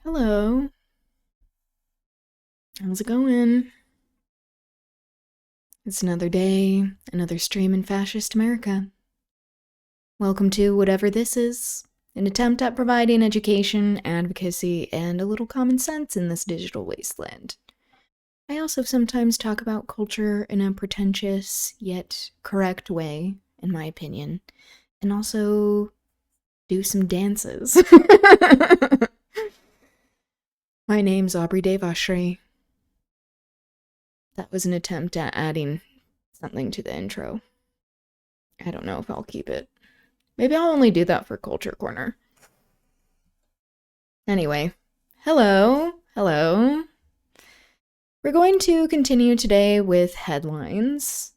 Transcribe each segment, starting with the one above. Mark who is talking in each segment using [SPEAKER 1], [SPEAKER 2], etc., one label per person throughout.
[SPEAKER 1] Hello. How's it going? It's another day, another stream in fascist America. Welcome to whatever this is, an attempt at providing education, advocacy, and a little common sense in this digital wasteland. I also sometimes talk about culture in a pretentious yet correct way, in my opinion, and also do some dances. My name's Aubri Devashrayee. That was an attempt at adding something to the intro. I don't know if I'll keep it. Maybe I'll only do that for Culture Corner. Anyway, hello. We're going to continue today with headlines.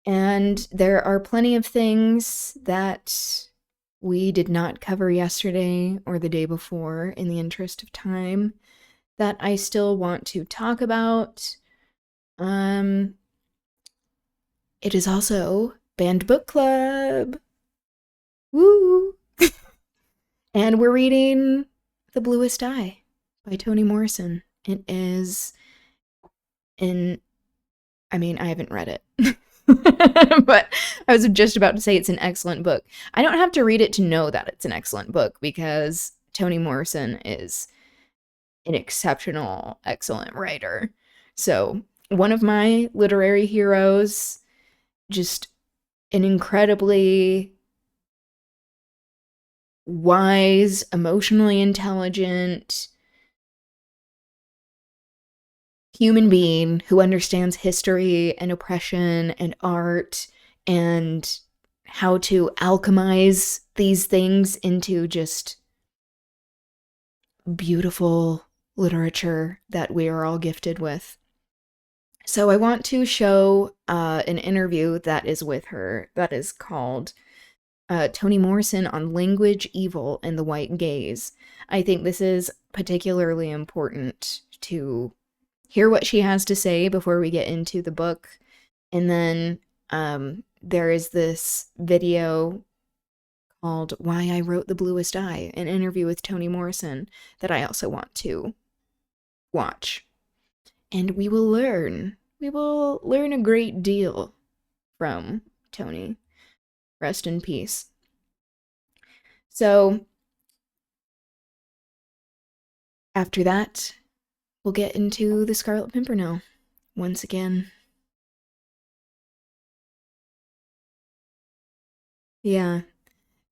[SPEAKER 1] And there are plenty of things that we did not cover yesterday or the day before in the interest of time that I still want to talk about. It is also Banned Book Club. Woo! And we're reading The Bluest Eye by Toni Morrison. It is I haven't read it. But I was just about to say it's an excellent book. I don't have to read it to know that it's an excellent book because Toni Morrison is an exceptional, excellent writer. So, one of my literary heroes, just an incredibly wise, emotionally intelligent human being who understands history and oppression and art and how to alchemize these things into just beautiful literature that we are all gifted with. So I want to show an interview that is with her that is called Toni Morrison on Language, Evil, and the White Gaze. I think this is particularly important to hear what she has to say before we get into the book. And then there is this video called Why I Wrote the Bluest Eye, an interview with Toni Morrison that I also want to watch. And we will learn. We will learn a great deal from Toni. Rest in peace. So, after that, we'll get into the Scarlet Pimpernel once again. Yeah.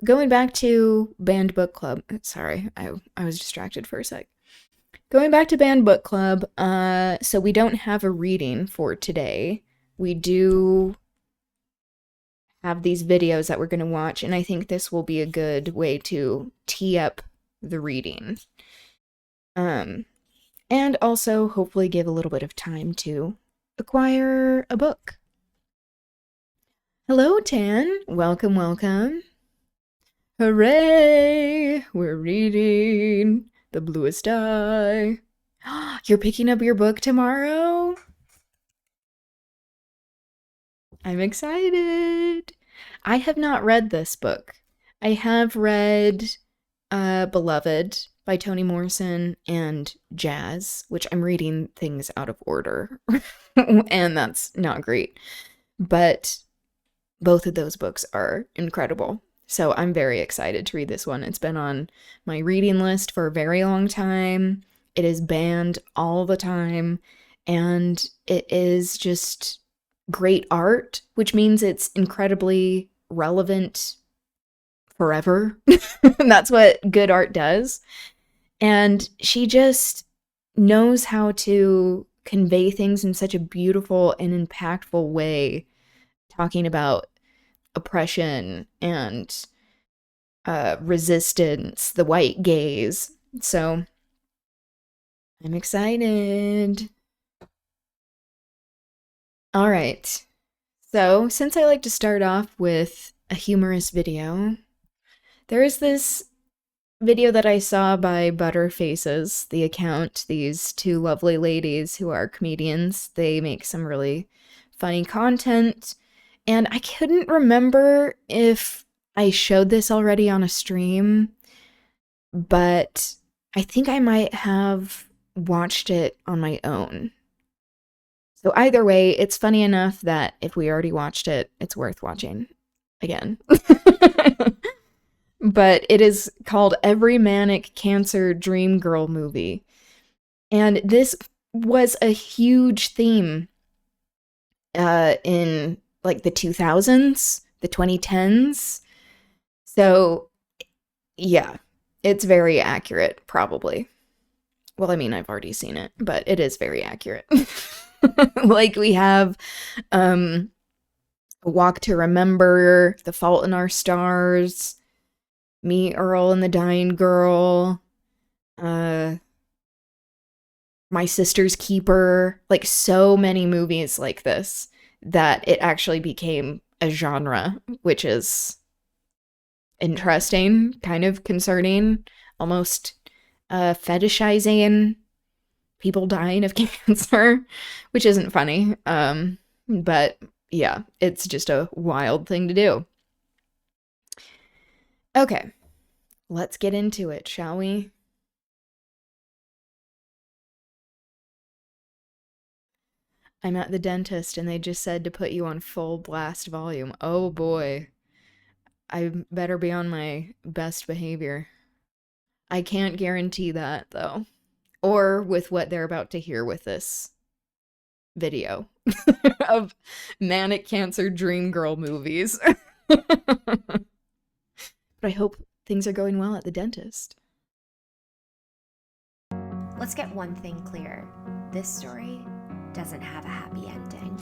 [SPEAKER 1] Going back to Banned Book Club. Sorry, I was distracted for a sec. Going back to Banned Book Club, so we don't have a reading for today. We do have these videos that we're going to watch, and I think this will be a good way to tee up the reading. And also hopefully give a little bit of time to acquire a book. Hello, Tan. Welcome. Hooray! We're reading The Bluest Eye. You're picking up your book tomorrow? I'm excited. I have not read this book. I have read Beloved by Toni Morrison and Jazz, which I'm reading things out of order, and that's not great. But both of those books are incredible. So I'm very excited to read this one. It's been on my reading list for a very long time. It is banned all the time, and it is just great art, which means it's incredibly relevant forever. That's what good art does. And she just knows how to convey things in such a beautiful and impactful way, talking about oppression and resistance, the white gaze. So I'm excited. All right. So since I like to start off with a humorous video, there is this video that I saw by Butterfaces, the account, these two lovely ladies who are comedians. They make some really funny content, and I couldn't remember if I showed this already on a stream, but I think I might have watched it on my own. So either way, it's funny enough that if we already watched it, it's worth watching again. But it is called Every Manic Cancer Dream Girl Movie. And this was a huge theme in like the 2000s, the 2010s. So, yeah, it's very accurate, probably. Well, I mean, I've already seen it, but it is very accurate. Like we have A Walk to Remember, The Fault in Our Stars, Me, Earl, and the Dying Girl, My Sister's Keeper, like so many movies like this that it actually became a genre, which is interesting, kind of concerning, almost fetishizing people dying of cancer, which isn't funny. But yeah, it's just a wild thing to do. Okay, let's get into it, shall we? I'm at the dentist and they just said to put you on full blast volume. Oh boy. I better be on my best behavior. I can't guarantee that though. Or with what they're about to hear with this video of manic cancer dream girl movies. But I hope things are going well at the dentist.
[SPEAKER 2] Let's get one thing clear. This story doesn't have a happy ending.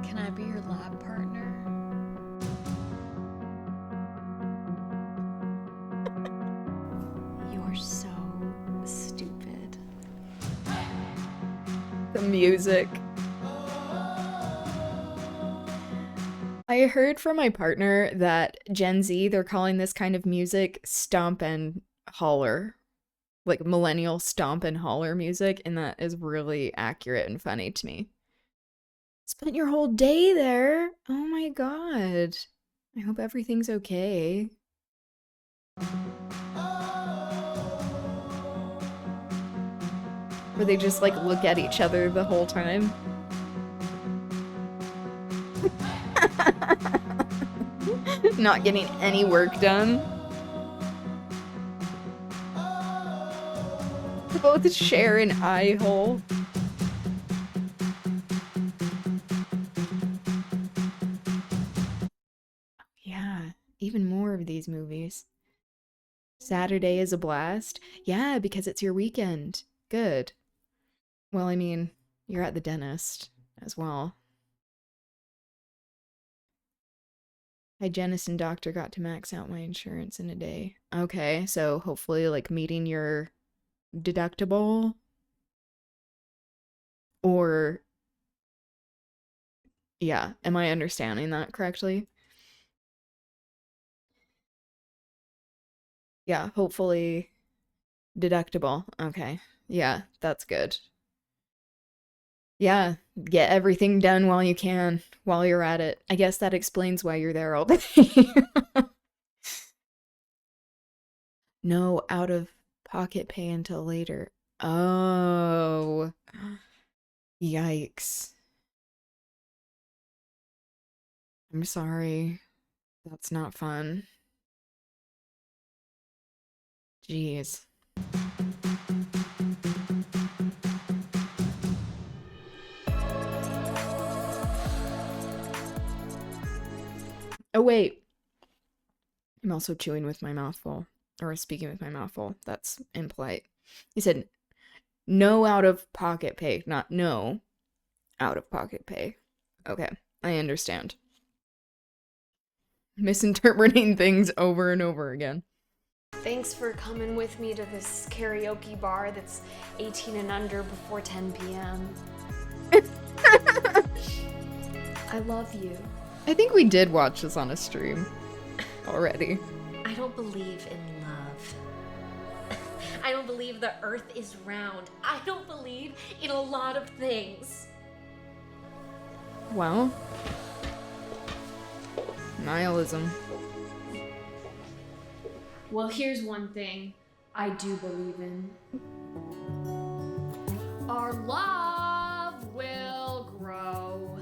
[SPEAKER 3] Can I be your lab partner? You're so stupid.
[SPEAKER 1] The music. I heard from my partner that Gen Z, they're calling this kind of music stomp and holler. Like millennial stomp and holler music, and that is really accurate and funny to me. Spent your whole day there? Oh my god. I hope everything's okay. Where they just like look at each other the whole time. Not getting any work done. They both share an eye hole. Yeah, even more of these movies. Saturday is a blast. Yeah, because it's your weekend. Good. Well, I mean, you're at the dentist as well. Hygienist and doctor got to max out my insurance in a day. Okay, so hopefully, like, meeting your deductible? Or, yeah, am I understanding that correctly? Yeah, hopefully deductible. Okay. Yeah, that's good. Yeah, get everything done while you can, while you're at it. I guess that explains why you're there all day. No out of pocket pay until later. Oh. Yikes. I'm sorry. That's not fun. Jeez. Oh, wait. I'm also chewing with my mouth full. Or speaking with my mouth full. That's impolite. He said, no out of pocket pay, not no out of pocket pay. Okay, I understand. Misinterpreting things over and over again.
[SPEAKER 3] Thanks for coming with me to this karaoke bar that's 18 and under before 10 p.m. I love you.
[SPEAKER 1] I think we did watch this on a stream already.
[SPEAKER 2] I don't believe in love. I don't believe the earth is round. I don't believe in a lot of things.
[SPEAKER 1] Well, nihilism.
[SPEAKER 3] Well, here's one thing I do believe in. Our love will grow.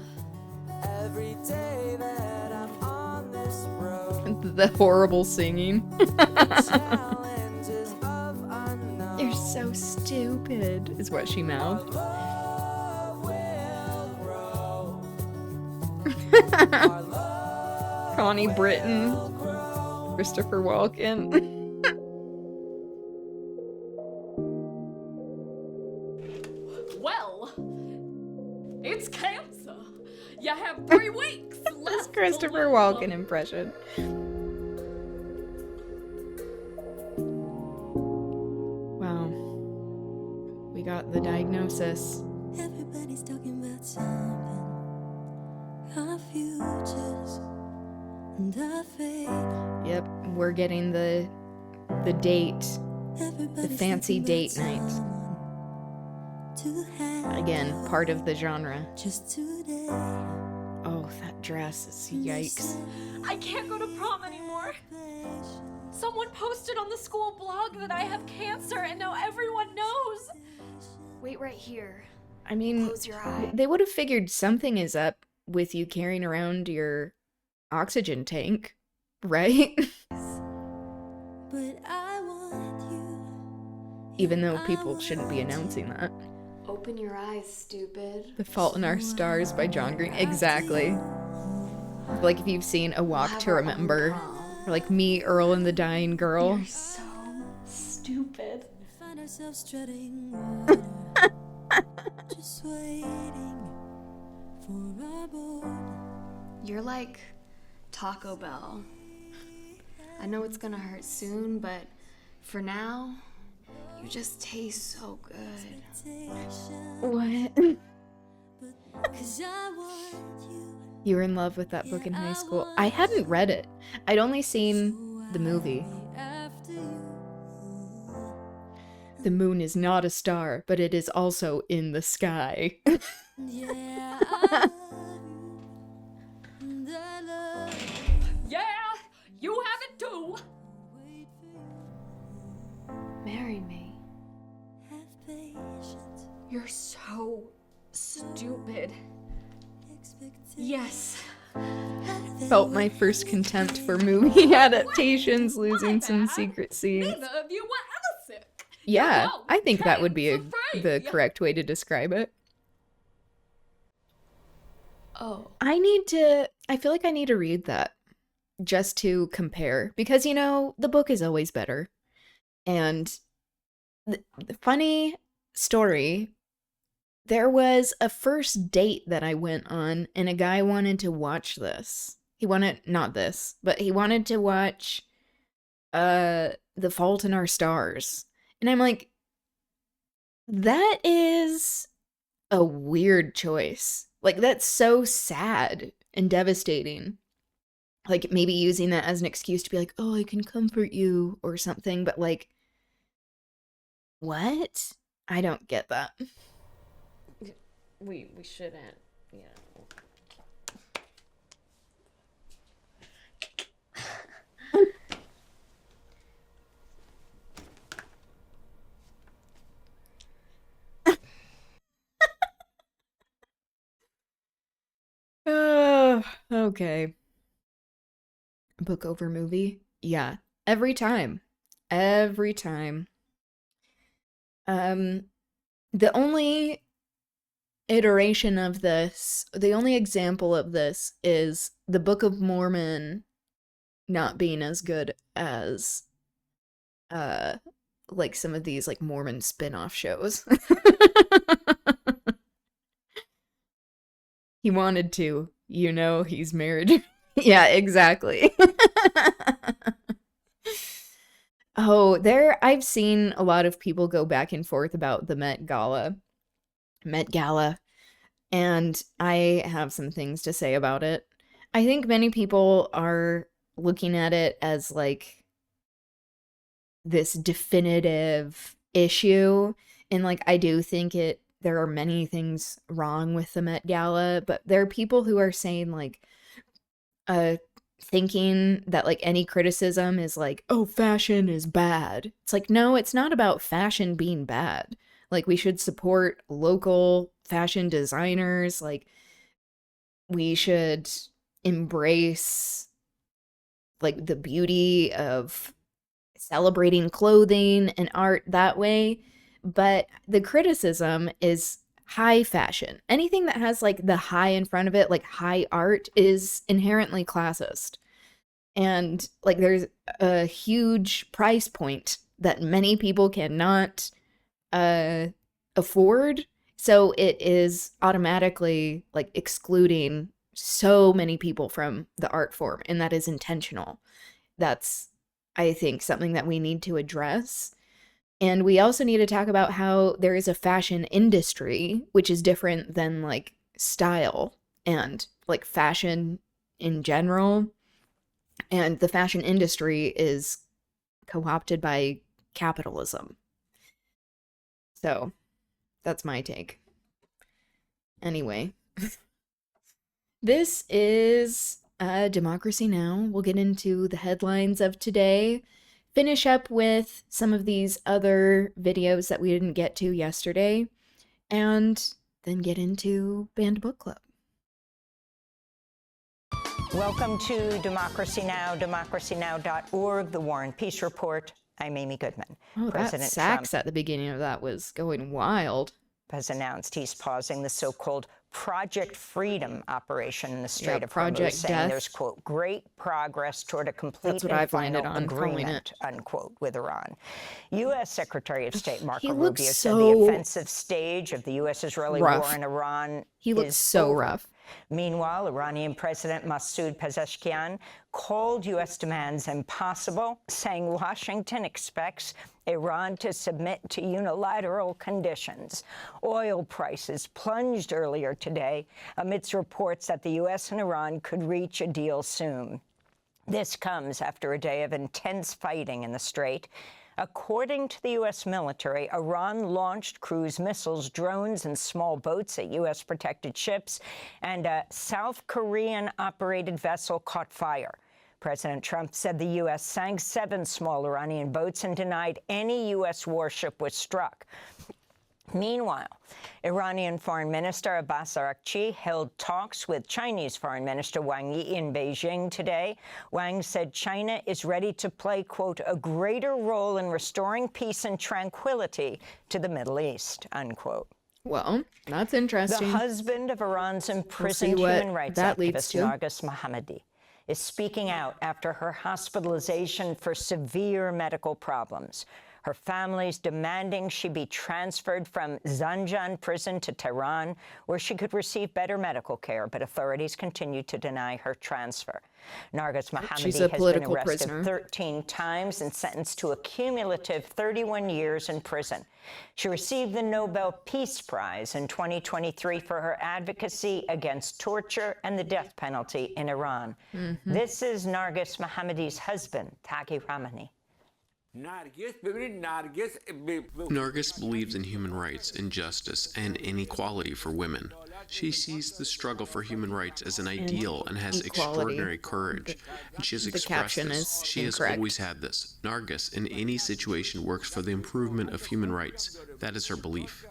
[SPEAKER 4] Every day that I'm on this road,
[SPEAKER 1] The horrible singing.
[SPEAKER 4] challenges of unknown.
[SPEAKER 1] You're so stupid, is what she mouthed.
[SPEAKER 4] Love will grow.
[SPEAKER 1] Connie Britton, Christopher Walken.
[SPEAKER 2] Well, it's cancer. You have 3 weeks
[SPEAKER 1] This
[SPEAKER 2] left.
[SPEAKER 1] Christopher
[SPEAKER 2] to
[SPEAKER 1] Walken
[SPEAKER 2] live.
[SPEAKER 1] impression. Wow. We got the diagnosis.
[SPEAKER 4] Everybody's talking about something, our futures and our fate.
[SPEAKER 1] Yep, we're getting the date.
[SPEAKER 4] Everybody's
[SPEAKER 1] fancy
[SPEAKER 4] thinking
[SPEAKER 1] date
[SPEAKER 4] about
[SPEAKER 1] night.
[SPEAKER 4] someone to have
[SPEAKER 1] Again, part of the genre.
[SPEAKER 4] just today.
[SPEAKER 1] Oh, that dress is yikes.
[SPEAKER 2] I can't go to prom anymore. Someone posted on the school blog that I have cancer, and now everyone knows.
[SPEAKER 3] Wait right here.
[SPEAKER 1] I mean,
[SPEAKER 3] Close your eye.
[SPEAKER 1] they would have figured something is up with you carrying around your oxygen tank, right?
[SPEAKER 4] But I want you.
[SPEAKER 1] Even though people shouldn't be announcing that.
[SPEAKER 3] Open your eyes, stupid.
[SPEAKER 1] The Fault in Our Stars by John Green. Exactly. Like if you've seen A Walk
[SPEAKER 3] Have
[SPEAKER 1] to
[SPEAKER 3] our own
[SPEAKER 1] Remember.
[SPEAKER 3] prom.
[SPEAKER 1] Or like Me, Earl and the Dying Girl.
[SPEAKER 3] You're so stupid.
[SPEAKER 4] Find ourselves strutting water, just waiting for our boat.
[SPEAKER 3] You're like Taco Bell. I know it's gonna hurt soon, but for now, you just taste so good.
[SPEAKER 1] What?
[SPEAKER 4] 'Cause I want you.
[SPEAKER 1] You were in love with that book in high school. I hadn't read it. I'd only seen the movie.
[SPEAKER 4] After you.
[SPEAKER 1] The moon is not a star, but it is also in the sky.
[SPEAKER 4] Yeah, I love you. And I love
[SPEAKER 2] Yeah, you have it too.
[SPEAKER 3] Marry me.
[SPEAKER 4] you. Have patience.
[SPEAKER 2] You're so stupid.
[SPEAKER 4] Expectations.
[SPEAKER 2] Yes.
[SPEAKER 1] Felt my first contempt for movie adaptations, losing some secret scenes.
[SPEAKER 2] Neither of you were ever sick.
[SPEAKER 1] Yeah,
[SPEAKER 2] You're
[SPEAKER 1] I think that would be
[SPEAKER 2] cancer-free.
[SPEAKER 1] the correct way to describe it.
[SPEAKER 3] Oh.
[SPEAKER 1] I feel like I need to read that just to compare because, you know, the book is always better. And the funny story, there was a first date that I went on and a guy wanted to watch this. He wanted, not this, but he wanted to watch The Fault in Our Stars. And I'm like, that is a weird choice. Like, that's so sad and devastating. Like, maybe using that as an excuse to be like, oh, I can comfort you or something. But, like, what? I don't get that.
[SPEAKER 2] We shouldn't. Yeah.
[SPEAKER 1] Okay. Book over movie? Yeah. Every time. Every time. The only iteration of this, the only example of this is the Book of Mormon not being as good as like some of these like Mormon spin-off shows. He wanted to, you know, he's married. Yeah, exactly. Oh, I've seen a lot of people go back and forth about the Met Gala, and I have some things to say about it. I think many people are looking at it as like this definitive issue, and like I do think there are many things wrong with the Met Gala, but there are people who are saying like thinking that like any criticism is like, oh, fashion is bad. It's like, no, it's not about fashion being bad. Like, we should support local fashion designers. Like, we should embrace like the beauty of celebrating clothing and art that way. But the criticism is high fashion. Anything that has like the high in front of it, like high art, is inherently classist. And like there's a huge price point that many people cannot afford. So it is automatically like excluding so many people from the art form, and that is intentional. That's, I think, something that we need to address. And we also need to talk about how there is a fashion industry, which is different than like style and like fashion in general. And the fashion industry is co-opted by capitalism. So that's my take. Anyway, this is Democracy Now! We'll get into the headlines of today, finish up with some of these other videos that we didn't get to yesterday, and then get into Banned Book Club.
[SPEAKER 5] Welcome to Democracy Now!, democracynow.org, the War and Peace Report. I'm Amy Goodman.
[SPEAKER 1] Oh, that sax at the beginning of that was going wild.
[SPEAKER 5] Has announced he's pausing the so-called Project Freedom operation in the Strait of
[SPEAKER 1] Project
[SPEAKER 5] Hormuz, saying
[SPEAKER 1] Death.
[SPEAKER 5] there's, quote, great progress toward a complete
[SPEAKER 1] That's what
[SPEAKER 5] and
[SPEAKER 1] I've landed
[SPEAKER 5] final
[SPEAKER 1] on calling
[SPEAKER 5] agreement, unquote, with Iran. U.S. Secretary of State Marco
[SPEAKER 1] He looks
[SPEAKER 5] Rubio
[SPEAKER 1] so
[SPEAKER 5] said the offensive stage of the U.S.-Israeli
[SPEAKER 1] rough.
[SPEAKER 5] war in Iran
[SPEAKER 1] He looks
[SPEAKER 5] is
[SPEAKER 1] so
[SPEAKER 5] over.
[SPEAKER 1] rough.
[SPEAKER 5] Meanwhile, Iranian President Masoud Pezeshkian called U.S. demands impossible, saying Washington expects Iran to submit to unilateral conditions. Oil prices plunged earlier today amidst reports that the U.S. and Iran could reach a deal soon. This comes after a day of intense fighting in the Strait. According to the U.S. military, Iran launched cruise missiles, drones, and small boats at U.S. protected ships, and a South Korean-operated vessel caught fire. President Trump said the U.S. sank 7 small Iranian boats and denied any U.S. warship was struck. Meanwhile, Iranian Foreign Minister Abbas Araghchi held talks with Chinese Foreign Minister Wang Yi in Beijing today. Wang said China is ready to play, quote, a greater role in restoring peace and tranquility to the Middle East, unquote.
[SPEAKER 1] Well, that's interesting.
[SPEAKER 5] The husband of Iran's imprisoned human rights activist Narges Mohammadi is speaking out after her hospitalization for severe medical problems. Her family's demanding she be transferred from Zanjan prison to Tehran, where she could receive better medical care, but authorities continue to deny her transfer. Narges Mohammadi has been arrested 13 times and sentenced to a cumulative 31 years in prison. She received the Nobel Peace Prize in 2023 for her advocacy against torture and the death penalty in Iran. This is Narges Mohammadi's husband, Taghi Rahmani.
[SPEAKER 6] Narges believes in human rights and justice and inequality for women. She sees the struggle for human rights as an ideal and has extraordinary courage. And she has expressed this. She has always had this. Narges, in any situation, works for the improvement of human rights. That is her belief.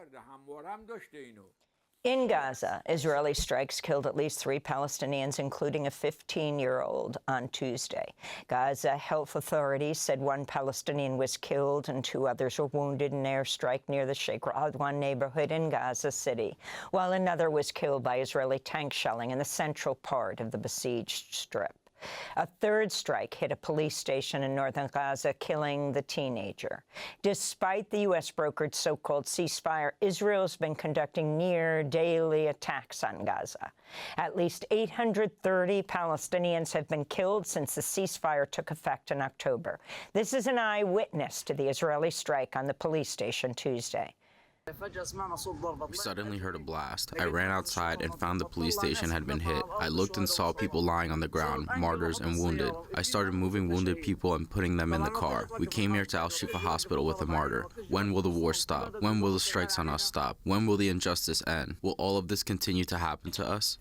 [SPEAKER 5] In Gaza, Israeli strikes killed at least 3 Palestinians, including a 15-year-old, on Tuesday. Gaza health authorities said 1 Palestinian was killed and 2 others were wounded in an airstrike near the Sheikh Radwan neighborhood in Gaza City, while another was killed by Israeli tank shelling in the central part of the besieged strip. A 3rd strike hit a police station in northern Gaza, killing the teenager. Despite the U.S.-brokered so-called ceasefire, Israel's been conducting near-daily attacks on Gaza. At least 830 Palestinians have been killed since the ceasefire took effect in October. This is an eyewitness to the Israeli strike on the police station Tuesday.
[SPEAKER 7] We suddenly heard a blast. I ran outside and found the police station had been hit. I looked and saw people lying on the ground, martyrs and wounded. I started moving wounded people and putting them in the car. We came here to Al-Shifa Hospital with a martyr. When will the war stop? When will the strikes on us stop? When will the injustice end? Will all of this continue to happen to us?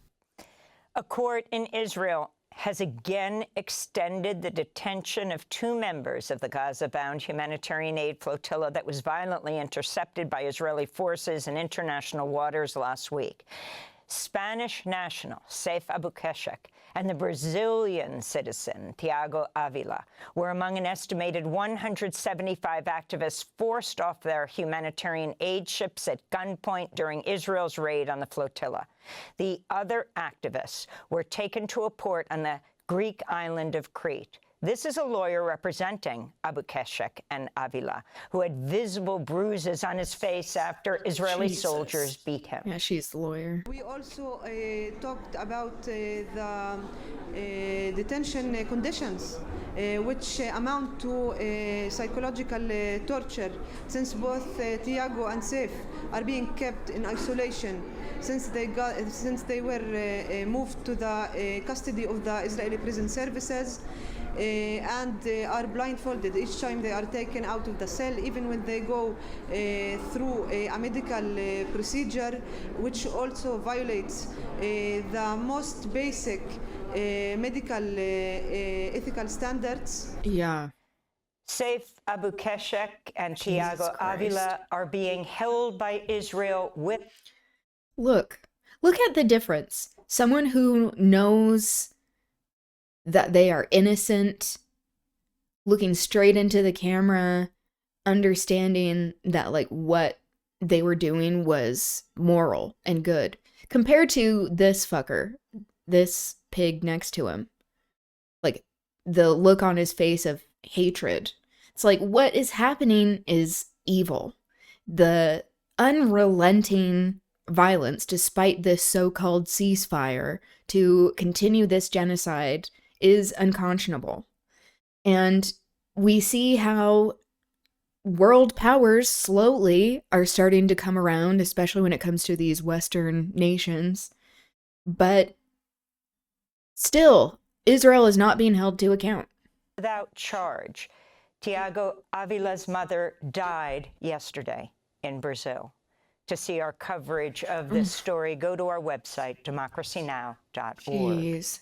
[SPEAKER 5] A court in Israel has again extended the detention of 2 members of the Gaza-bound humanitarian aid flotilla that was violently intercepted by Israeli forces in international waters last week. Spanish national Saif Abukeshek and the Brazilian citizen Tiago Avila were among an estimated 175 activists forced off their humanitarian aid ships at gunpoint during Israel's raid on the flotilla. The other activists were taken to a port on the Greek island of Crete. This is a lawyer representing Abukeshek and Avila, who had visible bruises on his face after Israeli soldiers beat him.
[SPEAKER 1] Yeah, she's the lawyer.
[SPEAKER 8] We also talked about the detention conditions, which amount to psychological torture, since both Tiago and Saif are being kept in isolation since they were moved to the custody of the Israeli prison services. And are blindfolded each time they are taken out of the cell, even when they go through a medical procedure, which also violates the most basic medical ethical standards.
[SPEAKER 1] Yeah.
[SPEAKER 5] Saif Abukeshek and Tiago Avila are being held by Israel with...
[SPEAKER 1] Look at the difference. Someone who knows that they are innocent, looking straight into the camera, understanding that, like, what they were doing was moral and good, compared to this fucker, this pig next to him. Like, the look on his face of hatred. It's like, what is happening is evil. The unrelenting violence, despite this so-called ceasefire, to continue this genocide is unconscionable. And we see how world powers slowly are starting to come around, especially when it comes to these Western nations. But still, Israel is not being held to account.
[SPEAKER 5] Without charge. Tiago Avila's mother died yesterday in Brazil. To see our coverage of this story, go to our website, democracynow.org.
[SPEAKER 1] Jeez.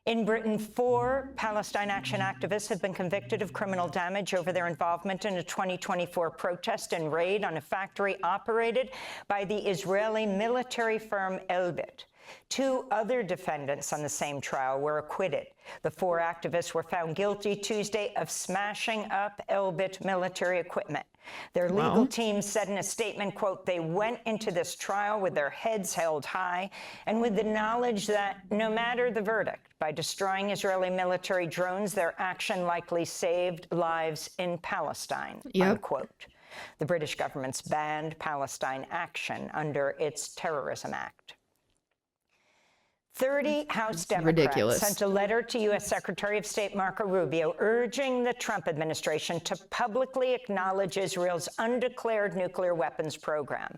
[SPEAKER 5] In Britain, 4 Palestine Action activists have been convicted of criminal damage over their involvement in a 2024 protest and raid on a factory operated by the Israeli military firm Elbit. 2 other defendants on the same trial were acquitted. The 4 activists were found guilty Tuesday of smashing up Elbit military equipment. Their legal team said in a statement, quote, "They went into this trial with their heads held high and with the knowledge that no matter the verdict, by destroying Israeli military drones, their action likely saved lives in Palestine," unquote. The British government's banned Palestine Action under its Terrorism Act. 30 House Democrats sent a letter to U.S. Secretary of State Marco Rubio urging the Trump administration to publicly acknowledge Israel's undeclared nuclear weapons program.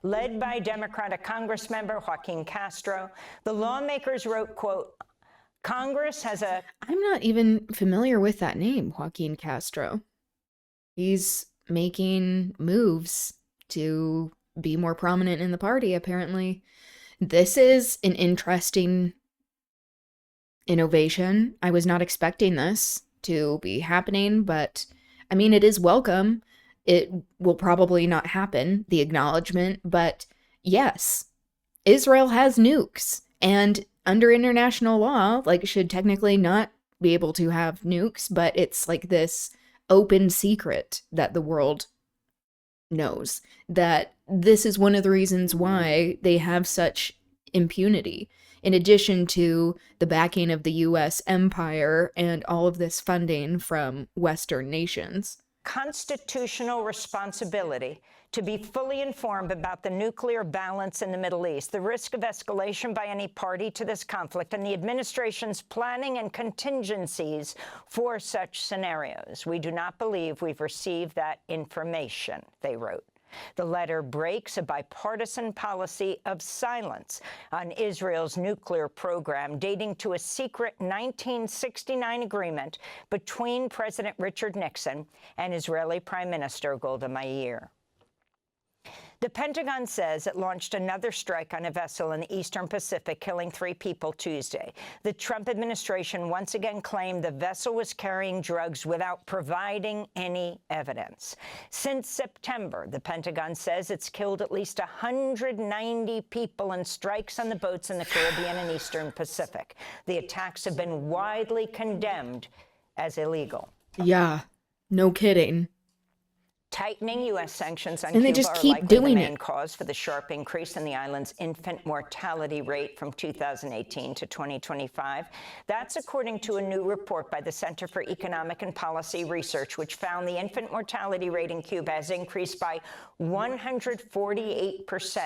[SPEAKER 5] Led by Democratic Congressmember Joaquin Castro, the lawmakers wrote, quote, "Congress has a..."
[SPEAKER 1] I'm not even familiar with that name, Joaquin Castro. He's making moves to be more prominent in the party, apparently. This is an interesting innovation. I was not expecting this to be happening, but I mean, it is welcome. It will probably not happen, the acknowledgement, but yes, Israel has nukes, and under international law, like, should technically not be able to have nukes, but it's like this open secret that the world knows, that this is one of the reasons why they have such impunity, in addition to the backing of the U.S. empire and all of this funding from Western nations.
[SPEAKER 5] Constitutional responsibility to be fully informed about the nuclear balance in the Middle East, the risk of escalation by any party to this conflict, and the administration's planning and contingencies for such scenarios. We do not believe we've received that information, they wrote. The letter breaks a bipartisan policy of silence on Israel's nuclear program dating to a secret 1969 agreement between President Richard Nixon and Israeli Prime Minister Golda Meir. The Pentagon says it launched another strike on a vessel in the Eastern Pacific, killing 3 people Tuesday. The Trump administration once again claimed the vessel was carrying drugs without providing any evidence. Since September, the Pentagon says it's killed at least 190 people in strikes on the boats in the Caribbean and Eastern Pacific. The attacks have been widely condemned as illegal.
[SPEAKER 1] Yeah, no kidding.
[SPEAKER 5] Tightening U.S. sanctions on
[SPEAKER 1] And they
[SPEAKER 5] Cuba
[SPEAKER 1] just
[SPEAKER 5] are
[SPEAKER 1] keep
[SPEAKER 5] likely
[SPEAKER 1] doing
[SPEAKER 5] the main
[SPEAKER 1] it.
[SPEAKER 5] cause for the sharp increase in the island's infant mortality rate from 2018 to 2025. That's according to a new report by the Center for Economic and Policy Research, which found the infant mortality rate in Cuba has increased by 148%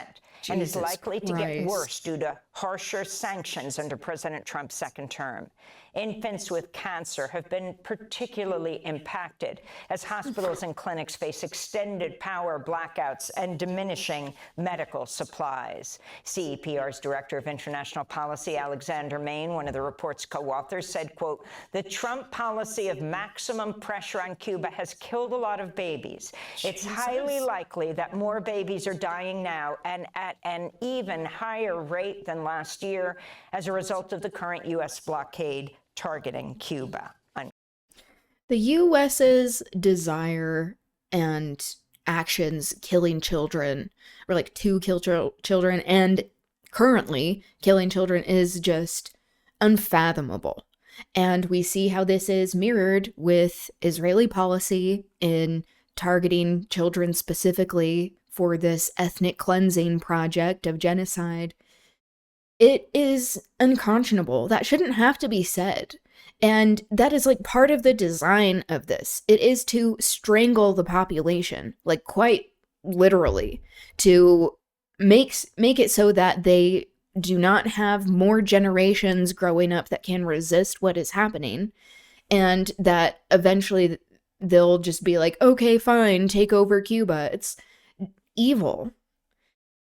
[SPEAKER 5] and is likely to get worse due to harsher sanctions under President Trump's second term. Infants with cancer have been particularly impacted as hospitals and clinics face extended power blackouts and diminishing medical supplies. CEPR's Director of International Policy, Alexander Main, one of the report's co-authors, said, quote, "The Trump policy of maximum pressure on Cuba has killed a lot of babies. It's highly likely that more babies are dying now and at an even higher rate than last year as a result of the current U.S. blockade targeting Cuba."
[SPEAKER 1] The U.S.'s desire and actions killing children, or like to kill children, and currently killing children is just unfathomable. And we see how this is mirrored with Israeli policy in targeting children specifically for this ethnic cleansing project of genocide. It is unconscionable. That shouldn't have to be said. And that is like part of the design of this. It is to strangle the population, like quite literally, to make it so that they do not have more generations growing up that can resist what is happening, and that eventually they'll just be like, okay, fine, take over Cuba. It's evil.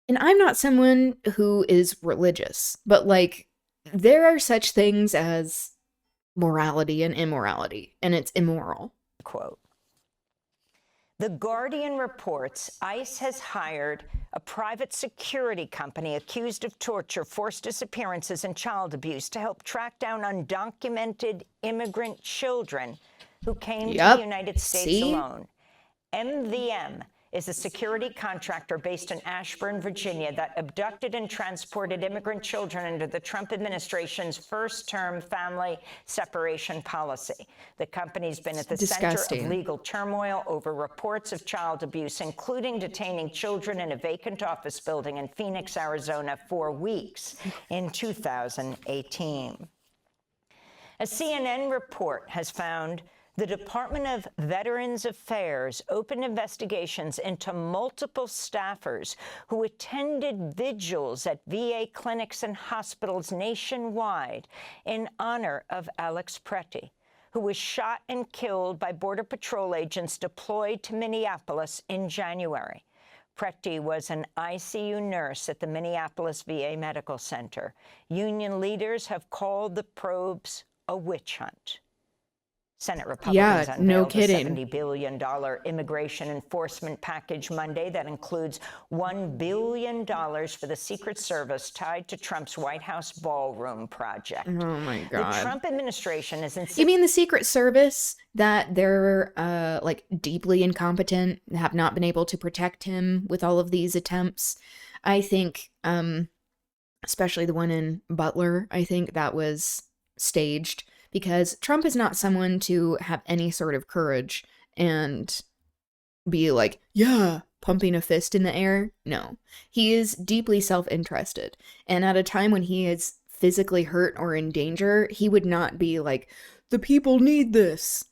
[SPEAKER 1] And I'm not someone who is religious, but like, there are such things as morality and immorality, and it's immoral.
[SPEAKER 5] Quote. The Guardian reports ICE has hired a private security company accused of torture, forced disappearances, and child abuse to help track down undocumented immigrant children who came to the United States alone. MVM is a security contractor based in Ashburn, Virginia, that abducted and transported immigrant children under the Trump administration's first-term family separation policy. The company's been at the center of legal turmoil over reports of child abuse, including detaining children in a vacant office building in Phoenix, Arizona, for weeks in 2018. A CNN report has found the Department of Veterans Affairs opened investigations into multiple staffers who attended vigils at VA clinics and hospitals nationwide in honor of Alex Pretty, who was shot and killed by Border Patrol agents deployed to Minneapolis in January. Pretty was an ICU nurse at the Minneapolis VA Medical Center. Union leaders have called the probes a witch hunt. Senate Republicans unveiled a $70 billion immigration enforcement package Monday that includes $1 billion for the Secret Service tied to Trump's White House ballroom project.
[SPEAKER 1] Oh my God.
[SPEAKER 5] The Trump administration is
[SPEAKER 1] You mean the Secret Service, that they're like deeply incompetent, have not been able to protect him with all of these attempts? I think, especially the one in Butler, I think that was staged. Because Trump is not someone to have any sort of courage and be like, yeah, pumping a fist in the air. No, he is deeply self-interested. And at a time when he is physically hurt or in danger, he would not be like, the people need this.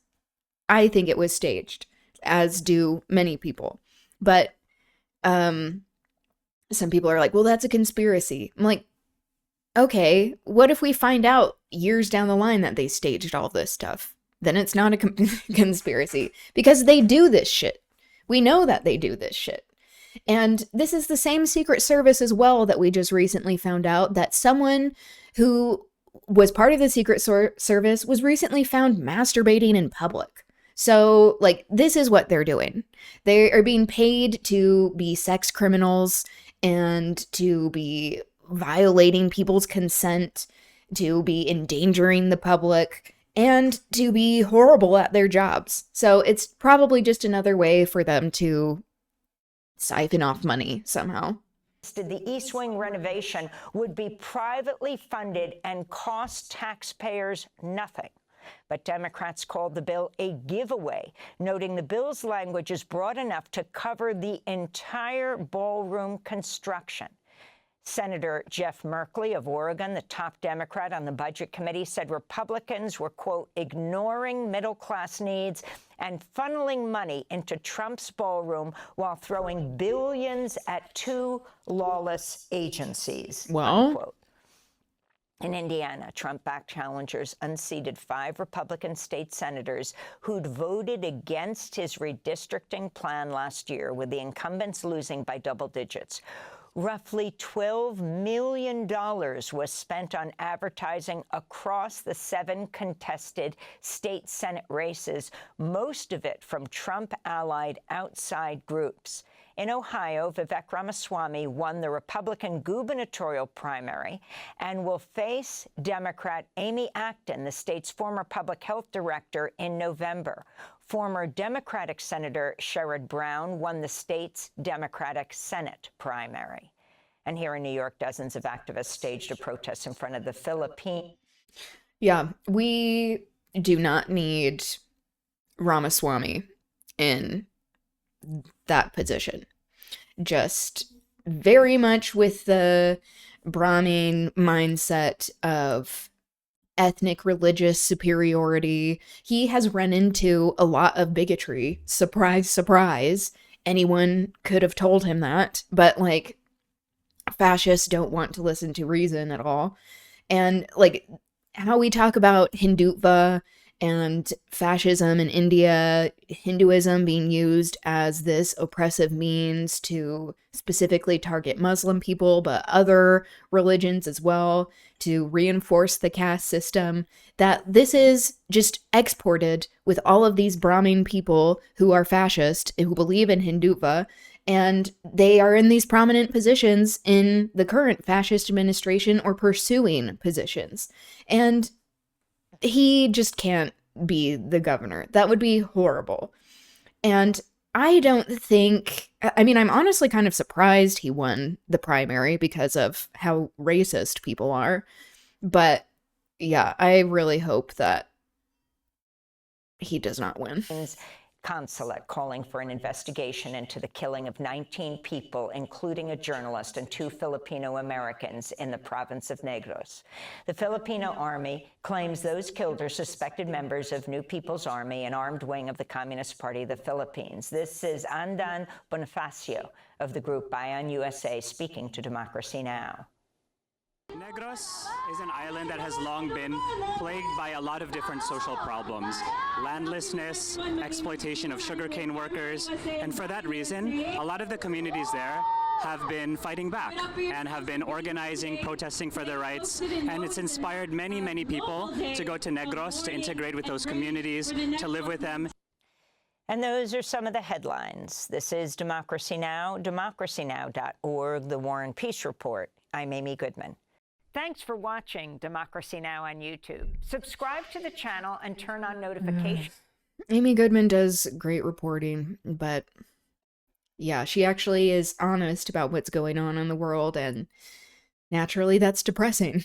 [SPEAKER 1] I think it was staged, as do many people. But some people are like, well, that's a conspiracy. I'm like, okay, what if we find out years down the line that they staged all this stuff? Then it's not a conspiracy, because they do this shit. We know that they do this shit. And this is the same Secret Service as well that we just recently found out that someone who was part of the Secret Service was recently found masturbating in public. So, like, this is what they're doing. They are being paid to be sex criminals and to be violating people's consent, to be endangering the public, and to be horrible at their jobs. So it's probably just another way for them to siphon off money somehow.
[SPEAKER 5] The East Wing renovation would be privately funded and cost taxpayers nothing. But Democrats called the bill a giveaway, noting the bill's language is broad enough to cover the entire ballroom construction. Senator Jeff Merkley of Oregon, the top Democrat on the Budget Committee, said Republicans were, quote, ignoring middle-class needs and funneling money into Trump's ballroom while throwing billions at two lawless agencies, unquote. In Indiana, Trump-backed challengers unseated 5 Republican state senators who'd voted against his redistricting plan last year, with the incumbents losing by double digits. Roughly $12 million was spent on advertising across the 7 contested state Senate races, most of it from Trump-allied outside groups. In Ohio, Vivek Ramaswamy won the Republican gubernatorial primary and will face Democrat Amy Acton, the state's former public health director, in November. Former Democratic Senator Sherrod Brown won the state's Democratic Senate primary. And here in New York, dozens of activists staged a protest in front of the Philippines.
[SPEAKER 1] Yeah, we do not need Ramaswamy in that position. Just very much with the Brahmin mindset of ethnic religious superiority. He has run into a lot of bigotry. Surprise, surprise. Anyone could have told him that, but like, fascists don't want to listen to reason at all. And like how we talk about Hindutva and fascism in India, Hinduism being used as this oppressive means to specifically target Muslim people, but other religions as well, to reinforce the caste system, that this is just exported with all of these Brahmin people who are fascist, who believe in Hindutva, and they are in these prominent positions in the current fascist administration or pursuing positions. And he just can't be the governor. That would be horrible. And I don't think, I mean, I'm honestly kind of surprised he won the primary because of how racist people are. But yeah, I really hope that he does not win.
[SPEAKER 5] Consulate calling for an investigation into the killing of 19 people, including a journalist and 2 Filipino Americans in the province of Negros. The Filipino Army claims those killed are suspected members of New People's Army, an armed wing of the Communist Party of the Philippines. This is Andan Bonifacio of the group Bayan USA speaking to Democracy Now!
[SPEAKER 9] Negros is an island that has long been plagued by a lot of different social problems. Landlessness, exploitation of sugarcane workers, and for that reason, a lot of the communities there have been fighting back and have been organizing, protesting for their rights, and it's inspired many, many people to go to Negros, to integrate with those communities, to live with them.
[SPEAKER 5] And those are some of the headlines. This is Democracy Now!, democracynow.org, The War and Peace Report. I'm Amy Goodman. Thanks for watching Democracy Now! On YouTube. Subscribe to the channel and turn on notifications.
[SPEAKER 1] Amy Goodman does great reporting, but yeah, she actually is honest about what's going on in the world, and naturally that's depressing.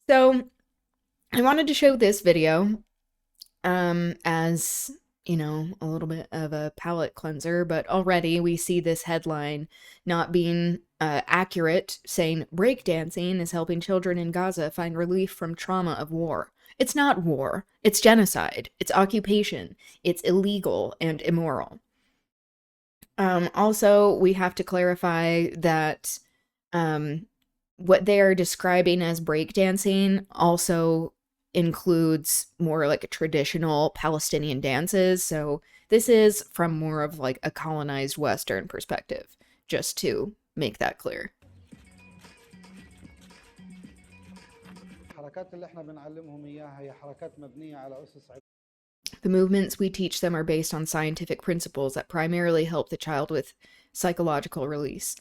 [SPEAKER 1] So I wanted to show this video as, you know, a little bit of a palate cleanser, but already we see this headline not being accurate, saying breakdancing is helping children in Gaza find relief from trauma of war. It's not war. It's genocide. It's occupation. It's illegal and immoral. Also, we have to clarify that what they are describing as breakdancing also includes more like a traditional Palestinian dances. So this is from more of like a colonized Western perspective, just to make that clear. The movements we teach them are based on scientific principles that primarily help the child with psychological release.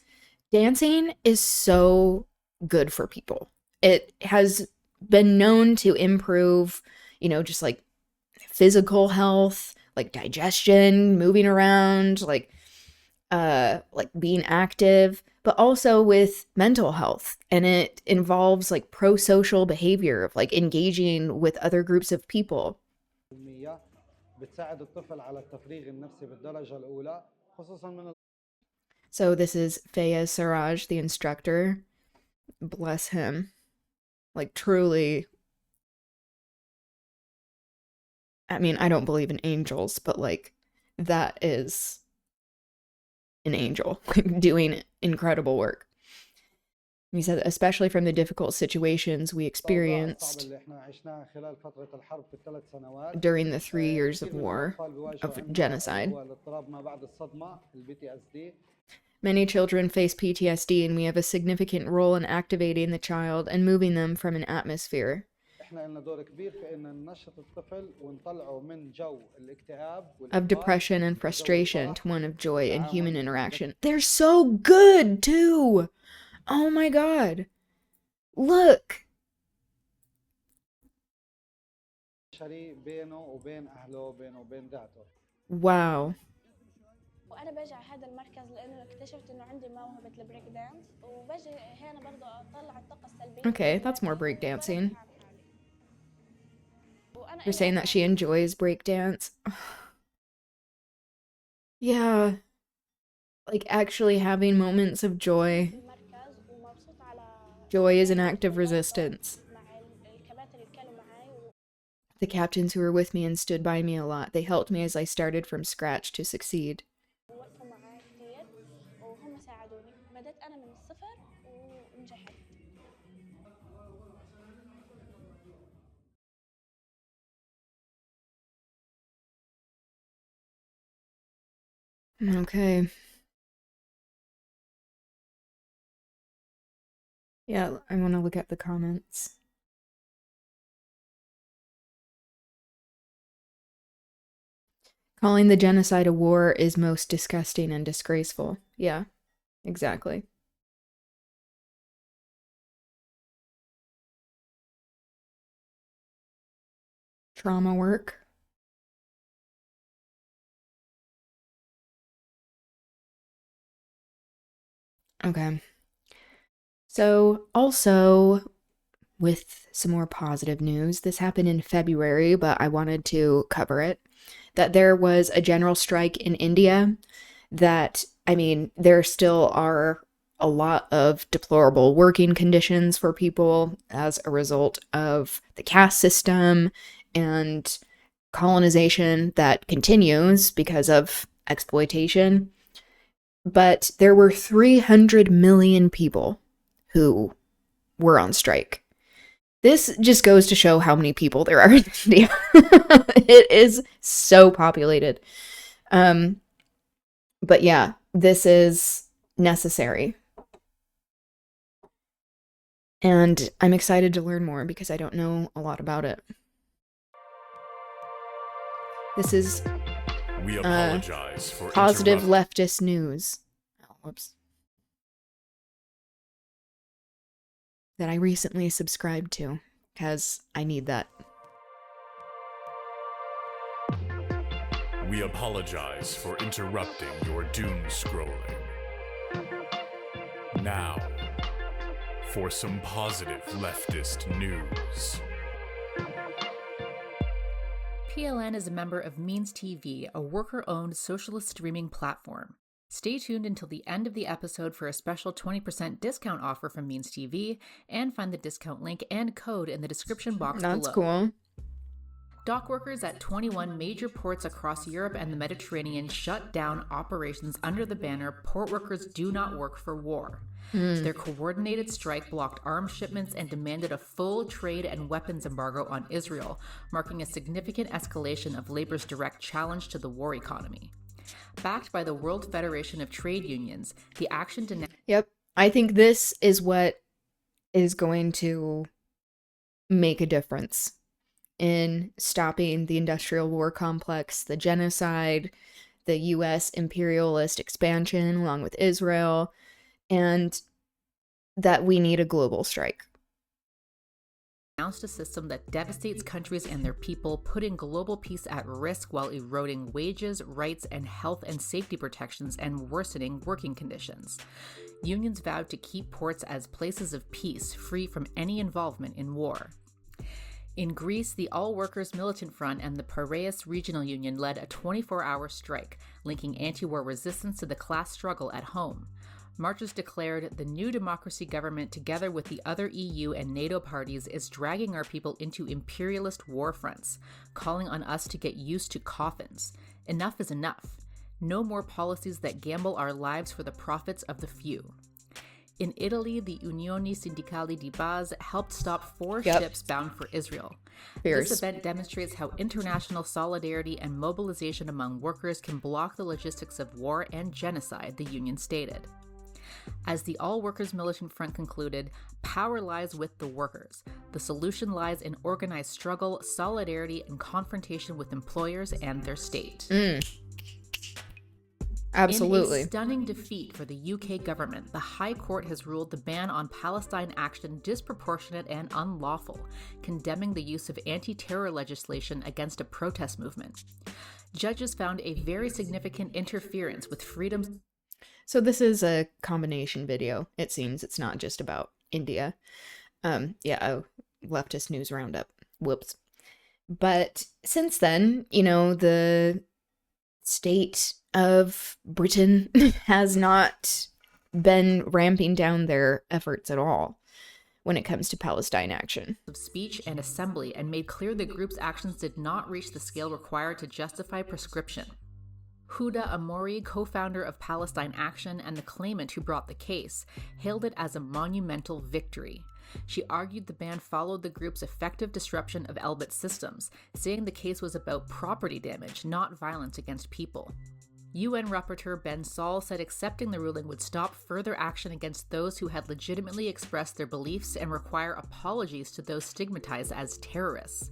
[SPEAKER 1] Dancing is so good for people. It has been known to improve, just like physical health, like digestion, moving around, like being active, but also with mental health. And it involves like pro-social behavior of like engaging with other groups of people. So this is Fayez Sarraj, the instructor. Bless him. Like, truly. I mean, I don't believe in angels, but like, that is an angel doing incredible work. He said, especially from the difficult situations we experienced during the 3 years of war, of genocide. Many children face PTSD, and we have a significant role in activating the child and moving them from an atmosphere of depression and frustration to one of joy and human interaction. They're so good, too! Oh my god. Look! Wow.
[SPEAKER 10] وانا باجي على هذا المركز لانه اكتشفت انه عندي موهبه البريك دانس وباجي هنا برضه اطلع الطاقه السلبيه.
[SPEAKER 1] Okay, that's more breakdancing. You're saying that she enjoys breakdance? Yeah. Like actually having moments of joy. Joy is an act of resistance. The captains who were with me and stood by me a lot, they helped me as I started from scratch to succeed. Okay. Yeah, I want to look at the comments. Calling the genocide a war is most disgusting and disgraceful. Yeah, exactly. Trauma work. Okay. So, also, with some more positive news, this happened in February, but I wanted to cover it, that there was a general strike in India that, I mean, there still are a lot of deplorable working conditions for people as a result of the caste system and colonization that continues because of exploitation. But there were 300 million people who were on strike. This just goes to show how many people there are in India. It is so populated. But yeah, this is necessary. And I'm excited to learn more because I don't know a lot about it. This is
[SPEAKER 11] we apologize for
[SPEAKER 1] positive leftist news. Oh, whoops. That I recently subscribed to because I need that.
[SPEAKER 11] We apologize for interrupting your doom scrolling. Now, for some positive leftist news.
[SPEAKER 12] PLN is a member of Means TV, a worker-owned socialist streaming platform. Stay tuned until the end of the episode for a special 20% discount offer from Means TV, and find the discount link and code in the description box below.
[SPEAKER 1] That's cool.
[SPEAKER 12] Dock workers at 21 major ports across Europe and the Mediterranean shut down operations under the banner "Port Workers Do Not Work for War." Their coordinated strike blocked arms shipments and demanded a full trade and weapons embargo on Israel, marking a significant escalation of labor's direct challenge to the war economy. Backed by the World Federation of Trade Unions, the action to...
[SPEAKER 1] Yep. I think this is what is going to make a difference in stopping the industrial war complex, the genocide, the U.S. imperialist expansion along with Israel, and that we need a global strike.
[SPEAKER 12] Announced a system that devastates countries and their people, putting global peace at risk while eroding wages, rights, and health and safety protections and worsening working conditions. Unions vowed to keep ports as places of peace, free from any involvement in war. In Greece, the All Workers Militant Front and the Piraeus Regional Union led a 24-hour strike, linking anti-war resistance to the class struggle at home. Marchers declared the new democracy government, together with the other EU and NATO parties, is dragging our people into imperialist war fronts, calling on us to get used to coffins. Enough is enough. No more policies that gamble our lives for the profits of the few. In Italy, the Unioni Sindacali di Base helped stop 4 ships bound for Israel.
[SPEAKER 1] Fierce.
[SPEAKER 12] This event demonstrates how international solidarity and mobilization among workers can block the logistics of war and genocide, the union stated. As the All Workers Militant Front concluded, power lies with the workers. The solution lies in organized struggle, solidarity, and confrontation with employers and their state.
[SPEAKER 1] Absolutely.
[SPEAKER 12] In a stunning defeat for the UK government, the High Court has ruled the ban on Palestine action disproportionate and unlawful, condemning the use of anti-terror legislation against a protest movement. Judges found a very significant interference with freedoms.
[SPEAKER 1] So this is a combination video. It seems it's not just about India. Leftist news roundup. Whoops. But since then, the state of Britain has not been ramping down their efforts at all when it comes to Palestine action.
[SPEAKER 12] Of speech and assembly, and made clear the group's actions did not reach the scale required to justify prescription. Huda Amouri, co-founder of Palestine Action and the claimant who brought the case, hailed it as a monumental victory. She argued the ban followed the group's effective disruption of Elbit systems, saying the case was about property damage, not violence against people. UN Rapporteur Ben Saul said accepting the ruling would stop further action against those who had legitimately expressed their beliefs and require apologies to those stigmatized as terrorists.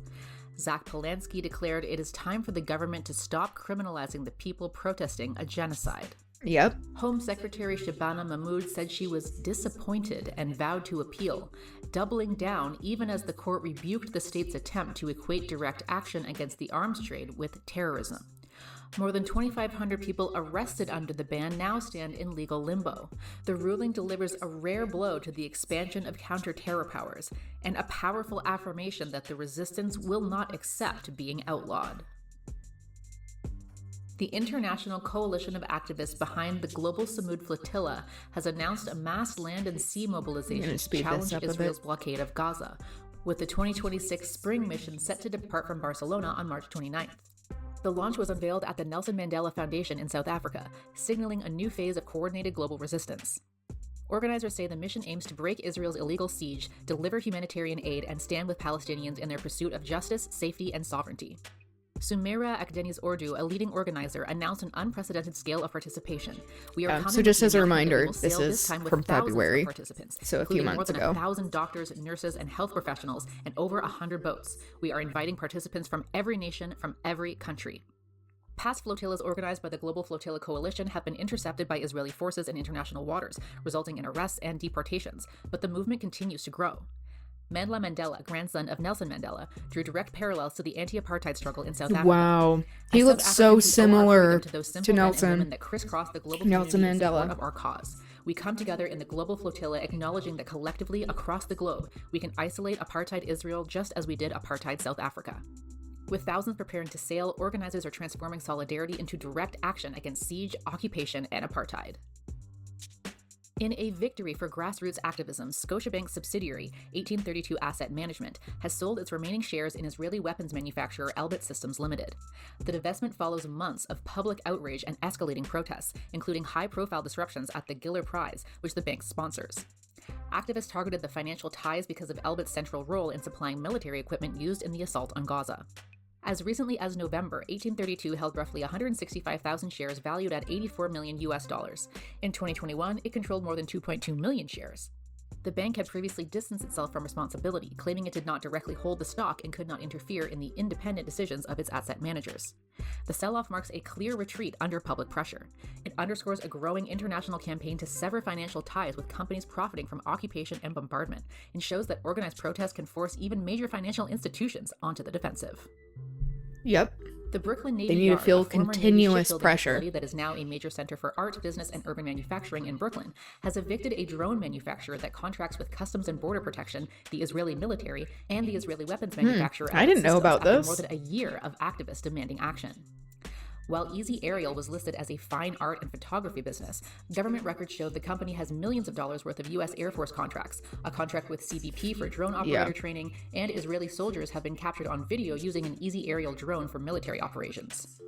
[SPEAKER 12] Zach Polanski declared it is time for the government to stop criminalizing the people protesting a genocide.
[SPEAKER 1] Yep.
[SPEAKER 12] Home Secretary Shabana Mahmood said she was disappointed and vowed to appeal, doubling down even as the court rebuked the state's attempt to equate direct action against the arms trade with terrorism. More than 2,500 people arrested under the ban now stand in legal limbo. The ruling delivers a rare blow to the expansion of counter-terror powers, and a powerful affirmation that the resistance will not accept being outlawed. The international coalition of activists behind the Global Samud Flotilla has announced a mass land and sea mobilization to challenge Israel's blockade of Gaza, with the 2026 spring mission set to depart from Barcelona on March 29th. The launch was unveiled at the Nelson Mandela Foundation in South Africa, signaling a new phase of coordinated global resistance. Organizers say the mission aims to break Israel's illegal siege, deliver humanitarian aid, and stand with Palestinians in their pursuit of justice, safety, and sovereignty. Sumaira Akdeniz Ordu, a leading organizer, announced an unprecedented scale of participation. We are
[SPEAKER 1] so just as a reminder, this
[SPEAKER 12] sail
[SPEAKER 1] is
[SPEAKER 12] time with
[SPEAKER 1] from February,
[SPEAKER 12] participants,
[SPEAKER 1] so a few months
[SPEAKER 12] more than
[SPEAKER 1] ago.
[SPEAKER 12] 1,000 doctors, nurses, and health professionals, and over 100 boats. We are inviting participants from every nation, from every country. Past flotillas organized by the Global Flotilla Coalition have been intercepted by Israeli forces in international waters, resulting in arrests and deportations, but the movement continues to grow. Mandla Mandela, grandson of Nelson Mandela, drew direct parallels to the anti-apartheid struggle in South Africa.
[SPEAKER 1] Wow, he looks so similar to Nelson.
[SPEAKER 12] That crisscross the global
[SPEAKER 1] Nelson
[SPEAKER 12] community in
[SPEAKER 1] Mandela.
[SPEAKER 12] support of our cause. We come together in the global flotilla, acknowledging that collectively across the globe, we can isolate apartheid Israel just as we did apartheid South Africa. With thousands preparing to sail, organizers are transforming solidarity into direct action against siege, occupation, and apartheid. In a victory for grassroots activism, Scotiabank's subsidiary, 1832 Asset Management, has sold its remaining shares in Israeli weapons manufacturer Elbit Systems Limited. The divestment follows months of public outrage and escalating protests, including high-profile disruptions at the Giller Prize, which the bank sponsors. Activists targeted the financial ties because of Elbit's central role in supplying military equipment used in the assault on Gaza. As recently as November, 1832 held roughly 165,000 shares valued at $84 million. In 2021, it controlled more than 2.2 million shares. The bank had previously distanced itself from responsibility, claiming it did not directly hold the stock and could not interfere in the independent decisions of its asset managers. The sell-off marks a clear retreat under public pressure. It underscores a growing international campaign to sever financial ties with companies profiting from occupation and bombardment, and shows that organized protest can force even major financial institutions onto the defensive.
[SPEAKER 1] Yep.
[SPEAKER 12] The Brooklyn Navy
[SPEAKER 1] They need to
[SPEAKER 12] Yard,
[SPEAKER 1] feel
[SPEAKER 12] a former Navy
[SPEAKER 1] continuous
[SPEAKER 12] shipbuilding
[SPEAKER 1] pressure.
[SPEAKER 12] facility that is now a major center for art, business, and urban manufacturing in Brooklyn, has evicted a drone manufacturer that contracts with Customs and Border Protection, the Israeli military, and the Israeli weapons manufacturer.
[SPEAKER 1] I didn't know about
[SPEAKER 12] after
[SPEAKER 1] this.
[SPEAKER 12] more than a year of activists demanding action. While Easy Aerial was listed as a fine art and photography business, government records showed the company has millions of dollars worth of U.S. Air Force contracts, a contract with CBP for drone operator training, and Israeli soldiers have been captured on video using an Easy Aerial drone for military operations.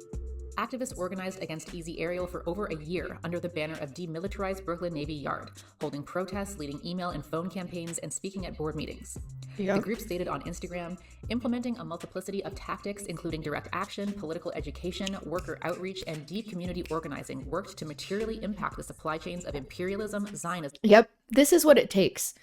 [SPEAKER 12] Activists organized against Easy Aerial for over a year under the banner of Demilitarized Brooklyn Navy Yard, holding protests, leading email and phone campaigns, and speaking at board meetings. The group stated on Instagram, implementing a multiplicity of tactics including direct action, political education, worker outreach, and deep community organizing worked to materially impact the supply chains of imperialism, Zionism.
[SPEAKER 1] Yep, this is what it takes.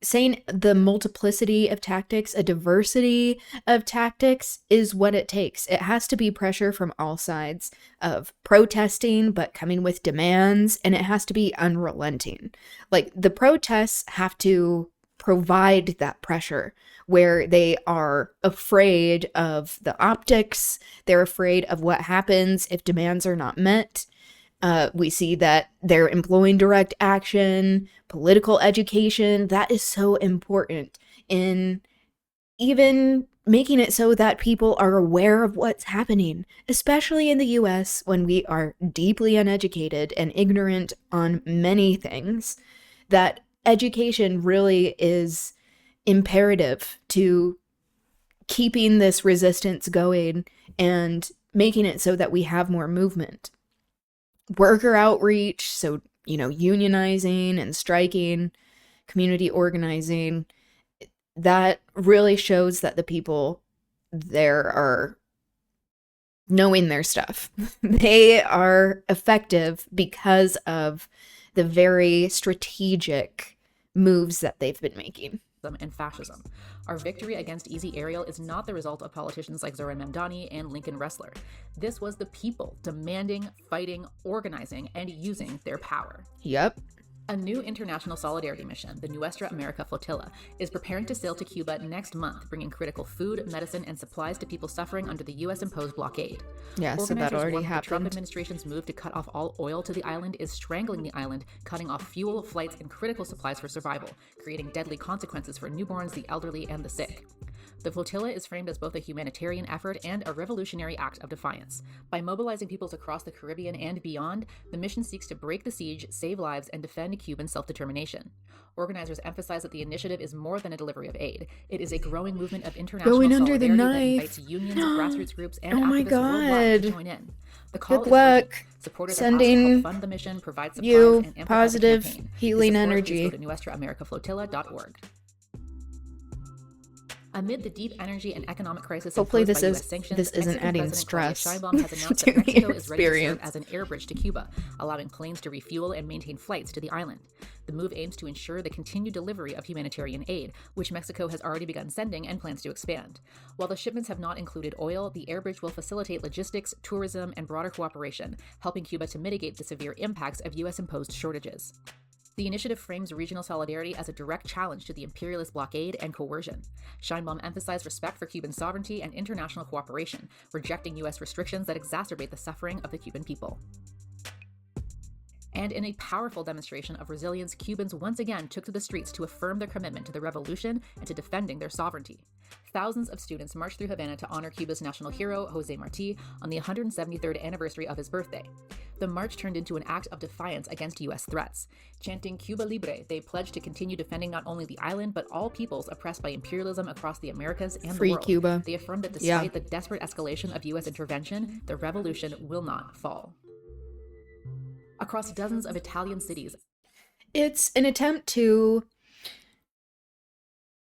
[SPEAKER 1] Saying the multiplicity of tactics, a diversity of tactics is what it takes. It has to be pressure from all sides of protesting, but coming with demands, and it has to be unrelenting. Like, the protests have to provide that pressure where they are afraid of the optics, they're afraid of what happens if demands are not met. We see that they're employing direct action, political education. That is so important in even making it so that people are aware of what's happening, especially in the US when we are deeply uneducated and ignorant on many things. That education really is imperative to keeping this resistance going and making it so that we have more movement. Worker outreach, so, unionizing and striking, community organizing, that really shows that the people there are knowing their stuff. They are effective because of the very strategic moves that they've been making.
[SPEAKER 12] And fascism. Our victory against Easy Aerial is not the result of politicians like Zoran Mamdani and Lincoln Ressler. This was the people demanding, fighting, organizing, and using their power.
[SPEAKER 1] Yep.
[SPEAKER 12] A new international solidarity mission, the Nuestra America Flotilla, is preparing to sail to Cuba next month, bringing critical food, medicine, and supplies to people suffering under the U.S.-imposed blockade.
[SPEAKER 1] Yeah, so that already happened.
[SPEAKER 12] The Trump administration's move to cut off all oil to the island is strangling the island, cutting off fuel, flights, and critical supplies for survival, creating deadly consequences for newborns, the elderly, and the sick. The flotilla is framed as both a humanitarian effort and a revolutionary act of defiance. By mobilizing peoples across the Caribbean and beyond, the mission seeks to break the siege, save lives, and defend Cuban self-determination. Organizers emphasize that the initiative is more than a delivery of aid. It is a growing movement of international solidarity that invites unions, grassroots groups, and activists worldwide to join in. The call
[SPEAKER 1] Good
[SPEAKER 12] is
[SPEAKER 1] luck.
[SPEAKER 12] urgent. Supporters
[SPEAKER 1] Sending
[SPEAKER 12] are asked to help fund the mission, provide supplies,
[SPEAKER 1] you
[SPEAKER 12] and amplify
[SPEAKER 1] positive
[SPEAKER 12] the campaign.
[SPEAKER 1] healing
[SPEAKER 12] To support,
[SPEAKER 1] energy.
[SPEAKER 12] please go to nuestraamericaflotilla.org. Amid the deep energy and economic crisis
[SPEAKER 1] Hopefully
[SPEAKER 12] imposed by
[SPEAKER 1] this
[SPEAKER 12] US sanctions,
[SPEAKER 1] isn't
[SPEAKER 12] Mexican
[SPEAKER 1] adding
[SPEAKER 12] President Claudia
[SPEAKER 1] stress
[SPEAKER 12] Sheinbaum has announced
[SPEAKER 1] to
[SPEAKER 12] that
[SPEAKER 1] the
[SPEAKER 12] Mexico is ready to serve
[SPEAKER 1] experience.
[SPEAKER 12] as an air bridge to Cuba, allowing planes to refuel and maintain flights to the island. The move aims to ensure the continued delivery of humanitarian aid, which Mexico has already begun sending and plans to expand. While the shipments have not included oil, the air bridge will facilitate logistics, tourism, and broader cooperation, helping Cuba to mitigate the severe impacts of US-imposed shortages. The initiative frames regional solidarity as a direct challenge to the imperialist blockade and coercion. Sheinbaum emphasized respect for Cuban sovereignty and international cooperation, rejecting U.S. restrictions that exacerbate the suffering of the Cuban people. And in a powerful demonstration of resilience, Cubans once again took to the streets to affirm their commitment to the revolution and to defending their sovereignty. Thousands of students marched through Havana to honor Cuba's national hero, José Martí, on the 173rd anniversary of his birthday. The march turned into an act of defiance against U.S. threats. Chanting Cuba Libre, they pledged to continue defending not only the island, but all peoples oppressed by imperialism across the Americas and
[SPEAKER 1] Free
[SPEAKER 12] the world.
[SPEAKER 1] Cuba.
[SPEAKER 12] They affirmed that despite the desperate escalation of U.S. intervention, the revolution will not fall. Across dozens of Italian cities,
[SPEAKER 1] It's an attempt to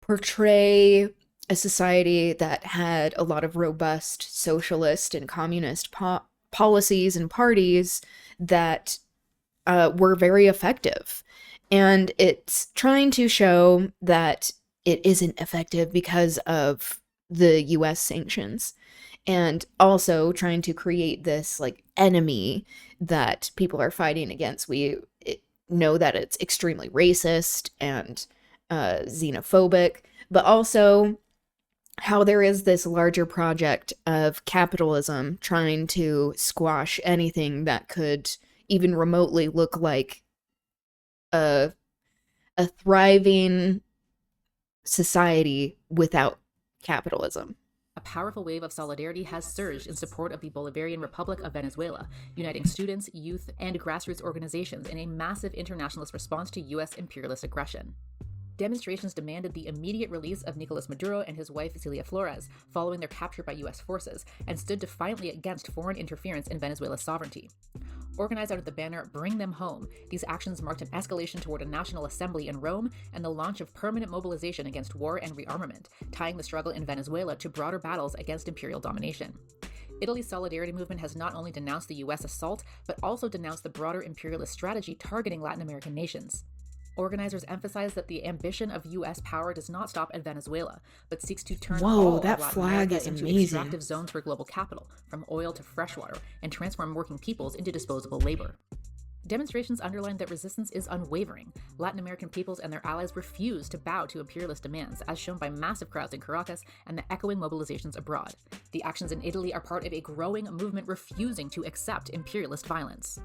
[SPEAKER 1] portray a society that had a lot of robust socialist and communist policies and parties that were very effective. And it's trying to show that it isn't effective because of the US sanctions, and also trying to create this like enemy that people are fighting against. We know that it's extremely racist and xenophobic, but also how there is this larger project of capitalism trying to squash anything that could even remotely look like a thriving society without capitalism.
[SPEAKER 12] A powerful wave of solidarity has surged in support of the Bolivarian Republic of Venezuela, uniting students, youth, and grassroots organizations in a massive internationalist response to U.S. imperialist aggression. Demonstrations demanded the immediate release of Nicolas Maduro and his wife Celia Flores following their capture by U.S. forces, and stood defiantly against foreign interference in Venezuela's sovereignty. Organized under the banner Bring Them Home, these actions marked an escalation toward a national assembly in Rome and the launch of permanent mobilization against war and rearmament, tying the struggle in Venezuela to broader battles against imperial domination. Italy's solidarity movement has not only denounced the U.S. assault, but also denounced the broader imperialist strategy targeting Latin American nations. Organizers emphasize that the ambition of U.S. power does not stop at Venezuela, but seeks to turn all of Latin America into extractive zones for global capital, from oil to freshwater, and transform working peoples into disposable labor. Demonstrations underline that resistance is unwavering. Latin American peoples and their allies refuse to bow to imperialist demands, as shown by massive crowds in Caracas and the echoing mobilizations abroad. The actions in Italy are part of a growing movement refusing to accept imperialist violence.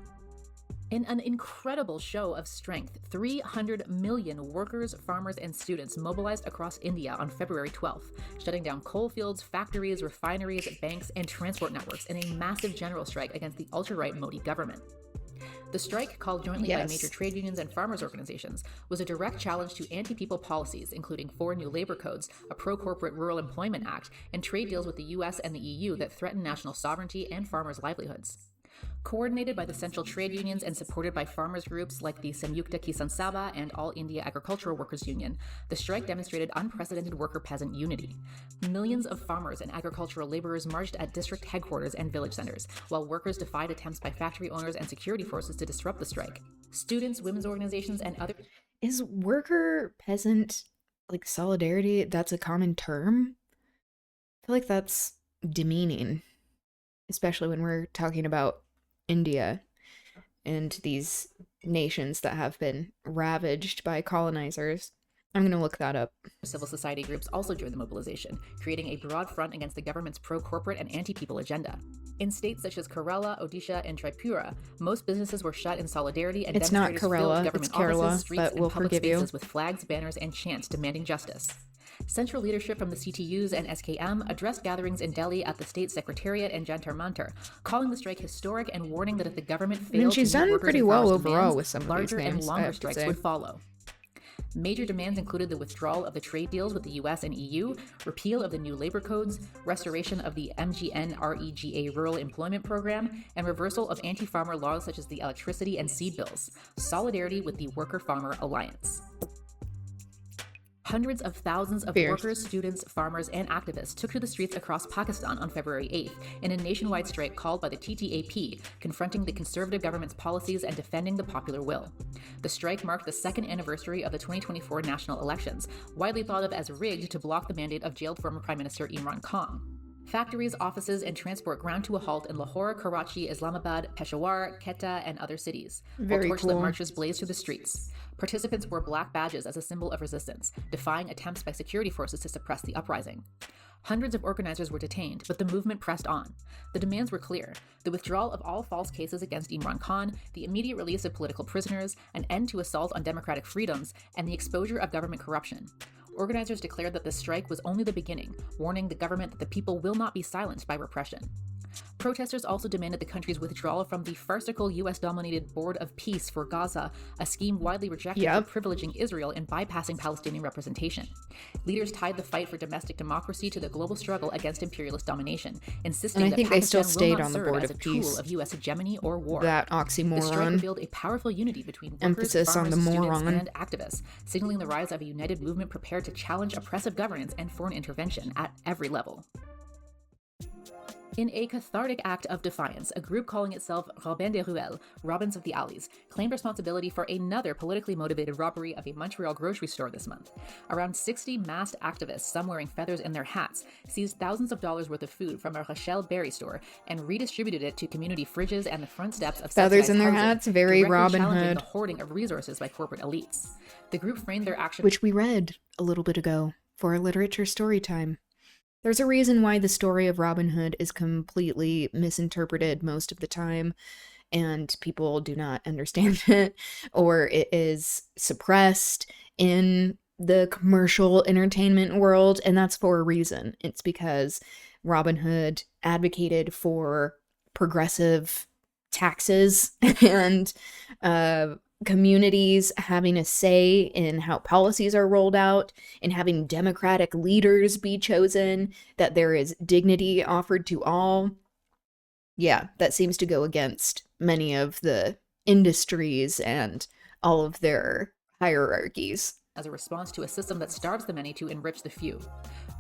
[SPEAKER 12] In an incredible show of strength, 300 million workers, farmers, and students mobilized across India on February 12th, shutting down coal fields, factories, refineries, banks, and transport networks in a massive general strike against the ultra-right Modi government. The strike, called jointly by major trade unions and farmers' organizations, was a direct challenge to anti-people policies, including 4 new labor codes, a pro-corporate Rural Employment Act, and trade deals with the US and the EU that threaten national sovereignty and farmers' livelihoods. Coordinated by the central trade unions and supported by farmers groups like the Samyukta Kisan Sabha and All India Agricultural Workers Union, the strike demonstrated unprecedented worker-peasant unity. Millions of farmers and agricultural laborers marched at district headquarters and village centers, while workers defied attempts by factory owners and security forces to disrupt the strike. Students, women's organizations, and other...
[SPEAKER 1] Is worker-peasant, like, solidarity, that's a common term? I feel like that's demeaning, especially when we're talking about India and these nations that have been ravaged by colonizers. I'm going to look that up.
[SPEAKER 12] Civil society groups also joined the mobilization, creating a broad front against the government's pro-corporate and anti-people agenda. In states such as Kerala, Odisha, and Tripura, most businesses were shut in solidarity, and demonstrators filled government offices, streets, and public spaces with flags, banners, and chants demanding justice. Central leadership from the CTUs and SKM addressed gatherings in Delhi at the state secretariat and Jantar Mantar, calling the strike historic and warning that if the government failed to meet workers' and farmers' demands, larger and longer strikes would follow. Major demands included the withdrawal of the trade deals with the US and EU, repeal of the new labor codes, restoration of the MGNREGA Rural Employment Program, and reversal of anti-farmer laws such as the electricity and seed bills. Solidarity with the Worker-Farmer Alliance. Hundreds of thousands of workers, students, farmers, and activists took to the streets across Pakistan on February 8th in a nationwide strike called by the TTAP, confronting the conservative government's policies and defending the popular will. The strike marked the second anniversary of the 2024 national elections, widely thought of as rigged to block the mandate of jailed former Prime Minister Imran Khan. Factories, offices, and transport ground to a halt in Lahore, Karachi, Islamabad, Peshawar, Quetta, and other cities, while torchlit marches blazed through the streets. Participants wore black badges as a symbol of resistance, defying attempts by security forces to suppress the uprising. Hundreds of organizers were detained, but the movement pressed on. The demands were clear: the withdrawal of all false cases against Imran Khan, the immediate release of political prisoners, an end to assault on democratic freedoms, and the exposure of government corruption. Organizers declared that the strike was only the beginning, warning the government that the people will not be silenced by repression. Protesters also demanded the country's withdrawal from the farcical US-dominated Board of Peace for Gaza, a scheme widely rejected for privileging Israel and bypassing Palestinian representation. Leaders tied the fight for domestic democracy to the global struggle against imperialist domination, insisting that Pakistan will not serve as a tool of US hegemony or war.
[SPEAKER 1] That oxymoron.
[SPEAKER 12] The strike revealed a powerful unity between workers,
[SPEAKER 1] Emphasis
[SPEAKER 12] farmers,
[SPEAKER 1] on the
[SPEAKER 12] students,
[SPEAKER 1] moron.
[SPEAKER 12] and activists, signaling the rise of a united movement prepared to challenge oppressive governance and foreign intervention at every level. In a cathartic act of defiance, a group calling itself Robin des Ruelles, Robins of the Alleys, claimed responsibility for another politically motivated robbery of a Montreal grocery store this month. Around 60 masked activists, some wearing feathers in their hats, seized thousands of dollars worth of food from a Rochelle berry store and redistributed it to community fridges and the front steps of
[SPEAKER 1] feathers in their
[SPEAKER 12] housing,
[SPEAKER 1] hats, very Robin
[SPEAKER 12] challenging
[SPEAKER 1] Hood.
[SPEAKER 12] the hoarding of resources by corporate elites. The group framed their action,
[SPEAKER 1] which we read a little bit ago for our literature story time. There's a reason why the story of Robin Hood is completely misinterpreted most of the time, and people do not understand it, or it is suppressed in the commercial entertainment world, and that's for a reason. It's because Robin Hood advocated for progressive taxes and communities having a say in how policies are rolled out, and having democratic leaders be chosen, that there is dignity offered to all. Yeah, that seems to go against many of the industries and all of their hierarchies.
[SPEAKER 12] As a response to a system that starves the many to enrich the few.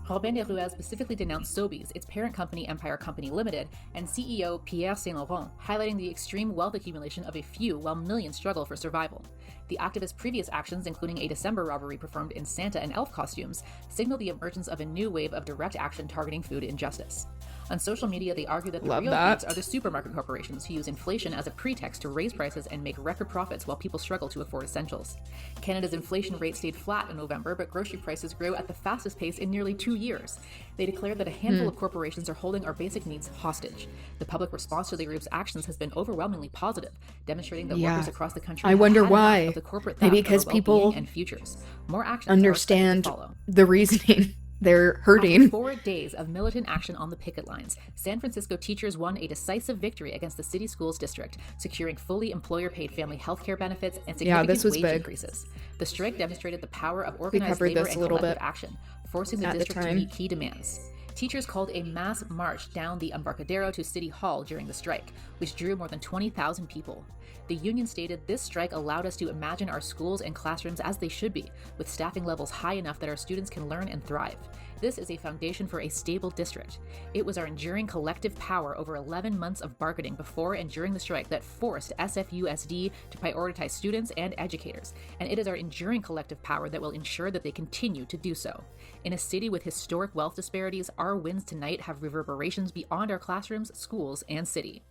[SPEAKER 12] Robin des Ruelles specifically denounced Sobeys, its parent company Empire Company Limited, and CEO Pierre Saint Laurent, highlighting the extreme wealth accumulation of a few while millions struggle for survival. The activists' previous actions, including a December robbery performed in Santa and elf costumes, signal the emergence of a new wave of direct action targeting food injustice. On social media, they argue that the real thieves are the supermarket corporations who use inflation as a pretext to raise prices and make record profits while people struggle to afford essentials. Canada's inflation rate stayed flat in November, but grocery prices grew at the fastest pace in nearly 2 years. They declared that a handful of corporations are holding our basic needs hostage. The public response to the group's actions has been overwhelmingly positive, demonstrating that workers across the country
[SPEAKER 1] I wonder
[SPEAKER 12] have had
[SPEAKER 1] why.
[SPEAKER 12] enough of the corporate
[SPEAKER 1] Maybe
[SPEAKER 12] theft
[SPEAKER 1] because
[SPEAKER 12] of our
[SPEAKER 1] people
[SPEAKER 12] well-being and futures. More actions
[SPEAKER 1] understand
[SPEAKER 12] are expected to follow.
[SPEAKER 1] the reasoning. They're hurting.
[SPEAKER 12] After 4 days of militant action on the picket lines, San Francisco teachers won a decisive victory against the city schools district, securing fully employer-paid family health care benefits and significant wage increases. The strike demonstrated the power of organized labor and collective action, forcing the district to meet key demands. Teachers called a mass march down the Embarcadero to City Hall during the strike, which drew more than 20,000 people. The union stated this strike allowed us to imagine our schools and classrooms as they should be, with staffing levels high enough that our students can learn and thrive. This is a foundation for a stable district. It was our enduring collective power over 11 months of bargaining before and during the strike that forced SFUSD to prioritize students and educators, and it is our enduring collective power that will ensure that they continue to do so. In a city with historic wealth disparities, our wins tonight have reverberations beyond our classrooms, schools, and city.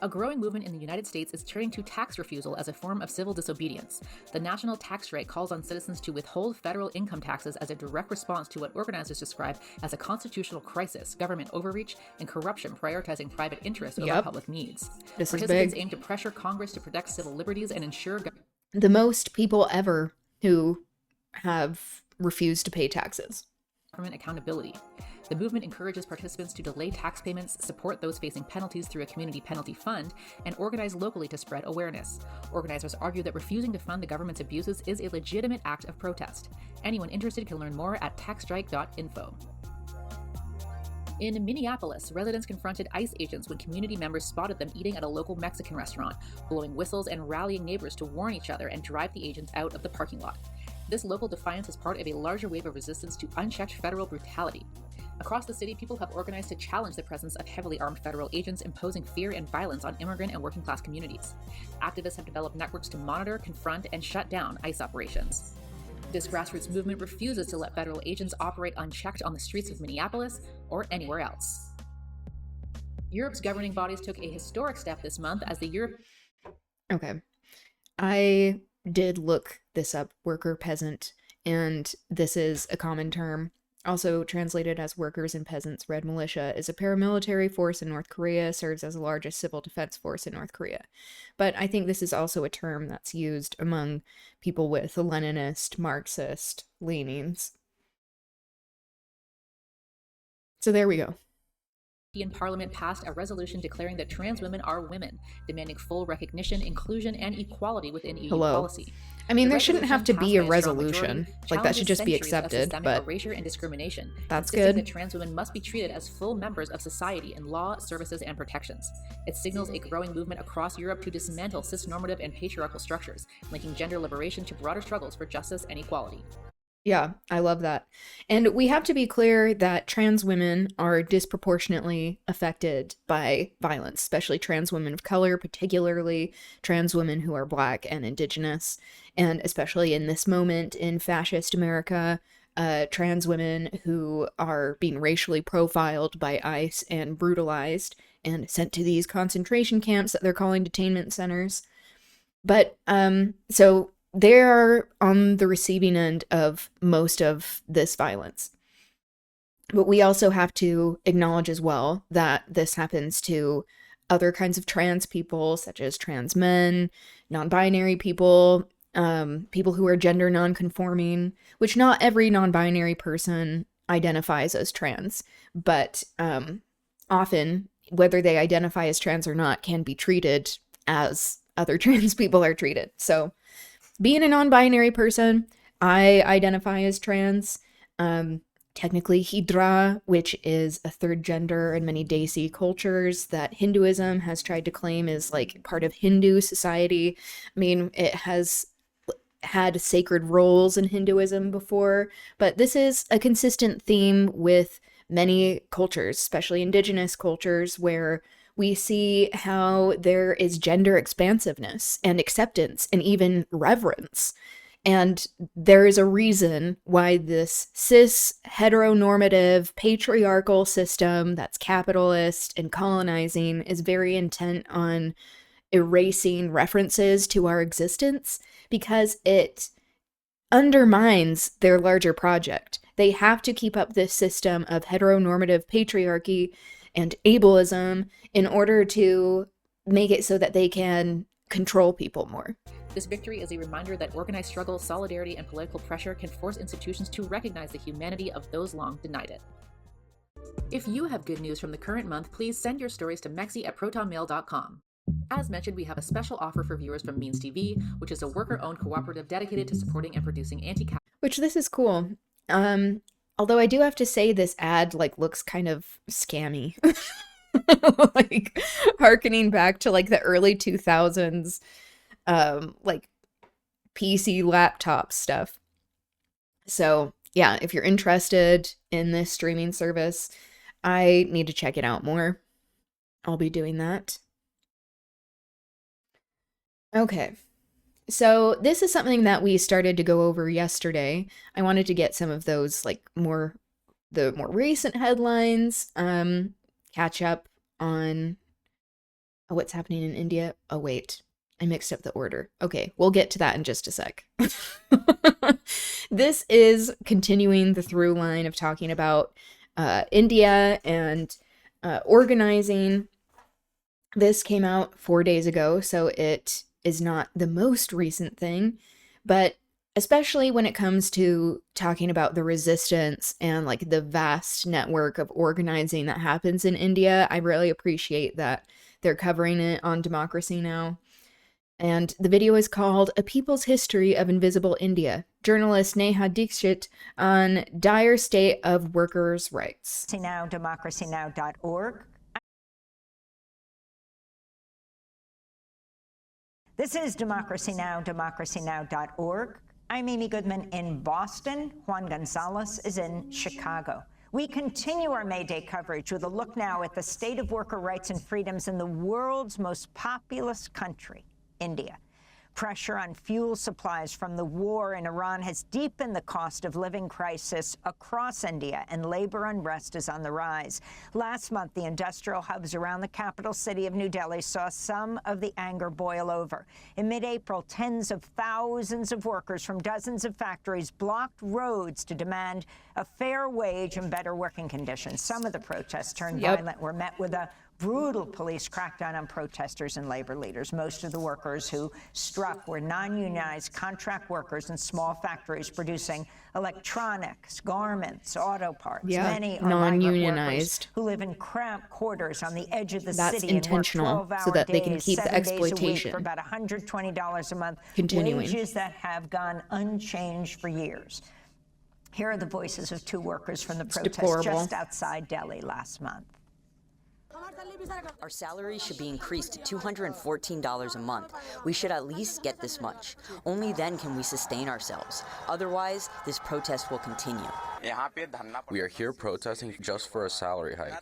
[SPEAKER 12] A growing movement in the United States is turning to tax refusal as a form of civil disobedience. The national tax strike calls on citizens to withhold federal income taxes as a direct response to what organizers describe as a constitutional crisis, government overreach, and corruption prioritizing private interests over public needs. Participants aim to pressure Congress to protect civil liberties and ensure
[SPEAKER 1] the most people ever who have refused to pay taxes.
[SPEAKER 12] Government accountability. The movement encourages participants to delay tax payments, support those facing penalties through a community penalty fund, and organize locally to spread awareness. Organizers argue that refusing to fund the government's abuses is a legitimate act of protest. Anyone interested can learn more at taxstrike.info. In Minneapolis, residents confronted ICE agents when community members spotted them eating at a local Mexican restaurant, blowing whistles and rallying neighbors to warn each other and drive the agents out of the parking lot. This local defiance is part of a larger wave of resistance to unchecked federal brutality. Across the city, people have organized to challenge the presence of heavily armed federal agents imposing fear and violence on immigrant and working class communities. Activists have developed networks to monitor, confront, and shut down ICE operations. This grassroots movement refuses to let federal agents operate unchecked on the streets of Minneapolis or anywhere else. Europe's governing bodies took a historic step this month as the
[SPEAKER 1] Okay. I did look this up, worker peasant, and this is a common term. Also translated as workers and peasants, Red Militia is a paramilitary force in North Korea, serves as the largest civil defense force in North Korea. But I think this is also a term that's used among people with Leninist, Marxist leanings. So there we go.
[SPEAKER 12] European Parliament passed a resolution declaring that trans women are women, demanding full recognition, inclusion, and equality within EU policy.
[SPEAKER 1] I mean, there shouldn't have to be a resolution. Like, that should just be accepted, but
[SPEAKER 12] erasure and discrimination.
[SPEAKER 1] That's good.
[SPEAKER 12] That trans women must be treated as full members of society in law, services, and protections. It signals a growing movement across Europe to dismantle cisnormative and patriarchal structures, linking gender liberation to broader struggles for justice and equality.
[SPEAKER 1] Yeah, I love that. And we have to be clear that trans women are disproportionately affected by violence, especially trans women of color, particularly trans women who are Black and Indigenous. And especially in this moment in fascist America, trans women who are being racially profiled by ICE and brutalized and sent to these concentration camps that they're calling detainment centers. But so they're on the receiving end of most of this violence. But we also have to acknowledge as well that this happens to other kinds of trans people, such as trans men, non-binary people, people who are gender non-conforming, which not every non-binary person identifies as trans, but often, whether they identify as trans or not, can be treated as other trans people are treated. So being a non-binary person, I identify as trans. Technically Hidra, which is a third gender in many Desi cultures that Hinduism has tried to claim is like part of Hindu society. I mean, it has had sacred roles in Hinduism before, but this is a consistent theme with many cultures, especially indigenous cultures, where we see how there is gender expansiveness and acceptance and even reverence. And there is a reason why this cis, heteronormative, patriarchal system that's capitalist and colonizing is very intent on erasing references to our existence, because it undermines their larger project. They have to keep up this system of heteronormative patriarchy and ableism in order to make it so that they can control people more.
[SPEAKER 12] This victory is a reminder that organized struggle, solidarity, and political pressure can force institutions to recognize the humanity of those long denied it. If you have good news from the current month, please send your stories to mexi@protonmail.com. As mentioned, we have a special offer for viewers from Means TV, which is a worker-owned cooperative dedicated to supporting and producing anti-capitalist.
[SPEAKER 1] Which this is cool. Although I do have to say this ad like looks kind of scammy. Like harkening back to like the early 2000s like PC laptop stuff. So yeah, if you're interested in this streaming service, I need to check it out more. I'll be doing that. Okay. So this is something that we started to go over yesterday. I wanted to get some of those like the more recent headlines, catch up on what's happening in India. Oh wait, I mixed up the order. Okay, we'll get to that in just a sec. This is continuing the through line of talking about India and organizing. This came out 4 days ago, so it is not the most recent thing, but especially when it comes to talking about the resistance and like the vast network of organizing that happens in India, I really appreciate that they're covering it on Democracy Now! And the video is called A People's History of Invisible India, journalist Neha Dixit on dire state of workers' rights.
[SPEAKER 5] Now, democracynow.org. This is Democracy Now!, democracynow.org. I'm Amy Goodman in Boston. Juan Gonzalez is in Chicago. We continue our May Day coverage with a look now at the state of worker rights and freedoms in the world's most populous country, India. Pressure on fuel supplies from the war in Iran has deepened the cost of living crisis across India, and labor unrest is on the rise. Last month, the industrial hubs around the capital city of New Delhi saw some of the anger boil over. In mid-April, tens of thousands of workers from dozens of factories blocked roads to demand a fair wage and better working conditions. Some of the protests turned violent, were met with a brutal police crackdown on protesters and labor leaders. Most of the workers who struck were non-unionized contract workers in small factories producing electronics, garments, auto parts. Many are non-unionized who live in cramped quarters on the edge of the city
[SPEAKER 1] intentional,
[SPEAKER 5] and work 12-hour
[SPEAKER 1] so that they
[SPEAKER 5] days,
[SPEAKER 1] can keep the
[SPEAKER 5] 7 days a week
[SPEAKER 1] exploitation
[SPEAKER 5] for about $120 a month.
[SPEAKER 1] continuing.
[SPEAKER 5] Wages that have gone unchanged for years. Here are the voices of two workers from the protest just outside Delhi last month.
[SPEAKER 13] Our salary should be increased to $214 a month. We should at least get this much. Only then can we sustain ourselves. Otherwise, this protest will continue.
[SPEAKER 7] We are here protesting just for a salary hike.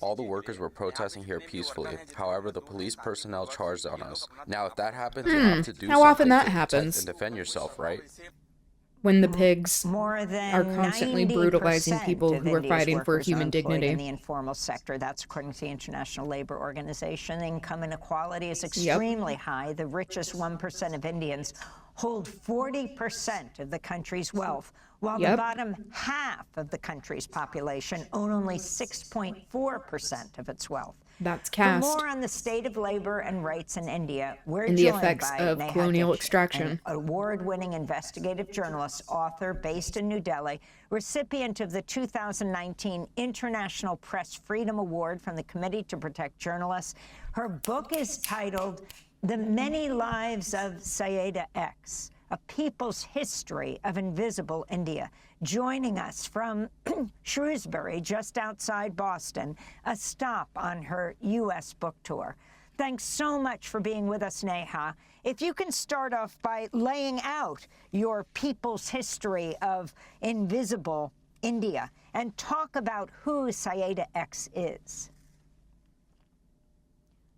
[SPEAKER 7] All the workers were protesting here peacefully. However, the police personnel charged on us. Now, if that happens, you have to do
[SPEAKER 1] How often
[SPEAKER 7] something
[SPEAKER 1] that
[SPEAKER 7] to
[SPEAKER 1] happens?
[SPEAKER 7] protect and defend yourself, right?
[SPEAKER 1] When the pigs
[SPEAKER 5] More than
[SPEAKER 1] are constantly brutalizing
[SPEAKER 5] 90%
[SPEAKER 1] people
[SPEAKER 5] of
[SPEAKER 1] who are
[SPEAKER 5] India's
[SPEAKER 1] fighting for
[SPEAKER 5] workers are
[SPEAKER 1] human
[SPEAKER 5] employed
[SPEAKER 1] dignity.
[SPEAKER 5] in the informal sector. That's according to the International Labor Organization. Income inequality is extremely high. The richest 1% of Indians hold 40% of the country's wealth, while the bottom half of the country's population own only 6.4% of its wealth.
[SPEAKER 1] That's caste.
[SPEAKER 5] For more on the state of labor and rights in India, we're
[SPEAKER 1] And the
[SPEAKER 5] joined
[SPEAKER 1] effects
[SPEAKER 5] by
[SPEAKER 1] of
[SPEAKER 5] Neha
[SPEAKER 1] colonial
[SPEAKER 5] Dixit,
[SPEAKER 1] extraction.
[SPEAKER 5] an award-winning investigative journalist, author based in New Delhi, recipient of the 2019 International Press Freedom Award from the Committee to Protect Journalists. Her book is titled The Many Lives of Sayeda X, A People's History of Invisible India. Joining us from Shrewsbury, just outside Boston, a stop on her U.S. book tour. Thanks so much for being with us, Neha. If you can start off by laying out your people's history of invisible India and talk about who Sayeda X is.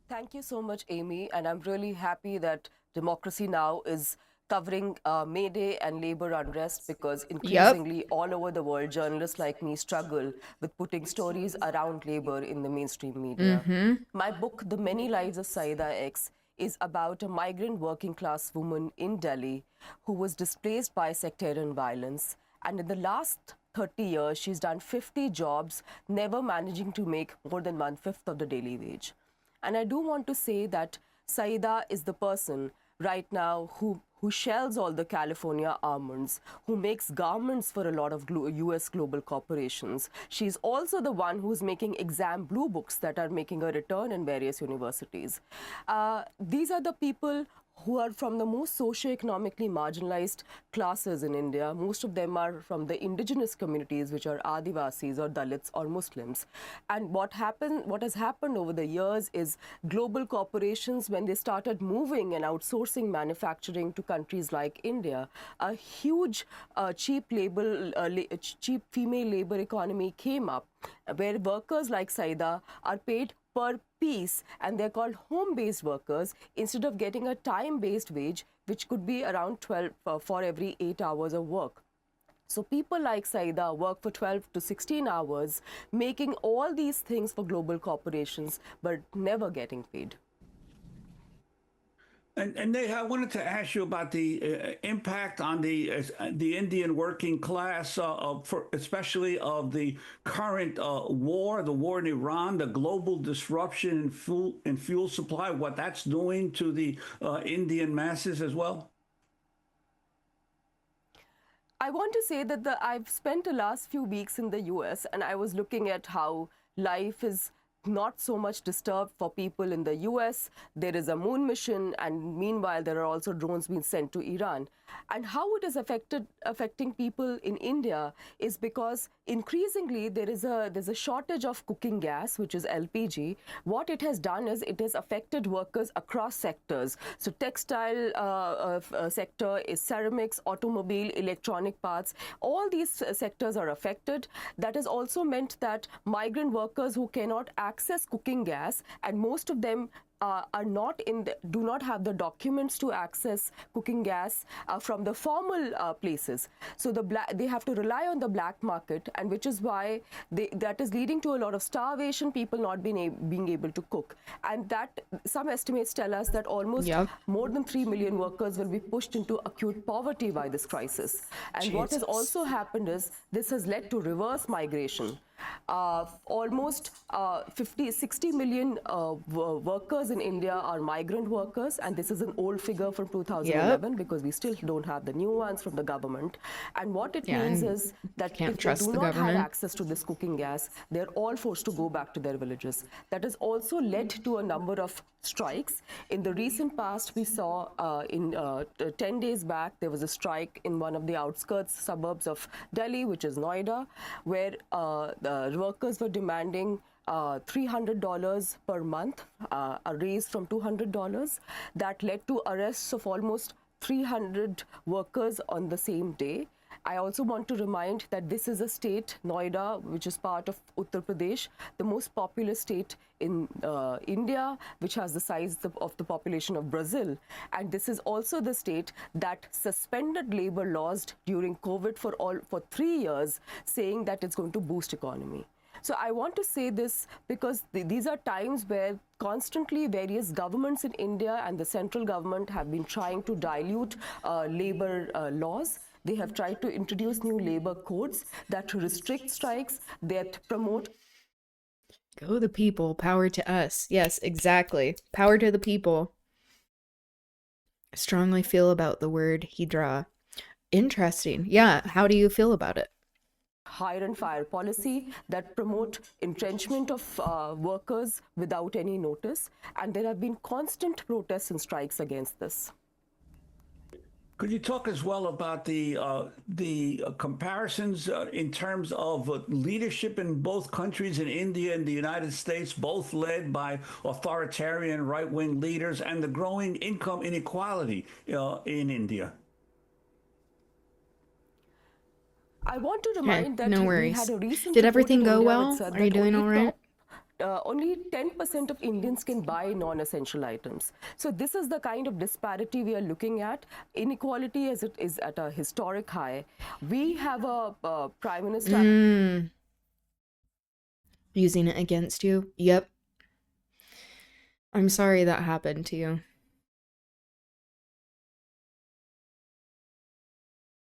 [SPEAKER 14] Thank you so much, Amy, and I'm really happy that Democracy Now! Is covering May Day and labor unrest, because increasingly all over the world, journalists like me struggle with putting stories around labor in the mainstream media. My book, The Many Lives of Sayeda X, is about a migrant working class woman in Delhi who was displaced by sectarian violence. And in the last 30 years, she's done 50 jobs, never managing to make more than 1/5 of the daily wage. And I do want to say that Sayeda is the person right now who shells all the California almonds, who makes garments for a lot of US global corporations. She's also the one who's making exam blue books that are making a return in various universities. These are the people who are from the most socioeconomically marginalized classes in India. Most of them are from the indigenous communities, which are Adivasis or Dalits or Muslims. And what has happened over the years is global corporations, when they started moving and outsourcing manufacturing to countries like India, a huge cheap female labor economy came up, where workers like Sayeda are paid per piece, and they're called home-based workers instead of getting a time-based wage, which could be around 12 for every 8 hours of work. So people like Sayeda work for 12 to 16 hours, making all these things for global corporations, but never getting paid.
[SPEAKER 15] And Neha, I wanted to ask you about the impact on the Indian working class, especially of the current war, the war in Iran, the global disruption in fuel supply, what that's doing to the Indian masses as well.
[SPEAKER 14] I want to say that I've spent the last few weeks in the US, and I was looking at how life is not so much disturbed for people in the US. There is a moon mission, and meanwhile there are also drones being sent to Iran. And how it is affecting people in India is because increasingly there's a shortage of cooking gas, which is LPG. What it has done is it has affected workers across sectors. So textile sector is ceramics, automobile, electronic parts. All these sectors are affected. That has also meant that migrant workers who cannot access cooking gas, and most of them do not have the documents to access cooking gas from the formal places. So they have to rely on the black market, and which is why that is leading to a lot of starvation, people not being able to cook. And that some estimates tell us that almost more than 3 million workers will be pushed into acute poverty by this crisis. And what has also happened is this has led to reverse migration. Almost 60 million workers in India are migrant workers, and this is an old figure from 2011 because we still don't have the new ones from the government. And what it means is that if they do not have access to this cooking gas, they're all forced to go back to their villages. That has also led to a number of strikes. In the recent past, we saw 10 days back, there was a strike in one of the outskirts suburbs of Delhi, which is Noida, where the workers were demanding $300 per month, a raise from $200. That led to arrests of almost 300 workers on the same day. I also want to remind that this is a state, Noida, which is part of Uttar Pradesh, the most populous state in India, which has the size of the population of Brazil. And this is also the state that suspended labor laws during COVID for 3 years, saying that it's going to boost economy. So I want to say this because these are times where constantly various governments in India and the central government have been trying to dilute labor laws. They have tried to introduce new labor codes that restrict strikes, that promote.
[SPEAKER 1] Go the people, power to us. Yes, exactly. Power to the people. I strongly feel about the word hydra. Interesting. Yeah, how do you feel about it?
[SPEAKER 14] Hire and fire policy that promote entrenchment of workers without any notice. And there have been constant protests and strikes against this.
[SPEAKER 15] Could you talk as well about the comparisons in terms of leadership in both countries, in India and the United States, both led by authoritarian right-wing leaders, and the growing income inequality in India?
[SPEAKER 14] I want to remind that
[SPEAKER 1] no
[SPEAKER 14] we
[SPEAKER 1] worries.
[SPEAKER 14] had a recent
[SPEAKER 1] Did
[SPEAKER 14] report
[SPEAKER 1] everything
[SPEAKER 14] in
[SPEAKER 1] go
[SPEAKER 14] India
[SPEAKER 1] well?
[SPEAKER 14] which said
[SPEAKER 1] Are you
[SPEAKER 14] that
[SPEAKER 1] doing all right?
[SPEAKER 14] only 10% of Indians can buy non-essential items. So this is the kind of disparity we are looking at. Inequality as it is at a historic high. We have a prime minister.
[SPEAKER 1] Using it against you? Yep. I'm sorry that happened to you.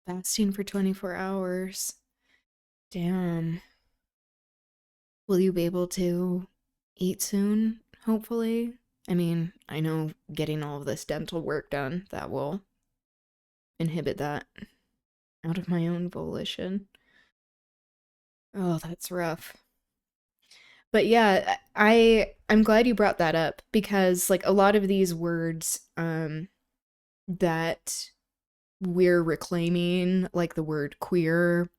[SPEAKER 1] Fasting for 24 hours. Damn. Will you be able to eat soon, hopefully? I mean, I know getting all of this dental work done, that will inhibit that out of my own volition. Oh, that's rough. But yeah, I'm glad you brought that up because like a lot of these words that we're reclaiming, like the word queer,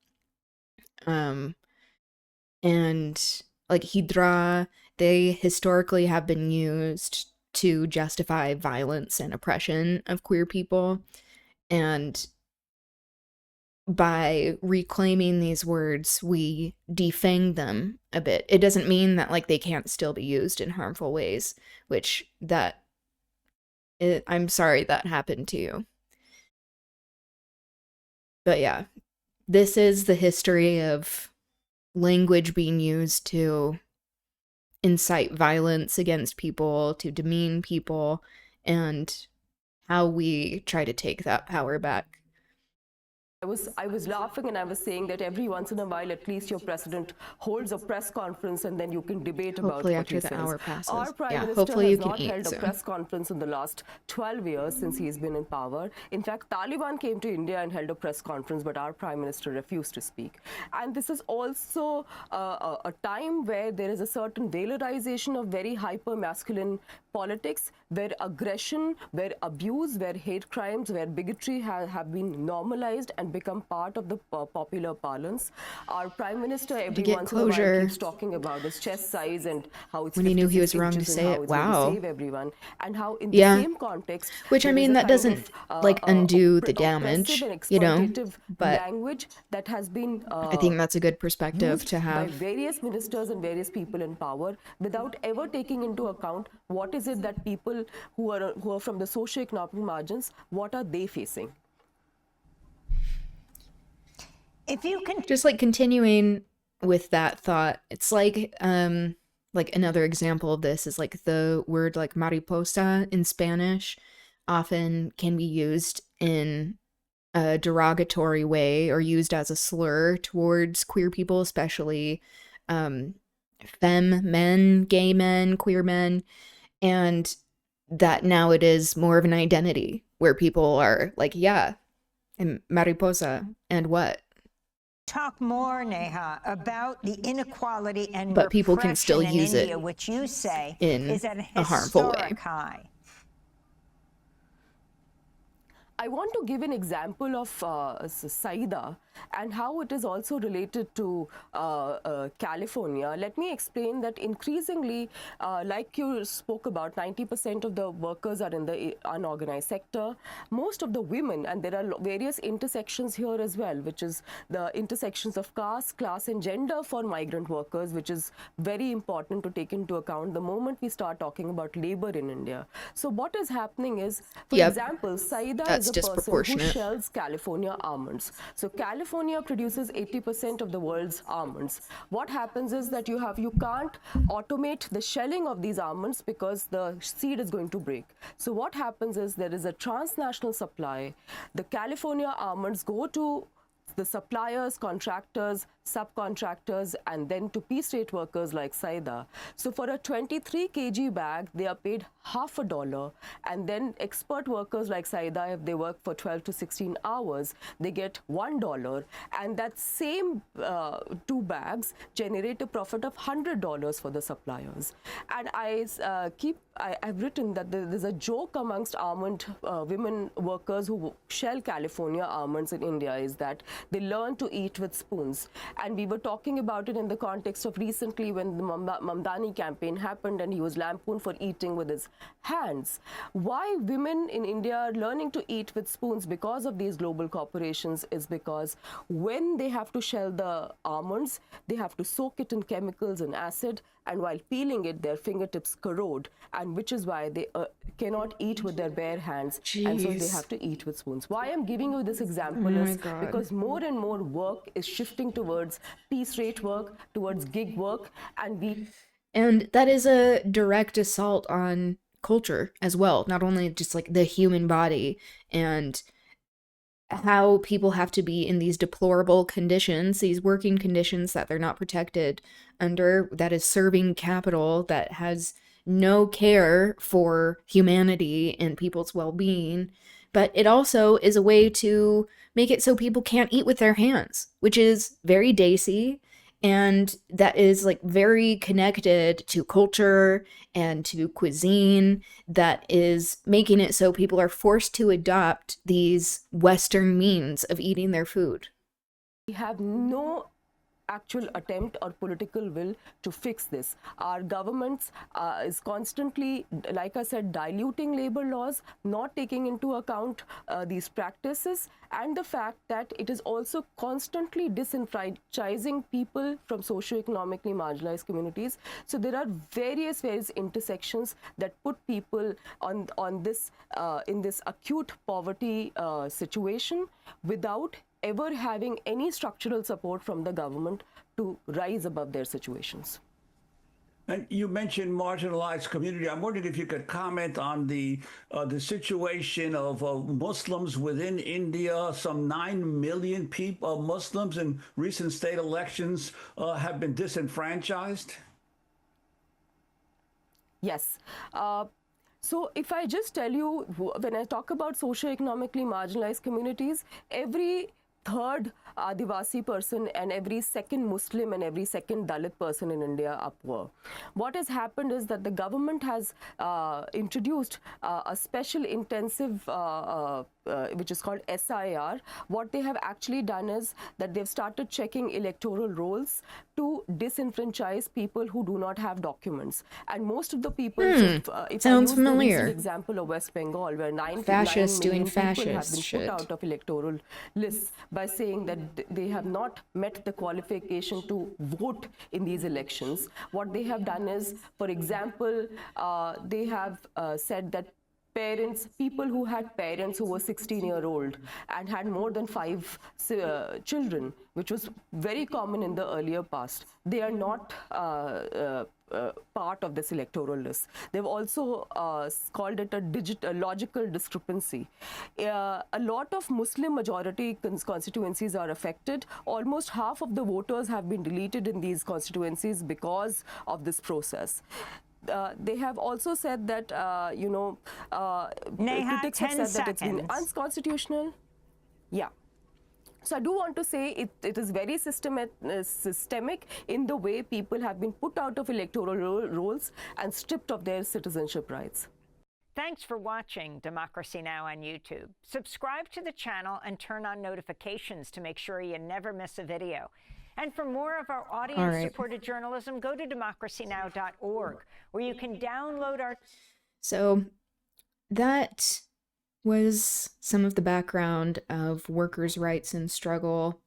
[SPEAKER 1] and like hydra, they historically have been used to justify violence and oppression of queer people. And by reclaiming these words, we defang them a bit. It doesn't mean that like they can't still be used in harmful ways, which I'm sorry that happened to you. But yeah, this is the history of language being used to incite violence against people, to demean people, and how we try to take that power back.
[SPEAKER 14] I was laughing and I was saying that every once in a while, at least your president holds a press conference and then you can debate about
[SPEAKER 1] hopefully
[SPEAKER 14] what he
[SPEAKER 1] after the
[SPEAKER 14] says.
[SPEAKER 1] hour passes.
[SPEAKER 14] Our prime minister
[SPEAKER 1] hopefully
[SPEAKER 14] has
[SPEAKER 1] you can
[SPEAKER 14] not
[SPEAKER 1] eat
[SPEAKER 14] held
[SPEAKER 1] soon.
[SPEAKER 14] a press conference in the last 12 years since he's been in power. In fact, Taliban came to India and held a press conference, but our prime minister refused to speak. And this is also a time where there is a certain valorization of very hyper-masculine politics, where aggression, where abuse, where hate crimes, where bigotry have been normalized and become part of the popular parlance. Our prime minister every once in a while keeps talking about his chest size and how it's
[SPEAKER 1] when he knew he was
[SPEAKER 14] 56
[SPEAKER 1] wrong to
[SPEAKER 14] inches
[SPEAKER 1] say
[SPEAKER 14] and
[SPEAKER 1] it.
[SPEAKER 14] how it's
[SPEAKER 1] Wow.
[SPEAKER 14] going to save everyone, and how in the same context,
[SPEAKER 1] which I mean that doesn't like undo the damage, you know, but
[SPEAKER 14] language that has been
[SPEAKER 1] I think that's a good perspective to have
[SPEAKER 14] by various ministers and various people in power without ever taking into account what is it that people who are from the socioeconomic margins, what are they facing.
[SPEAKER 5] If you can
[SPEAKER 1] just like continuing with that thought, it's like another example of this is like the word like mariposa in Spanish often can be used in a derogatory way or used as a slur towards queer people, especially femme men, gay men, queer men, and that now it is more of an identity where people are like, yeah, I'm mariposa, and what?
[SPEAKER 5] Talk more, Neha, about the inequality and
[SPEAKER 1] but people can still
[SPEAKER 5] in
[SPEAKER 1] use
[SPEAKER 5] India,
[SPEAKER 1] it
[SPEAKER 5] which you say
[SPEAKER 1] in
[SPEAKER 5] is at
[SPEAKER 1] a harmful way.
[SPEAKER 5] high.
[SPEAKER 14] I want to give an example of Saida. and how it is also related to California, let me explain that increasingly, like you spoke about, 90% of the workers are in the unorganized sector. Most of the women, and there are various intersections here as well, which is the intersections of caste, class, and gender for migrant workers, which is very important to take into account the moment we start talking about labor in India. So what is happening is, for example, Saida is a person who shells California almonds. So California produces 80% of the world's almonds. What happens is that you can't automate the shelling of these almonds because the seed is going to break. So what happens is there is a transnational supply. The California almonds go to the suppliers, contractors, subcontractors, and then to piece rate workers like Saida. So for a 23 kg bag, they are paid $0.50, and then expert workers like Saida, if they work for 12 to 16 hours, they get $1, and that same 2 bags generate a profit of $100 for the suppliers. And I've written that there's a joke amongst almond women workers who shell California almonds in India, is that they learn to eat with spoons. And we were talking about it in the context of recently when the Mamdani campaign happened and he was lampooned for eating with his hands. Why women in India are learning to eat with spoons because of these global corporations is because when they have to shell the almonds, they have to soak it in chemicals and acid, and while peeling it, their fingertips corrode, and which is why they cannot eat with their bare hands, and so they have to eat with spoons. Why I'm giving you this example is because more and more work is shifting towards piece rate work, towards gig work,
[SPEAKER 1] and that is a direct assault on culture as well, not only just like the human body and how people have to be in these deplorable conditions, these working conditions that they're not protected under, that is serving capital that has no care for humanity and people's well-being. But it also is a way to make it so people can't eat with their hands, which is very desi, and that is like very connected to culture and to cuisine, that is making it so people are forced to adopt these Western means of eating their food.
[SPEAKER 14] We have no actual attempt or political will to fix this. Our governments is constantly, like I said, diluting labor laws, not taking into account these practices, and the fact that it is also constantly disenfranchising people from socioeconomically marginalized communities. So there are various intersections that put people on this in this acute poverty situation without ever having any structural support from the government to rise above their situations.
[SPEAKER 15] And you mentioned marginalized community. I'm wondering if you could comment on the situation of Muslims within India. Some 9 million people, Muslims in recent state elections have been disenfranchised.
[SPEAKER 14] Yes. So if I just tell you, when I talk about socioeconomically marginalized communities, every third Adivasi person and every second Muslim and every second Dalit person in India are poor. What has happened is that the government has introduced a special intensive which is called SIR. What they have actually done is that they've started checking electoral rolls to disenfranchise people who do not have documents. And most of the people, if
[SPEAKER 1] sounds
[SPEAKER 14] I use
[SPEAKER 1] familiar.
[SPEAKER 14] the recent example of West Bengal, where 9
[SPEAKER 1] Fascists
[SPEAKER 14] million
[SPEAKER 1] doing
[SPEAKER 14] people have
[SPEAKER 1] fascist
[SPEAKER 14] been
[SPEAKER 1] shit.
[SPEAKER 14] put out of electoral lists by saying that they have not met the qualification to vote in these elections. What they have done is, for example, they have said that people who had parents who were 16-year-old and had more than 5 children, which was very common in the earlier past, they are not part of this electoral list. They've also called it a logical discrepancy. A lot of Muslim majority constituencies are affected. Almost half of the voters have been deleted in these constituencies because of this process. They have also said that, critics have said that it's been unconstitutional. Yeah. So I do want to say it is very systemic in the way people have been put out of electoral rolls and stripped of their citizenship rights.
[SPEAKER 5] Thanks for watching Democracy Now! On YouTube. Subscribe to the channel and turn on notifications to make sure you never miss a video. And for more of our audience-supported journalism, go to democracynow.org, where you can download our...
[SPEAKER 1] So that was some of the background of workers' rights and struggle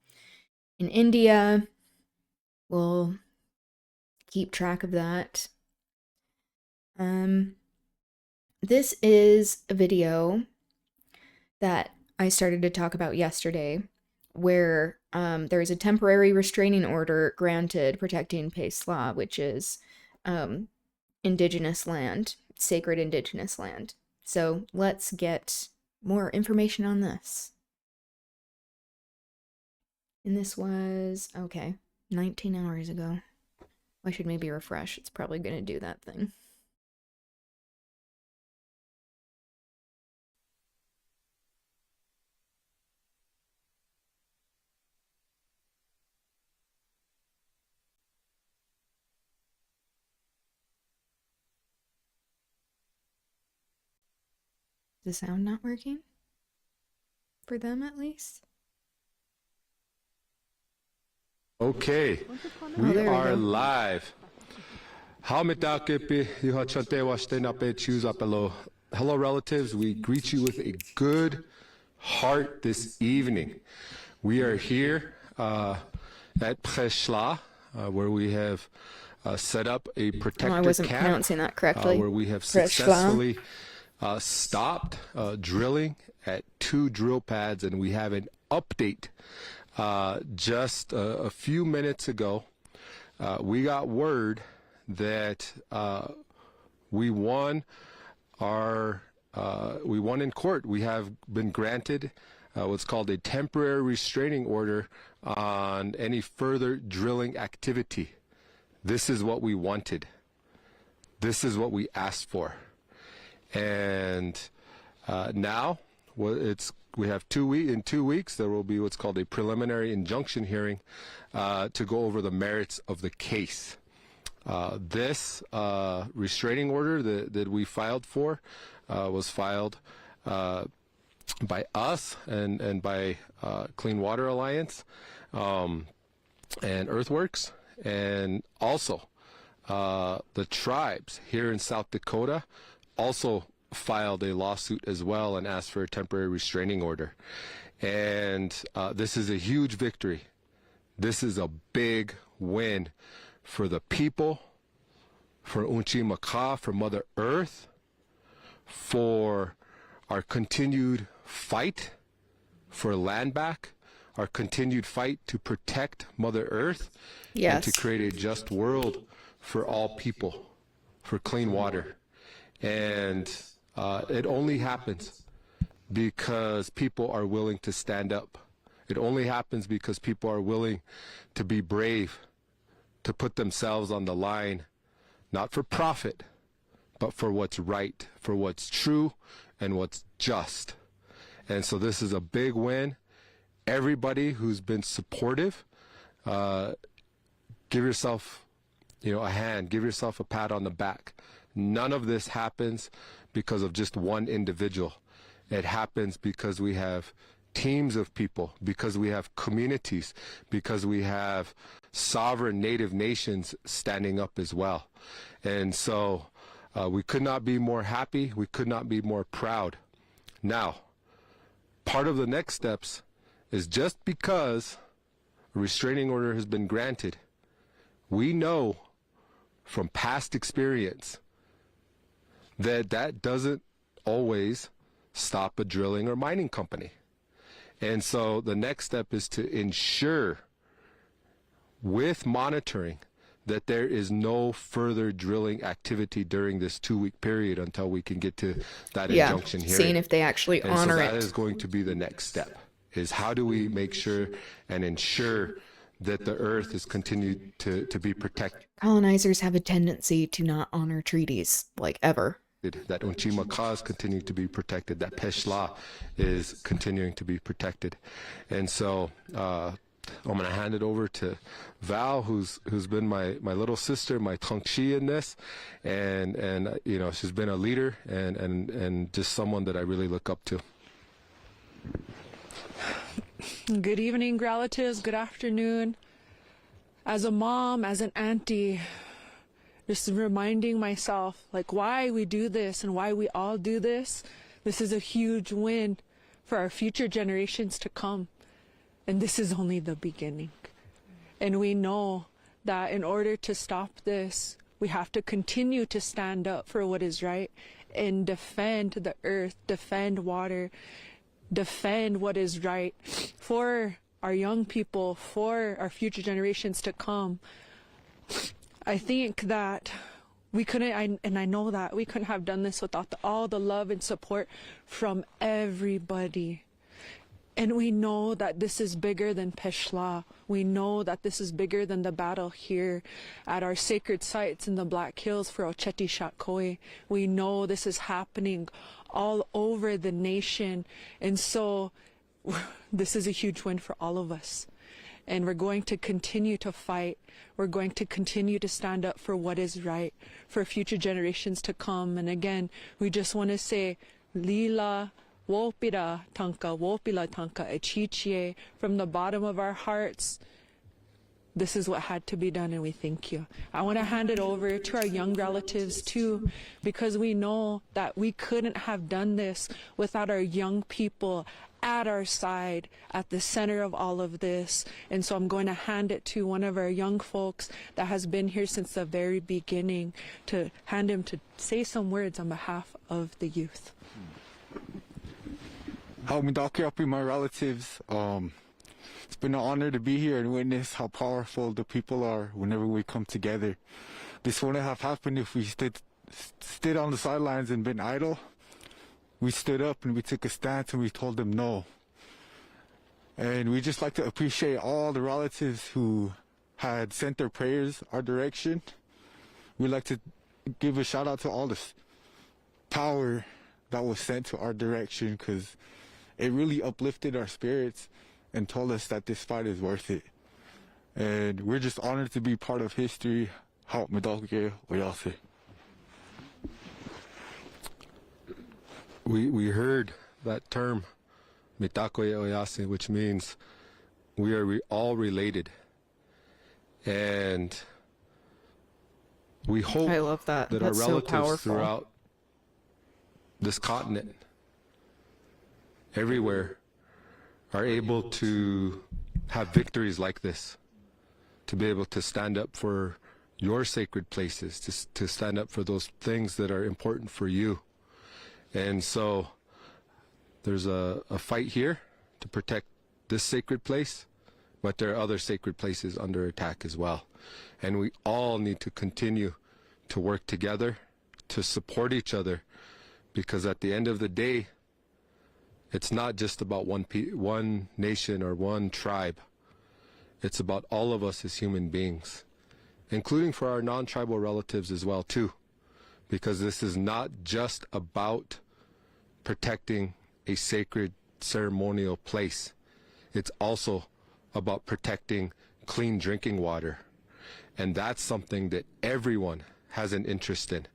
[SPEAKER 1] in India. We'll keep track of that. This is a video that I started to talk about yesterday, where there is a temporary restraining order granted protecting Pesla, which is indigenous land, sacred indigenous land. So let's get more information on this. And this was, okay, 19 hours ago. I should maybe refresh. It's probably going to do that thing. The sound not working? For them, at least?
[SPEAKER 16] Okay, we are live. Hello relatives, we greet you with a good heart this evening. We are here at Pesla, where we have set up a protector
[SPEAKER 1] I wasn't
[SPEAKER 16] camp,
[SPEAKER 1] pronouncing that correctly.
[SPEAKER 16] where we have successfully stopped drilling at 2 drill pads, and we have an update. Just a few minutes ago, we got word that we won in court. We have been granted what's called a temporary restraining order on any further drilling activity. This is what we wanted. This is what we asked for. And now we have 2 weeks. In 2 weeks, there will be what's called a preliminary injunction hearing to go over the merits of the case. This restraining order that we filed for was filed by us and by Clean Water Alliance and Earthworks, and also the tribes here in South Dakota also filed a lawsuit as well and asked for a temporary restraining order. And this is a huge victory. This is a big win for the people, for Unchi-Maka, for Mother Earth, for our continued fight for land back, our continued fight to protect Mother Earth, and to create a just world for all people, for clean water. And it only happens because people are willing to stand up. It only happens because people are willing to be brave, to put themselves on the line, not for profit, but for what's right, for what's true, and what's just. And so this is a big win. Everybody who's been supportive, give yourself, a hand, give yourself a pat on the back. None of this happens because of just one individual. It happens because we have teams of people, because we have communities, because we have sovereign native nations standing up as well. And so we could not be more happy. We could not be more proud. Now, part of the next steps is just because a restraining order has been granted, we know from past experience that doesn't always stop a drilling or mining company. And so the next step is to ensure, with monitoring, that there is no further drilling activity during this 2-week period until we can get to that injunction hearing.
[SPEAKER 1] Seeing if they actually honor
[SPEAKER 16] so
[SPEAKER 1] it.
[SPEAKER 16] that is going to be the next step, is how do we make sure and ensure that the earth is continued to be protected.
[SPEAKER 1] Colonizers have a tendency to not honor treaties, like ever.
[SPEAKER 16] That Unchi-Maka is continuing to be protected, that Pesla is continuing to be protected. And so I'm going to hand it over to Val, who's been my little sister, my tongshi in this, and you know, she's been a leader and just someone that I really look up to.
[SPEAKER 17] Good evening, relatives. Good afternoon. As a mom, as an auntie, just reminding myself like why we do this and why we all do this. This is a huge win for our future generations to come. And this is only the beginning. And we know that in order to stop this, we have to continue to stand up for what is right and defend the earth, defend water, defend what is right for our young people, for our future generations to come. I think that we couldn't, and I know that we couldn't have done this without all the love and support from everybody. And we know that this is bigger than Peshla. We know that this is bigger than the battle here at our sacred sites in the Black Hills for Ocheti Shakoi. We know this is happening all over the nation. And so this is a huge win for all of us. And we're going to continue to fight. We're going to continue to stand up for what is right for future generations to come. And again, we just want to say, Lila Wopila Tanka Echichie, from the bottom of our hearts. This is what had to be done, and we thank you. I want to hand it over to our young relatives too, because we know that we couldn't have done this without our young people at our side, at the center of all of this. And so I'm going to hand it to one of our young folks that has been here since the very beginning, to hand him to say some words on behalf of the youth.
[SPEAKER 18] Help me dock up with my relatives. It's been an honor to be here and witness how powerful the people are whenever we come together. This wouldn't have happened if we stood on the sidelines and been idle. We stood up and we took a stance and we told them no. And we just like to appreciate all the relatives who had sent their prayers our direction. We'd like to give a shout out to all this power that was sent to our direction, because it really uplifted our spirits and told us that this fight is worth it. And we're just honored to be part of history. Help me, Dr. Oyase.
[SPEAKER 16] We heard that term, Mitakoye Oyase, which means we are all related. And we hope
[SPEAKER 1] I love that.
[SPEAKER 16] that
[SPEAKER 1] That's
[SPEAKER 16] our
[SPEAKER 1] so
[SPEAKER 16] relatives
[SPEAKER 1] powerful.
[SPEAKER 16] throughout this continent, everywhere, are able to have victories like this, to be able to stand up for your sacred places, to stand up for those things that are important for you. And so there's a fight here to protect this sacred place, but there are other sacred places under attack as well. And we all need to continue to work together, to support each other, because at the end of the day, it's not just about one nation or one tribe. It's about all of us as human beings, including for our non-tribal relatives as well too, because this is not just about protecting a sacred ceremonial place. It's also about protecting clean drinking water. And that's something that everyone has an interest in.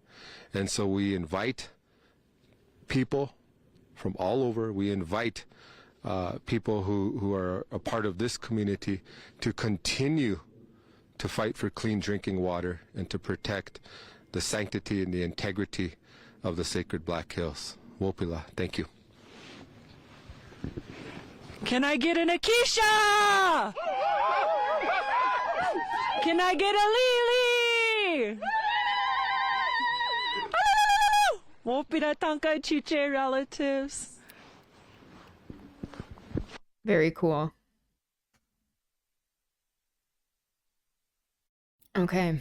[SPEAKER 16] And so we invite people from all over. We invite people who are a part of this community to continue to fight for clean drinking water and to protect the sanctity and the integrity of the sacred Black Hills. Wopila, thank you.
[SPEAKER 17] Can I get an Akisha? Can I get a Lily? Wopila Tanka Chiche relatives.
[SPEAKER 1] Very cool. Okay.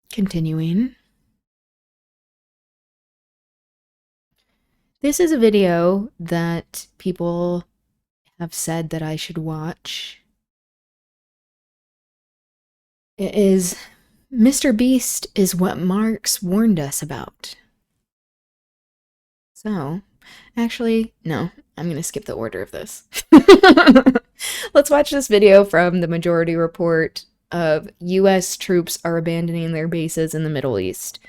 [SPEAKER 1] Continuing. This is a video that people have said that I should watch. It is Mr. Beast is what Marx warned us about. So, Actually, no. I'm going to skip the order of this. Let's watch this video from the Majority Report of U.S. troops are abandoning their bases in the Middle East.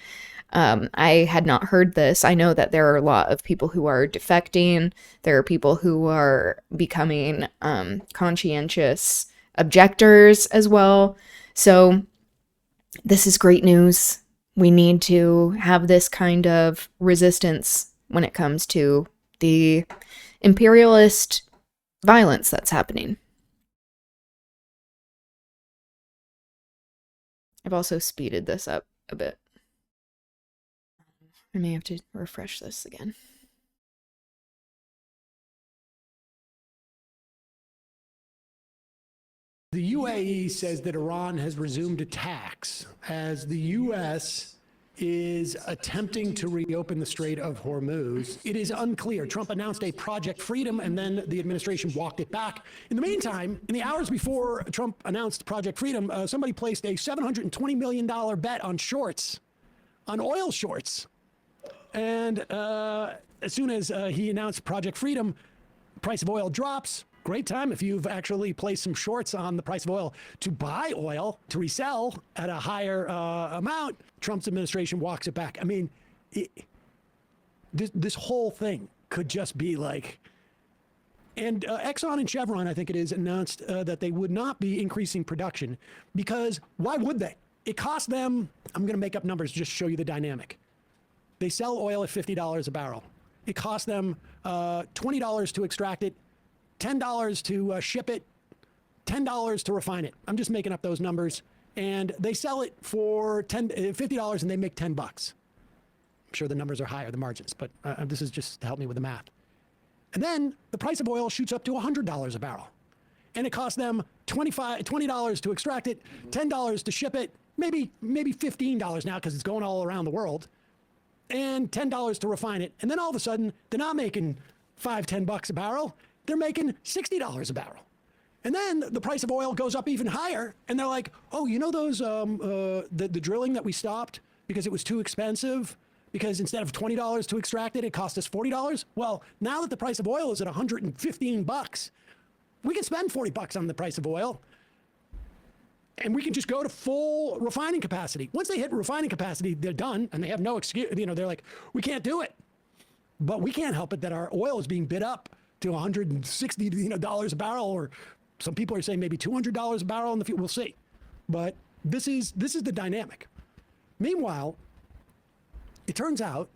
[SPEAKER 1] I had not heard this. I know that there are a lot of people who are defecting. There are people who are becoming conscientious objectors as well. So this is great news. We need to have this kind of resistance when it comes to the imperialist violence that's happening. I've also speeded this up a bit. I may have to refresh this again.
[SPEAKER 19] The UAE says that Iran has resumed attacks as the U.S. is attempting to reopen the Strait of Hormuz. It is unclear. Trump announced a Project Freedom, and then the administration walked it back. In the meantime, in the hours before Trump announced Project Freedom, somebody placed a $720 million bet on shorts, on oil shorts. And as soon as he announced Project Freedom, price of oil drops. Great time if you've actually placed some shorts on the price of oil to buy oil to resell at a higher amount. Trump's administration walks it back. I mean, this whole thing could just be like, and Exxon and Chevron, I think it is, announced that they would not be increasing production because why would they? It cost them, I'm going to make up numbers just to show you the dynamic. They sell oil at $50 a barrel. It costs them $20 to extract it, $10 to ship it, $10 to refine it. I'm just making up those numbers. And they sell it for $50 and they make $10. I'm sure the numbers are higher, the margins, but this is just to help me with the math. And then the price of oil shoots up to $100 a barrel. And it costs them $20 to extract it, $10 to ship it, maybe $15 now because it's going all around the world, and $10 to refine it. And then all of a sudden, they're not making $5-10 a barrel. They're making $60 a barrel. And then the price of oil goes up even higher. And they're like, oh, you know those, the drilling that we stopped because it was too expensive? Because instead of $20 to extract it, it cost us $40? Well, now that the price of oil is at $115, we can spend $40 on the price of oil. And we can just go to full refining capacity. Once they hit refining capacity, they're done. And they have no excuse. You know, they're like, we can't do it. But we can't help it that our oil is being bid up to $160 a barrel, or some people are saying maybe $200 a barrel in the future. We'll see. But this is the dynamic. Meanwhile, it turns out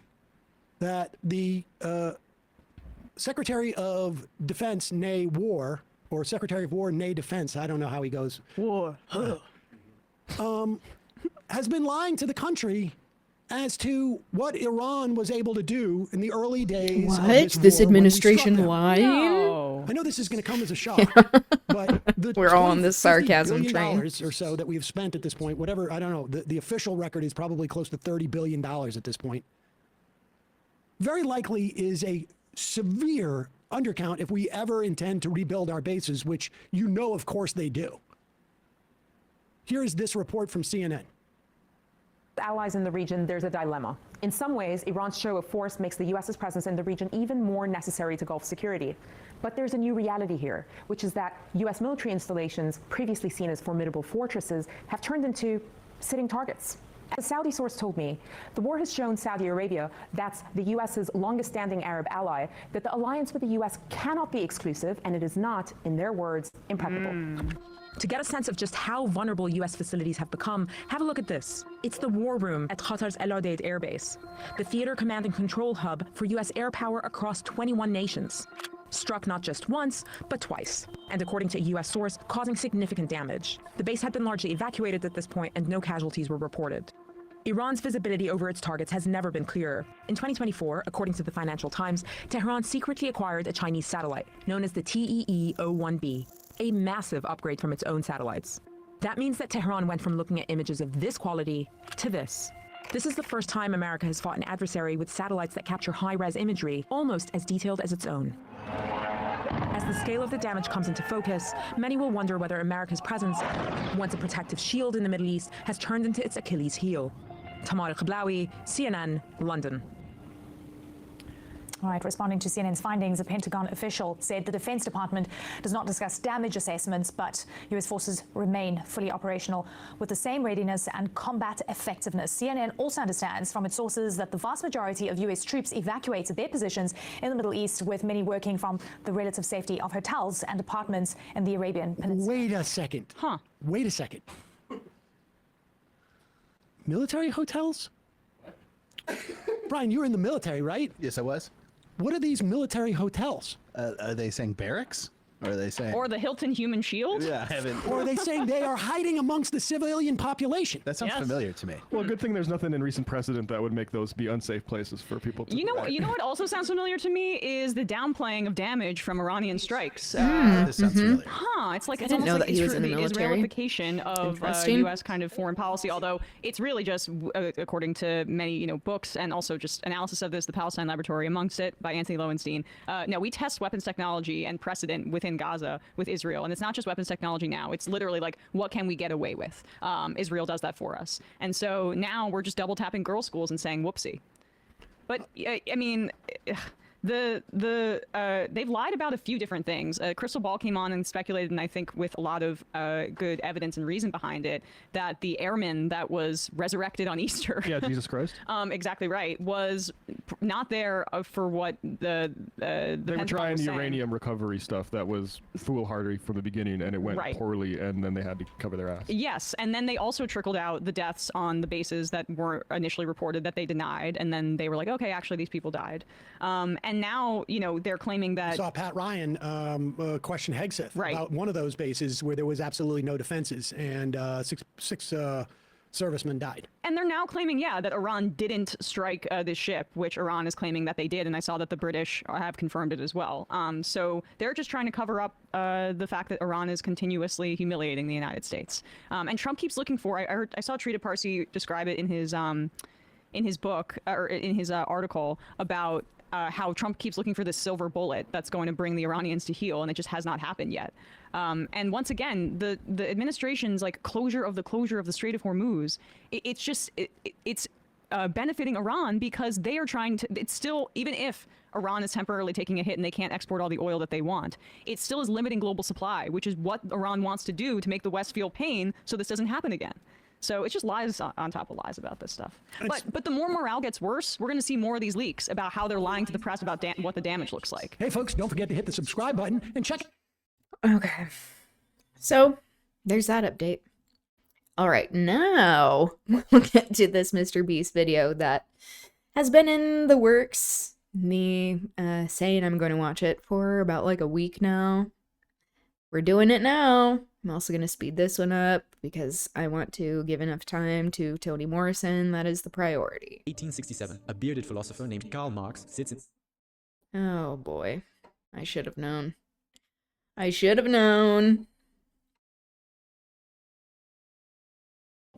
[SPEAKER 19] that the Secretary of Defense, nay War, or Secretary of War, nay Defense, I don't know how he goes. War. Has been lying to the country as to what Iran was able to do in the early days.
[SPEAKER 1] What? This administration lying?
[SPEAKER 19] No. I know this is going to come as a shock, but
[SPEAKER 1] we're all on this sarcasm train.
[SPEAKER 19] Or so that we have spent at this point, whatever, I don't know, the official record is probably close to $30 billion at this point. Very likely is a severe undercount if we ever intend to rebuild our bases, which you know, of course, they do. Here is this report from CNN.
[SPEAKER 20] Allies in the region, there's a dilemma. In some ways, Iran's show of force makes the U.S.'s presence in the region even more necessary to Gulf security. But there's a new reality here, which is that U.S. military installations, previously seen as formidable fortresses, have turned into sitting targets. As a Saudi source told me, the war has shown Saudi Arabia, that's the U.S.'s longest-standing Arab ally, that the alliance with the U.S. cannot be exclusive, and it is not, in their words, impregnable. To get a sense of just how vulnerable U.S. facilities have become, have a look at this. It's the war room at Qatar's El Udeid Air Base, the theater command and control hub for U.S. air power across 21 nations. Struck not just once, but twice, and according to a U.S. source, causing significant damage. The base had been largely evacuated at this point, and no casualties were reported. Iran's visibility over its targets has never been clearer. In 2024, according to the Financial Times, Tehran secretly acquired a Chinese satellite, known as the TEE-01B, a massive upgrade from its own satellites. That means that Tehran went from looking at images of this quality to this. This is the first time America has fought an adversary with satellites that capture high-res imagery, almost as detailed as its own. As the scale of the damage comes into focus, many will wonder whether America's presence, once a protective shield in the Middle East, has turned into its Achilles heel. Tamar Al-Khablawi, CNN, London.
[SPEAKER 21] All right, responding to CNN's findings, a Pentagon official said the Defense Department does not discuss damage assessments, but U.S. forces remain fully operational with the same readiness and combat effectiveness. CNN also understands from its sources that the vast majority of U.S. troops evacuated their positions in the Middle East, with many working from the relative safety of hotels and apartments in the Arabian Peninsula.
[SPEAKER 19] Wait a second. Wait a second. Military hotels? Brian, you were in the military, right?
[SPEAKER 22] Yes, I was.
[SPEAKER 19] What are these military hotels?
[SPEAKER 22] Are they saying barracks? Or are they saying...
[SPEAKER 23] Or the Hilton Human Shield?
[SPEAKER 22] Yeah, I haven't...
[SPEAKER 19] Or are they saying they are hiding amongst the civilian population?
[SPEAKER 22] That sounds familiar to me.
[SPEAKER 24] Well, good thing there's nothing in recent precedent that would make those be unsafe places for people to...
[SPEAKER 23] You know what also sounds familiar to me is the downplaying of damage from Iranian strikes.
[SPEAKER 22] This sounds familiar.
[SPEAKER 23] It's like
[SPEAKER 1] I
[SPEAKER 23] it's
[SPEAKER 1] didn't know
[SPEAKER 23] almost
[SPEAKER 1] that
[SPEAKER 23] like
[SPEAKER 1] he was in the
[SPEAKER 23] the
[SPEAKER 1] military.
[SPEAKER 23] Israelification of
[SPEAKER 1] Interesting.
[SPEAKER 23] U.S. kind of foreign policy, although it's really just, according to many books and also just analysis of this, the Palestine Laboratory amongst it by Anthony Lowenstein. No, we test weapons technology and precedent within Gaza with Israel, and it's not just weapons technology now. It's literally like, what can we get away with? Israel does that for us, and so now we're just double tapping girls' schools and saying whoopsie. But I mean, they've lied about a few different things. Crystal Ball came on and speculated, and I think with a lot of good evidence and reason behind it, that the airman that was resurrected on Easter,
[SPEAKER 24] Yeah, Jesus Christ.
[SPEAKER 23] exactly right, was not there for what the
[SPEAKER 24] They were trying
[SPEAKER 23] was
[SPEAKER 24] the
[SPEAKER 23] saying.
[SPEAKER 24] uranium recovery stuff that was foolhardy from the beginning, and it went
[SPEAKER 23] Right.
[SPEAKER 24] poorly, and then they had to cover their ass.
[SPEAKER 23] Yes, and then they also trickled out the deaths on the bases that were initially reported that they denied, and then they were like, okay, actually these people died. And now, they're claiming
[SPEAKER 19] I
[SPEAKER 23] that...
[SPEAKER 19] saw Pat Ryan question Hegseth about one of those bases where there was absolutely no defenses, and six servicemen died.
[SPEAKER 23] And they're now claiming, that Iran didn't strike this ship, which Iran is claiming that they did, and I saw that the British have confirmed it as well. So they're just trying to cover up the fact that Iran is continuously humiliating the United States. And Trump keeps looking for... I saw Trita Parsi describe it in his book, or in his article about how Trump keeps looking for this silver bullet that's going to bring the Iranians to heel, and it just has not happened yet. And once again, the administration's closure of the Strait of Hormuz, it's benefiting Iran because they are trying to. It's still, even if Iran is temporarily taking a hit and they can't export all the oil that they want, it still is limiting global supply, which is what Iran wants to do to make the West feel pain, so this doesn't happen again. So it's just lies on top of lies about this stuff. But the more morale gets worse, we're going to see more of these leaks about how they're lying to the press about what the damage looks like.
[SPEAKER 19] Hey, folks, don't forget to hit the subscribe button and check.
[SPEAKER 1] Okay. So there's that update. All right, now we'll get to this Mr. Beast video that has been in the works, me saying I'm going to watch it for about a week now. We're doing it now. I'm also going to speed this one up because I want to give enough time to Toni Morrison. That is the priority.
[SPEAKER 25] 1867, a bearded philosopher named Karl Marx sits in...
[SPEAKER 1] Oh boy. I should have known. I should have known.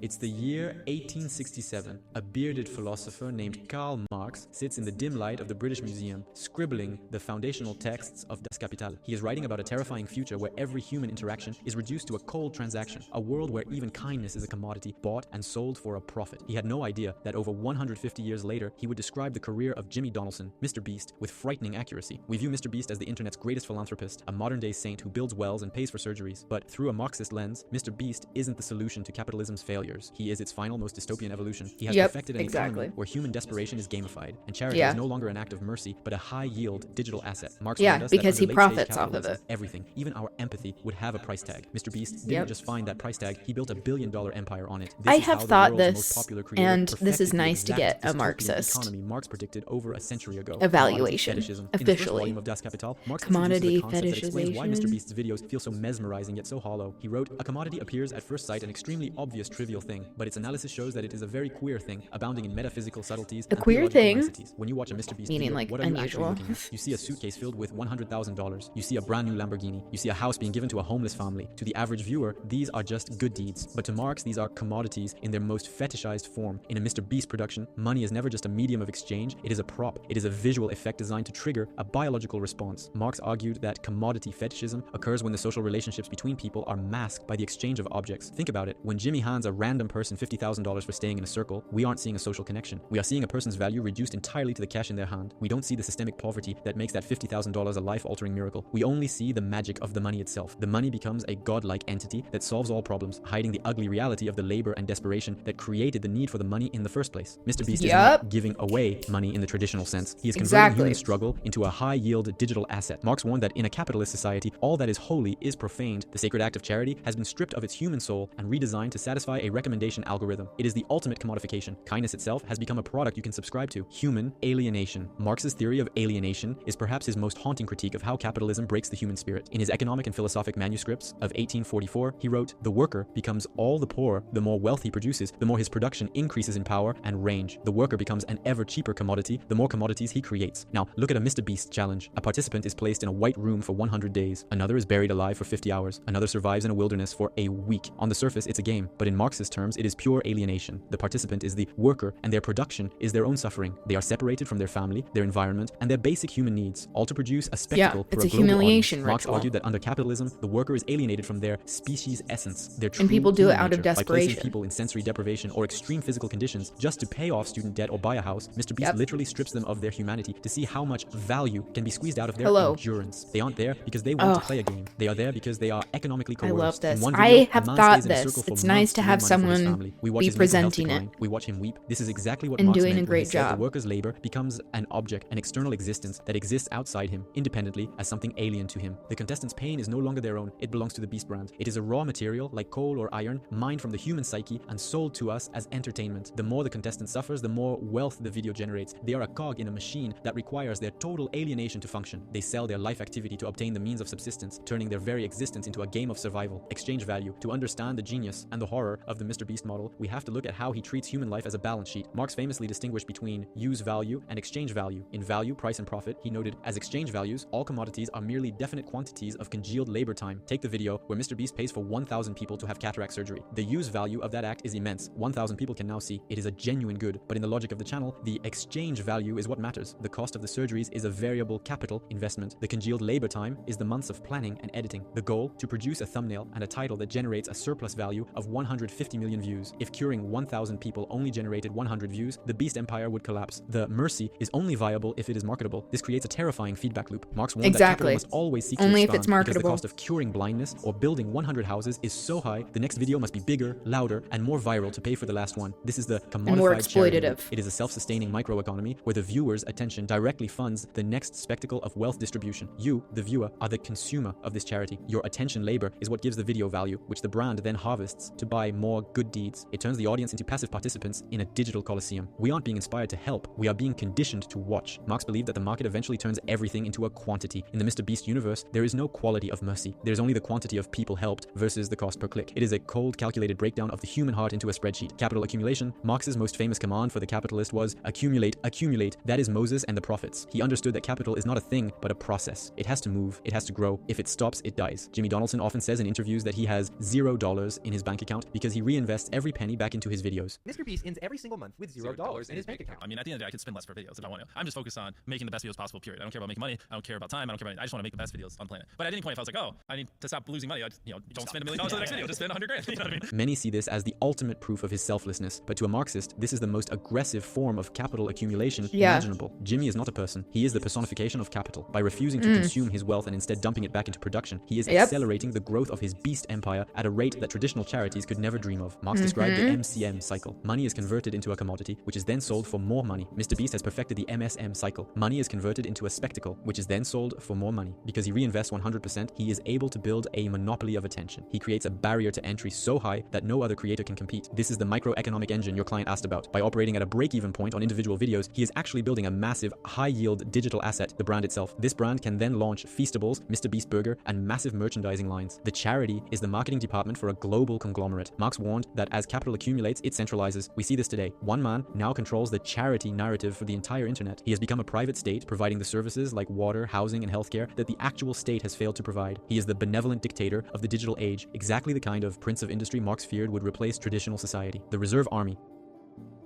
[SPEAKER 25] It's the year 1867. A bearded philosopher named Karl Marx sits in the dim light of the British Museum, scribbling the foundational texts of Das Kapital. He is writing about a terrifying future where every human interaction is reduced to a cold transaction, a world where even kindness is a commodity bought and sold for a profit. He had no idea that over 150 years later, he would describe the career of Jimmy Donaldson, Mr. Beast, with frightening accuracy. We view Mr. Beast as the internet's greatest philanthropist, a modern-day saint who builds wells and pays for surgeries. But through a Marxist lens, Mr. Beast isn't the solution to capitalism's failure. He is its final, most dystopian evolution. He has perfected an economy where human desperation is gamified, and charity is no longer an act of mercy, but a high-yield digital asset. Marx warned us
[SPEAKER 1] because
[SPEAKER 25] that
[SPEAKER 1] he profits off of it.
[SPEAKER 25] Everything, even our empathy, would have a price tag. Mr. Beast didn't just find that price tag; he built a billion-dollar empire on it.
[SPEAKER 1] I have thought this, and this is nice to get a Marxist
[SPEAKER 25] economy Marx predicted over a century ago.
[SPEAKER 1] Evaluation,
[SPEAKER 25] officially. In the first
[SPEAKER 1] officially.
[SPEAKER 25] volume of Das Kapital, Marx
[SPEAKER 1] Commodity
[SPEAKER 25] introduces a concept that explains why Mr.
[SPEAKER 1] fetishization.
[SPEAKER 25] Beast's videos feel so mesmerizing yet so hollow. He wrote, "A commodity appears at first sight an extremely obvious trivial thing, but its analysis shows that it is a very queer thing, abounding in metaphysical subtleties
[SPEAKER 1] A
[SPEAKER 25] and
[SPEAKER 1] queer
[SPEAKER 25] theological
[SPEAKER 1] thing,
[SPEAKER 25] niceties." When you watch a Mr. Beast
[SPEAKER 1] meaning
[SPEAKER 25] video, what are you actually
[SPEAKER 1] unusual.
[SPEAKER 25] looking at? You see a suitcase filled with $100,000. You see a brand new Lamborghini. You see a house being given to a homeless family. To the average viewer, these are just good deeds. But to Marx, these are commodities in their most fetishized form. In a Mr. Beast production, money is never just a medium of exchange. It is a prop. It is a visual effect designed to trigger a biological response. Marx argued that commodity fetishism occurs when the social relationships between people are masked by the exchange of objects. Think about it. When Jimmy hands a random random person $50,000 for staying in a circle, we aren't seeing a social connection. We are seeing a person's value reduced entirely to the cash in their hand. We don't see the systemic poverty that makes that $50,000 a life-altering miracle. We only see the magic of the money itself. The money becomes a godlike entity that solves all problems, hiding the ugly reality of the labor and desperation that created the need for the money in the first place. Mr. Beast is not giving away money in the traditional sense. He is converting human struggle into a high-yield digital asset. Marx warned that in a capitalist society, all that is holy is profaned. The sacred act of charity has been stripped of its human soul and redesigned to satisfy a recommendation algorithm. It is the ultimate commodification. Kindness itself has become a product you can subscribe to. Human alienation. Marx's theory of alienation is perhaps his most haunting critique of how capitalism breaks the human spirit. In his economic and philosophic manuscripts of 1844, he wrote, "The worker becomes all the poorer the more wealth he produces, the more his production increases in power and range. The worker becomes an ever cheaper commodity the more commodities he creates." Now, look at a Mr. Beast challenge. A participant is placed in a white room for 100 days. Another is buried alive for 50 hours. Another survives in a wilderness for a week. On the surface, it's a game, but in Marxist terms, it is pure alienation. The participant is the worker, and their production is their own suffering. They are separated from their family, their environment, and their basic human needs, all to produce a spectacle for a global
[SPEAKER 1] humiliation
[SPEAKER 25] audience. Marx
[SPEAKER 1] ritual.
[SPEAKER 25] argued that under capitalism, the worker is alienated from their species essence, their true
[SPEAKER 1] And people do it
[SPEAKER 25] human
[SPEAKER 1] out of
[SPEAKER 25] nature, by placing
[SPEAKER 1] desperation.
[SPEAKER 25] people in sensory deprivation or extreme physical conditions just to pay off student debt or buy a house. Mr. Beast literally strips them of their humanity to see how much value can be squeezed out of their endurance. They aren't there because they want to play a game. They are there because they are economically coerced.
[SPEAKER 1] I love this.
[SPEAKER 25] In one
[SPEAKER 1] I
[SPEAKER 25] video,
[SPEAKER 1] have
[SPEAKER 25] a man
[SPEAKER 1] thought
[SPEAKER 25] stays in a
[SPEAKER 1] this.
[SPEAKER 25] circle for
[SPEAKER 1] It's nice
[SPEAKER 25] months
[SPEAKER 1] to
[SPEAKER 25] make
[SPEAKER 1] have
[SPEAKER 25] money for his
[SPEAKER 1] someone
[SPEAKER 25] family. We watch
[SPEAKER 1] be
[SPEAKER 25] his mental health
[SPEAKER 1] presenting it.
[SPEAKER 25] decline. We watch him weep. This is exactly what
[SPEAKER 1] And
[SPEAKER 25] Marx
[SPEAKER 1] doing
[SPEAKER 25] meant
[SPEAKER 1] a
[SPEAKER 25] when he
[SPEAKER 1] great
[SPEAKER 25] said
[SPEAKER 1] job.
[SPEAKER 25] the worker's labor becomes an object, an external existence that exists outside him, independently as something alien to him. The contestants' pain is no longer their own. It belongs to the Beast brand. It is a raw material like coal or iron, mined from the human psyche and sold to us as entertainment. The more the contestant suffers, the more wealth the video generates. They are a cog in a machine that requires their total alienation to function. They sell their life activity to obtain the means of subsistence, turning their very existence into a game of survival. Exchange value. To understand the genius and the horror of the Mr. Beast model, we have to look at how he treats human life as a balance sheet. Marx famously distinguished between use value and exchange value. In value, price, and profit, he noted, as exchange values, all commodities are merely definite quantities of congealed labor time. Take the video where Mr. Beast pays for 1,000 people to have cataract surgery. The use value of that act is immense. 1,000 people can now see. It is a genuine good. But in the logic of the channel, the exchange value is what matters. The cost of the surgeries is a variable capital investment. The congealed labor time is the months of planning and editing. The goal, to produce a thumbnail and a title that generates a surplus value of 150 million views. If curing 1,000 people only generated 100 views, the Beast empire would collapse. The mercy is only viable if it is marketable. This creates a terrifying feedback loop. Marx warned that capital must always seek
[SPEAKER 1] Only
[SPEAKER 25] to
[SPEAKER 1] if
[SPEAKER 25] expand
[SPEAKER 1] it's
[SPEAKER 25] because the
[SPEAKER 1] marketable.
[SPEAKER 25] cost of curing blindness or building 100 houses is so high, the next video must be bigger, louder, and more viral to pay for the last one. This is the commodified
[SPEAKER 1] more
[SPEAKER 25] charity
[SPEAKER 1] exploitative.
[SPEAKER 25] loop. It is a self-sustaining microeconomy where the viewer's attention directly funds the next spectacle of wealth distribution. You, the viewer, are the consumer of this charity. Your attention labor is what gives the video value, which the brand then harvests to buy more good deeds. It turns the audience into passive participants in a digital coliseum. We aren't being inspired to help, we are being conditioned to watch. Marx believed that the market eventually turns everything into a quantity. In the Mr. Beast universe, there is no quality of mercy. There is only the quantity of people helped versus the cost per click. It is a cold, calculated breakdown of the human heart into a spreadsheet. Capital accumulation. Marx's most famous command for the capitalist was accumulate, accumulate. That is Moses and the prophets. He understood that capital is not a thing, but a process. It has to move, it has to grow. If it stops, it dies. Jimmy Donaldson often says in interviews that he has $0 in his bank account because he reinvests every penny back into his videos.
[SPEAKER 2] Mr. Beast ends every single month with $0 in his bank account.
[SPEAKER 3] I mean, at the end of the day, I could spend less for videos if I want to. I'm just focused on making the best videos possible, period. I don't care about making money. I don't care about time. I don't care about anything. I just want to make the best videos on the planet. But at any point, if I was like, oh, I need to stop losing money, I'd, don't spend $1 million on the next video. Just spend $100,000. You know what I mean?
[SPEAKER 25] Many see this as the ultimate proof of his selflessness, but to a Marxist, this is the most aggressive form of capital accumulation imaginable. Jimmy is not a person. He is the personification of capital. By refusing to consume his wealth and instead dumping it back into production, he is accelerating the growth of his beast empire at a rate that traditional charities could never dream of. Marx described the MCM cycle. Money is converted into a commodity, which is then sold for more money. Mr. Beast has perfected the MSM cycle. Money is converted into a spectacle, which is then sold for more money. Because he reinvests 100%, he is able to build a monopoly of attention. He creates a barrier to entry so high that no other creator can compete. This is the microeconomic engine your client asked about. By operating at a break-even point on individual videos, he is actually building a massive, high-yield digital asset, the brand itself. This brand can then launch Feastables, Mr. Beast Burger, and massive merchandising lines. The charity is the marketing department for a global conglomerate. Marx warned that as capital accumulates, it centralizes. We see this today. One man now controls the charity narrative for the entire internet. He has become a private state, providing the services like water, housing, and healthcare that the actual state has failed to provide. He is the benevolent dictator of the digital age, exactly the kind of prince of industry Marx feared would replace traditional society. The reserve army.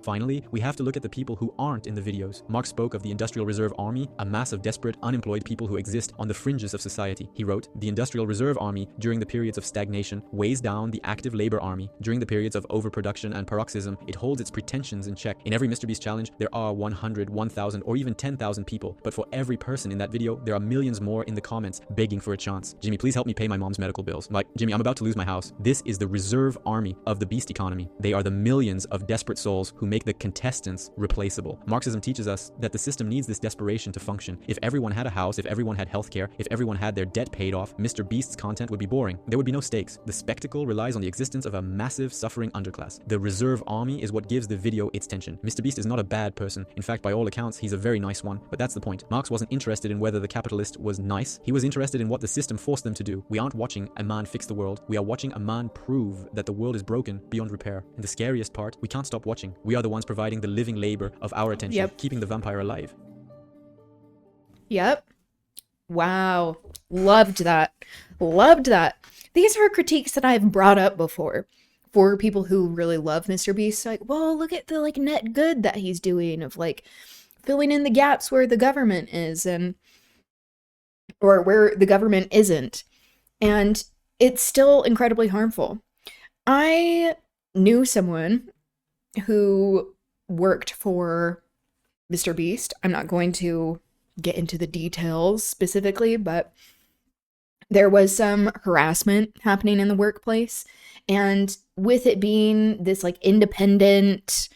[SPEAKER 25] Finally, we have to look at the people who aren't in the videos. Marx spoke of the Industrial Reserve Army, a mass of desperate, unemployed people who exist on the fringes of society. He wrote, "The Industrial Reserve Army, during the periods of stagnation, weighs down the active labor army. During the periods of overproduction and paroxysm, it holds its pretensions in check. In every Mr. Beast challenge, there are 100, 1,000, or even 10,000 people. But for every person in that video, there are millions more in the comments begging for a chance. Jimmy, please help me pay my mom's medical bills. Like, Jimmy, I'm about to lose my house." This is the reserve army of the beast economy. They are the millions of desperate souls who make the contestants replaceable. Marxism teaches us that the system needs this desperation to function. If everyone had a house, if everyone had healthcare, if everyone had their debt paid off, Mr. Beast's content would be boring. There would be no stakes. The spectacle relies on the existence of a massive suffering underclass. The reserve army is what gives the video its tension. Mr. Beast is not a bad person. In fact, by all accounts, he's a very nice one. But that's the point. Marx wasn't interested in whether the capitalist was nice. He was interested in what the system forced them to do. We aren't watching a man fix the world. We are watching a man prove that the world is broken beyond repair. And the scariest part, we can't stop watching. We are the ones providing the living labor of our attention, keeping the vampire alive.
[SPEAKER 1] Yep. Wow. Loved that. Loved that. These are critiques that I've brought up before for people who really love Mr. Beast. Like, well, look at the like net good that he's doing of like filling in the gaps where the government is and or where the government isn't. And it's still incredibly harmful. I knew someone who worked for Mr. Beast. I'm not going to get into the details specifically, but there was some harassment happening in the workplace. And with it being this like independent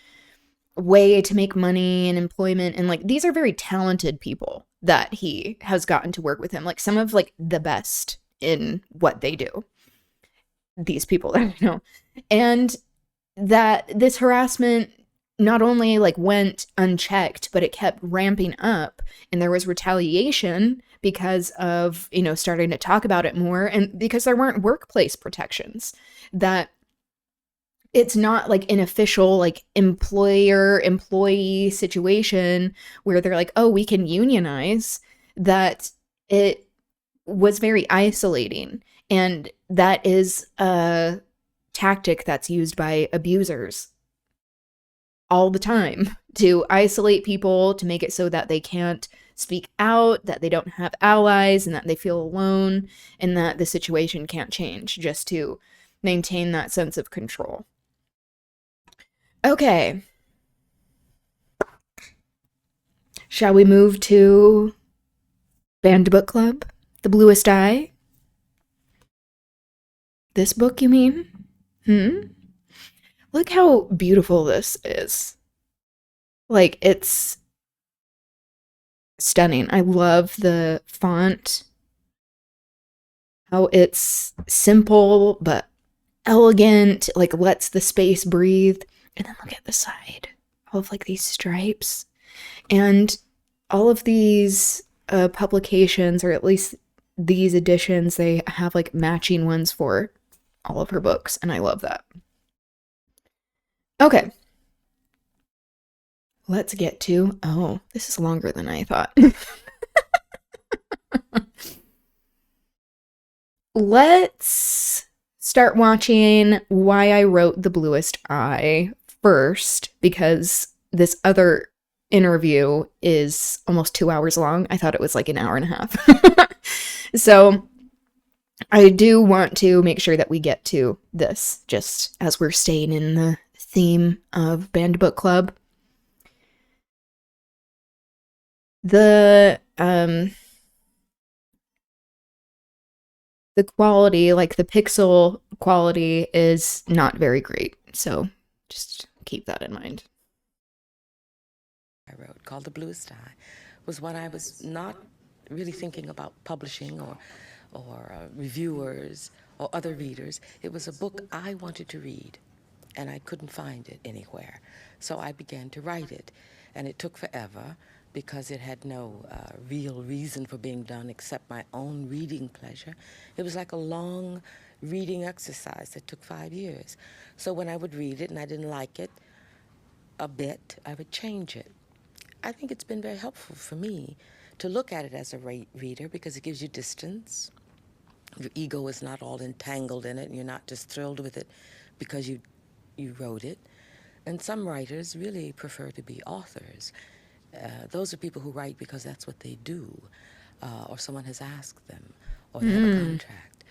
[SPEAKER 1] way to make money and employment, and like these are very talented people that he has gotten to work with him, like some of like the best in what they do, these people that I know. And that this harassment not only like went unchecked, but it kept ramping up, and there was retaliation because of, you know, starting to talk about it more, and because there weren't workplace protections, that it's not like an official like employer-employee situation where they're like, oh, we can unionize, that it was very isolating. And that is a tactic that's used by abusers all the time, to isolate people, to make it so that they can't speak out, that they don't have allies, and that they feel alone, and that the situation can't change, just to maintain that sense of control. Okay. Shall we move to Banned Book Club? The Bluest Eye? This book, you mean? Look how beautiful this is. Like, it's stunning. I love the font. How it's simple, but elegant, like lets the space breathe. And then look at the side. All of like these stripes. And all of these publications, or at least these editions, they have like matching ones for all of her books. And I love that. Okay. Let's get to, oh, this is longer than I thought. Let's start watching Why I Wrote the Bluest Eye first, because this other interview is almost 2 hours long. I thought it was like an hour and a half. So I do want to make sure that we get to this, just as we're staying in the theme of Banned Book Club. The quality, like the pixel quality, is not very great, so just keep that in mind.
[SPEAKER 4] I wrote, called The Bluest Eye, was when I was not really thinking about publishing or reviewers or other readers. It was a book I wanted to read, and I couldn't find it anywhere. So I began to write it, and it took forever because it had no real reason for being done except my own reading pleasure. It was like a long reading exercise that took 5 years. So when I would read it and I didn't like it a bit, I would change it. I think it's been very helpful for me to look at it as a reader, because it gives you distance. Your ego is not all entangled in it, and you're not just thrilled with it because you wrote it. And some writers really prefer to be authors. Those are people who write because that's what they do, or someone has asked them, or they have a contract.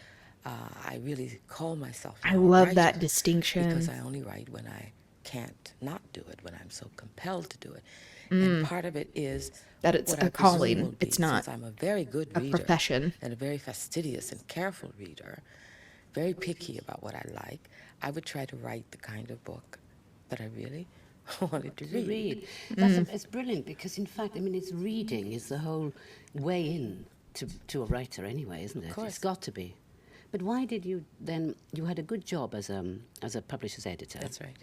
[SPEAKER 4] I really call myself
[SPEAKER 1] I
[SPEAKER 4] now a
[SPEAKER 1] love that
[SPEAKER 4] writer
[SPEAKER 1] distinction.
[SPEAKER 4] because I only write when I can't not do it, when I'm so compelled to do it. And part of it is
[SPEAKER 1] that it's
[SPEAKER 4] what
[SPEAKER 1] a
[SPEAKER 4] I presume
[SPEAKER 1] calling.
[SPEAKER 4] will be,
[SPEAKER 1] It's not
[SPEAKER 4] since I'm a very good
[SPEAKER 1] a
[SPEAKER 4] reader
[SPEAKER 1] profession.
[SPEAKER 4] and a very fastidious and careful reader, very picky about what I like, I would try to write the kind of book that I really wanted to read.
[SPEAKER 6] It's brilliant because, in fact, I mean, it's reading is the whole way in to a writer anyway, isn't it?
[SPEAKER 4] course.
[SPEAKER 6] It's got to be. But why did you then, you had a good job as a publisher's editor.
[SPEAKER 4] That's right.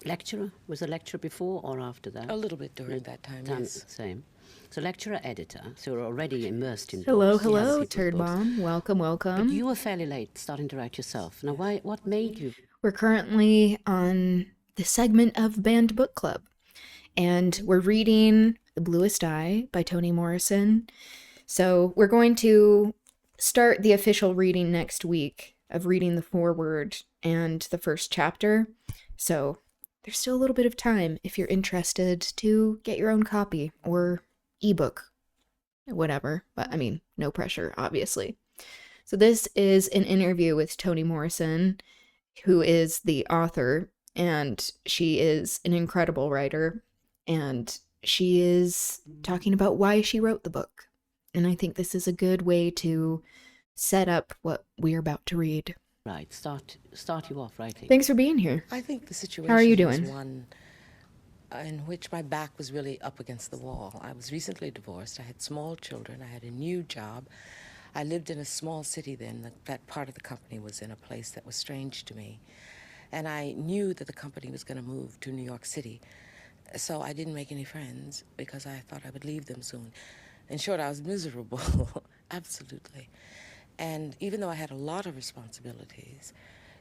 [SPEAKER 6] Lecturer? Was a lecturer before or after that?
[SPEAKER 4] A little bit during that time, yes.
[SPEAKER 6] Same. So lecturer, editor, so you're already immersed in
[SPEAKER 1] Hello,
[SPEAKER 6] books, in other
[SPEAKER 1] hello,
[SPEAKER 6] people's
[SPEAKER 1] Turd
[SPEAKER 6] books.
[SPEAKER 1] Bomb. Welcome, welcome.
[SPEAKER 6] But you were fairly late starting to write yourself. Now, what made you?
[SPEAKER 1] We're currently on the segment of Banned Book Club, and we're reading The Bluest Eye by Toni Morrison. So we're going to start the official reading next week of reading the foreword and the first chapter. So there's still a little bit of time if you're interested to get your own copy or ebook, whatever. But I mean, no pressure, obviously. So this is an interview with Toni Morrison, who is the author, and she is an incredible writer, and she is talking about why she wrote the book. And I think this is a good way to set up what we're about to read.
[SPEAKER 6] Right, start you off writing.
[SPEAKER 1] Thanks for being here.
[SPEAKER 4] I think the situation
[SPEAKER 1] How are you
[SPEAKER 4] was
[SPEAKER 1] doing?
[SPEAKER 4] one in which my back was really up against the wall. I was recently divorced. I had small children. I had a new job. I lived in a small city then. That part of the company was in a place that was strange to me. And I knew that the company was going to move to New York City. So I didn't make any friends because I thought I would leave them soon. In short, I was miserable, absolutely. And even though I had a lot of responsibilities,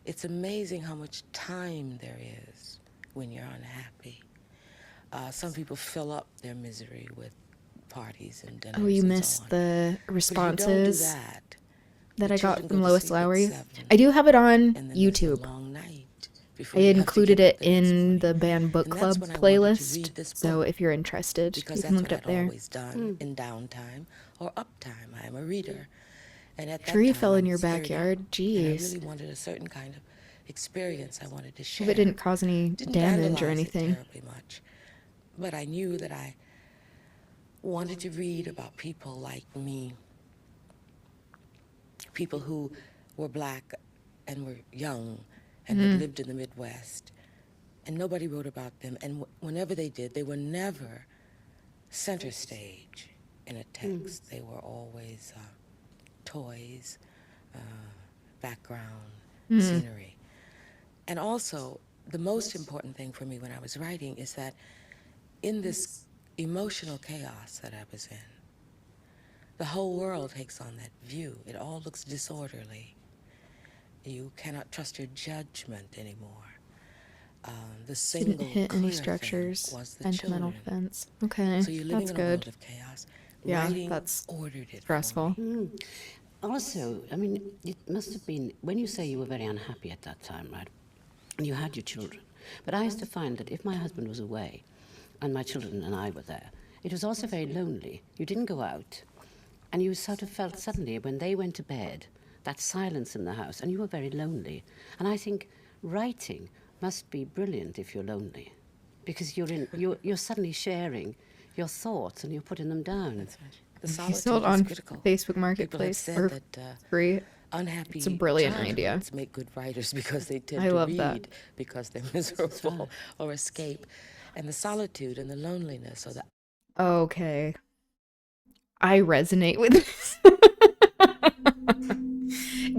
[SPEAKER 4] it's amazing how much time there is when you're unhappy. Some people fill up their misery with parties and dinners.
[SPEAKER 1] Oh, you
[SPEAKER 4] and
[SPEAKER 1] missed
[SPEAKER 4] so on.
[SPEAKER 1] the
[SPEAKER 4] But
[SPEAKER 1] responses
[SPEAKER 4] if you don't do that,
[SPEAKER 1] that
[SPEAKER 4] the
[SPEAKER 1] I got
[SPEAKER 4] children
[SPEAKER 1] from
[SPEAKER 4] go to
[SPEAKER 1] Lois
[SPEAKER 4] sleep at
[SPEAKER 1] Lowry.
[SPEAKER 4] 7,
[SPEAKER 1] I do have it on
[SPEAKER 4] and then there's a
[SPEAKER 1] YouTube.
[SPEAKER 4] long night
[SPEAKER 1] I
[SPEAKER 4] before you have to
[SPEAKER 1] included
[SPEAKER 4] get
[SPEAKER 1] it
[SPEAKER 4] up the next
[SPEAKER 1] in
[SPEAKER 4] morning.
[SPEAKER 1] the Banned Book
[SPEAKER 4] And that's
[SPEAKER 1] Club
[SPEAKER 4] when I wanted to
[SPEAKER 1] playlist.
[SPEAKER 4] read this
[SPEAKER 1] So
[SPEAKER 4] book,
[SPEAKER 1] if you're interested, you
[SPEAKER 4] because
[SPEAKER 1] can
[SPEAKER 4] that's
[SPEAKER 1] look
[SPEAKER 4] what
[SPEAKER 1] it up
[SPEAKER 4] I'd
[SPEAKER 1] there.
[SPEAKER 4] always done in downtime or uptime. I am a reader. And at that
[SPEAKER 1] Tree
[SPEAKER 4] time,
[SPEAKER 1] fell
[SPEAKER 4] I
[SPEAKER 1] in your
[SPEAKER 4] was 30,
[SPEAKER 1] backyard.
[SPEAKER 4] and I
[SPEAKER 1] Jeez.
[SPEAKER 4] really wanted a certain kind of experience I wanted to share.
[SPEAKER 1] Hope it didn't cause any
[SPEAKER 4] Didn't
[SPEAKER 1] damage or
[SPEAKER 4] vandalize it
[SPEAKER 1] anything.
[SPEAKER 4] terribly much. But I knew that I wanted to read about people like me, people who were black and were young and had lived in the Midwest, and nobody wrote about them. And whenever they did, they were never center stage in a text. They were always toys, background, scenery. And also, the most important thing for me when I was writing is that in this emotional chaos that I was in, the whole world takes on that view. It all looks disorderly. You cannot trust your judgment anymore. The single
[SPEAKER 1] Didn't hit any
[SPEAKER 4] clear
[SPEAKER 1] structures.
[SPEAKER 4] thing was the
[SPEAKER 1] Sentimental
[SPEAKER 4] children.
[SPEAKER 1] fence. Okay,
[SPEAKER 4] So you're living
[SPEAKER 1] that's
[SPEAKER 4] in a world
[SPEAKER 1] good.
[SPEAKER 4] of chaos.
[SPEAKER 1] Yeah,
[SPEAKER 4] Writing
[SPEAKER 1] that's
[SPEAKER 4] ordered it for
[SPEAKER 1] stressful.
[SPEAKER 4] me.
[SPEAKER 6] Also, I mean, it must have been, when you say you were very unhappy at that time, right? And you had your children. But I used to find that if my husband was away and my children and I were there, it was also very lonely. You didn't go out, and you sort of felt suddenly when they went to bed, that silence in the house, and you were very lonely. And I think writing must be brilliant if you're lonely, because you're suddenly sharing your thoughts and you're putting them down.
[SPEAKER 4] That's right. The
[SPEAKER 1] You
[SPEAKER 4] solitude
[SPEAKER 1] sold
[SPEAKER 4] is
[SPEAKER 1] on
[SPEAKER 4] critical.
[SPEAKER 1] Facebook
[SPEAKER 4] People have
[SPEAKER 1] Marketplace
[SPEAKER 4] said
[SPEAKER 1] or
[SPEAKER 4] that
[SPEAKER 1] free.
[SPEAKER 4] unhappy
[SPEAKER 1] It's a brilliant idea.
[SPEAKER 4] childhoods make good writers because they tend
[SPEAKER 1] I
[SPEAKER 4] to
[SPEAKER 1] love
[SPEAKER 4] read
[SPEAKER 1] that.
[SPEAKER 4] because they're miserable or escape. And the solitude and the loneliness or the
[SPEAKER 1] Okay. I resonate with this.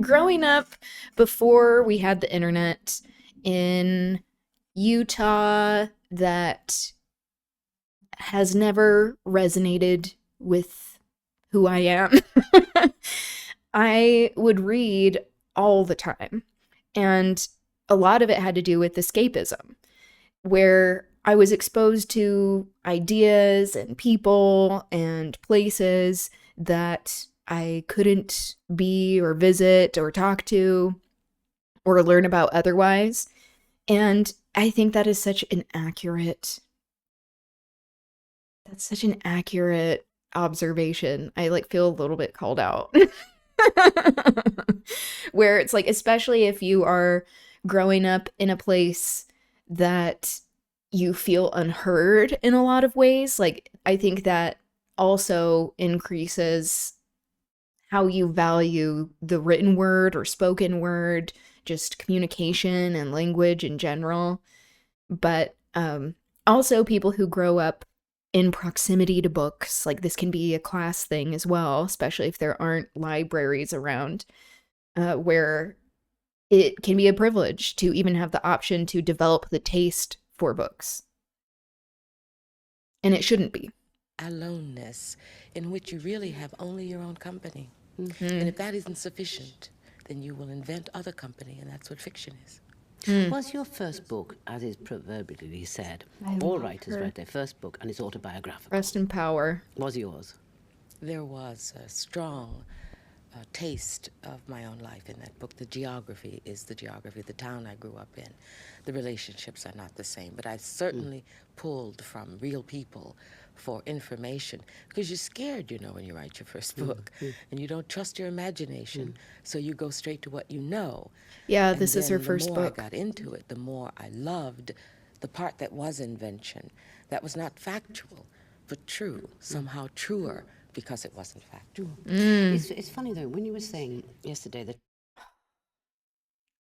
[SPEAKER 1] Growing up before we had the internet in Utah, that has never resonated with who I am. I would read all the time, and a lot of it had to do with escapism, where I was exposed to ideas and people and places that I couldn't be or visit or talk to or learn about otherwise. And I think that is such an accurate observation. I like feel a little bit called out. Where it's like, especially if you are growing up in a place that you feel unheard in a lot of ways, like I think that also increases how you value the written word or spoken word, just communication and language in general. But also people who grow up in proximity to books, like this can be a class thing as well, especially if there aren't libraries around, where it can be a privilege to even have the option to develop the taste for books. And it shouldn't be.
[SPEAKER 4] Aloneness, in which you really have only your own company.
[SPEAKER 1] Mm-hmm.
[SPEAKER 4] And if that isn't sufficient, then you will invent other company, and that's what fiction is.
[SPEAKER 6] Was your first book, as is proverbially said,
[SPEAKER 1] I
[SPEAKER 6] all
[SPEAKER 1] love
[SPEAKER 6] writers
[SPEAKER 1] her.
[SPEAKER 6] write their first book and it's autobiographical?
[SPEAKER 1] Rest in power.
[SPEAKER 6] Was yours?
[SPEAKER 4] There was a strong taste of my own life in that book. The geography is the geography of the town I grew up in. The relationships are not the same, but I certainly pulled from real people for information, because you're scared, you know, when you write your first book, and you don't trust your imagination, so you go straight to what you know.
[SPEAKER 1] Yeah,
[SPEAKER 4] And
[SPEAKER 1] this is her
[SPEAKER 4] then
[SPEAKER 1] first
[SPEAKER 4] the more
[SPEAKER 1] book.
[SPEAKER 4] I got into it, the more I loved the part that was invention, that was not factual, but true, somehow truer, because it wasn't factual.
[SPEAKER 6] It's funny, though, when you were saying yesterday that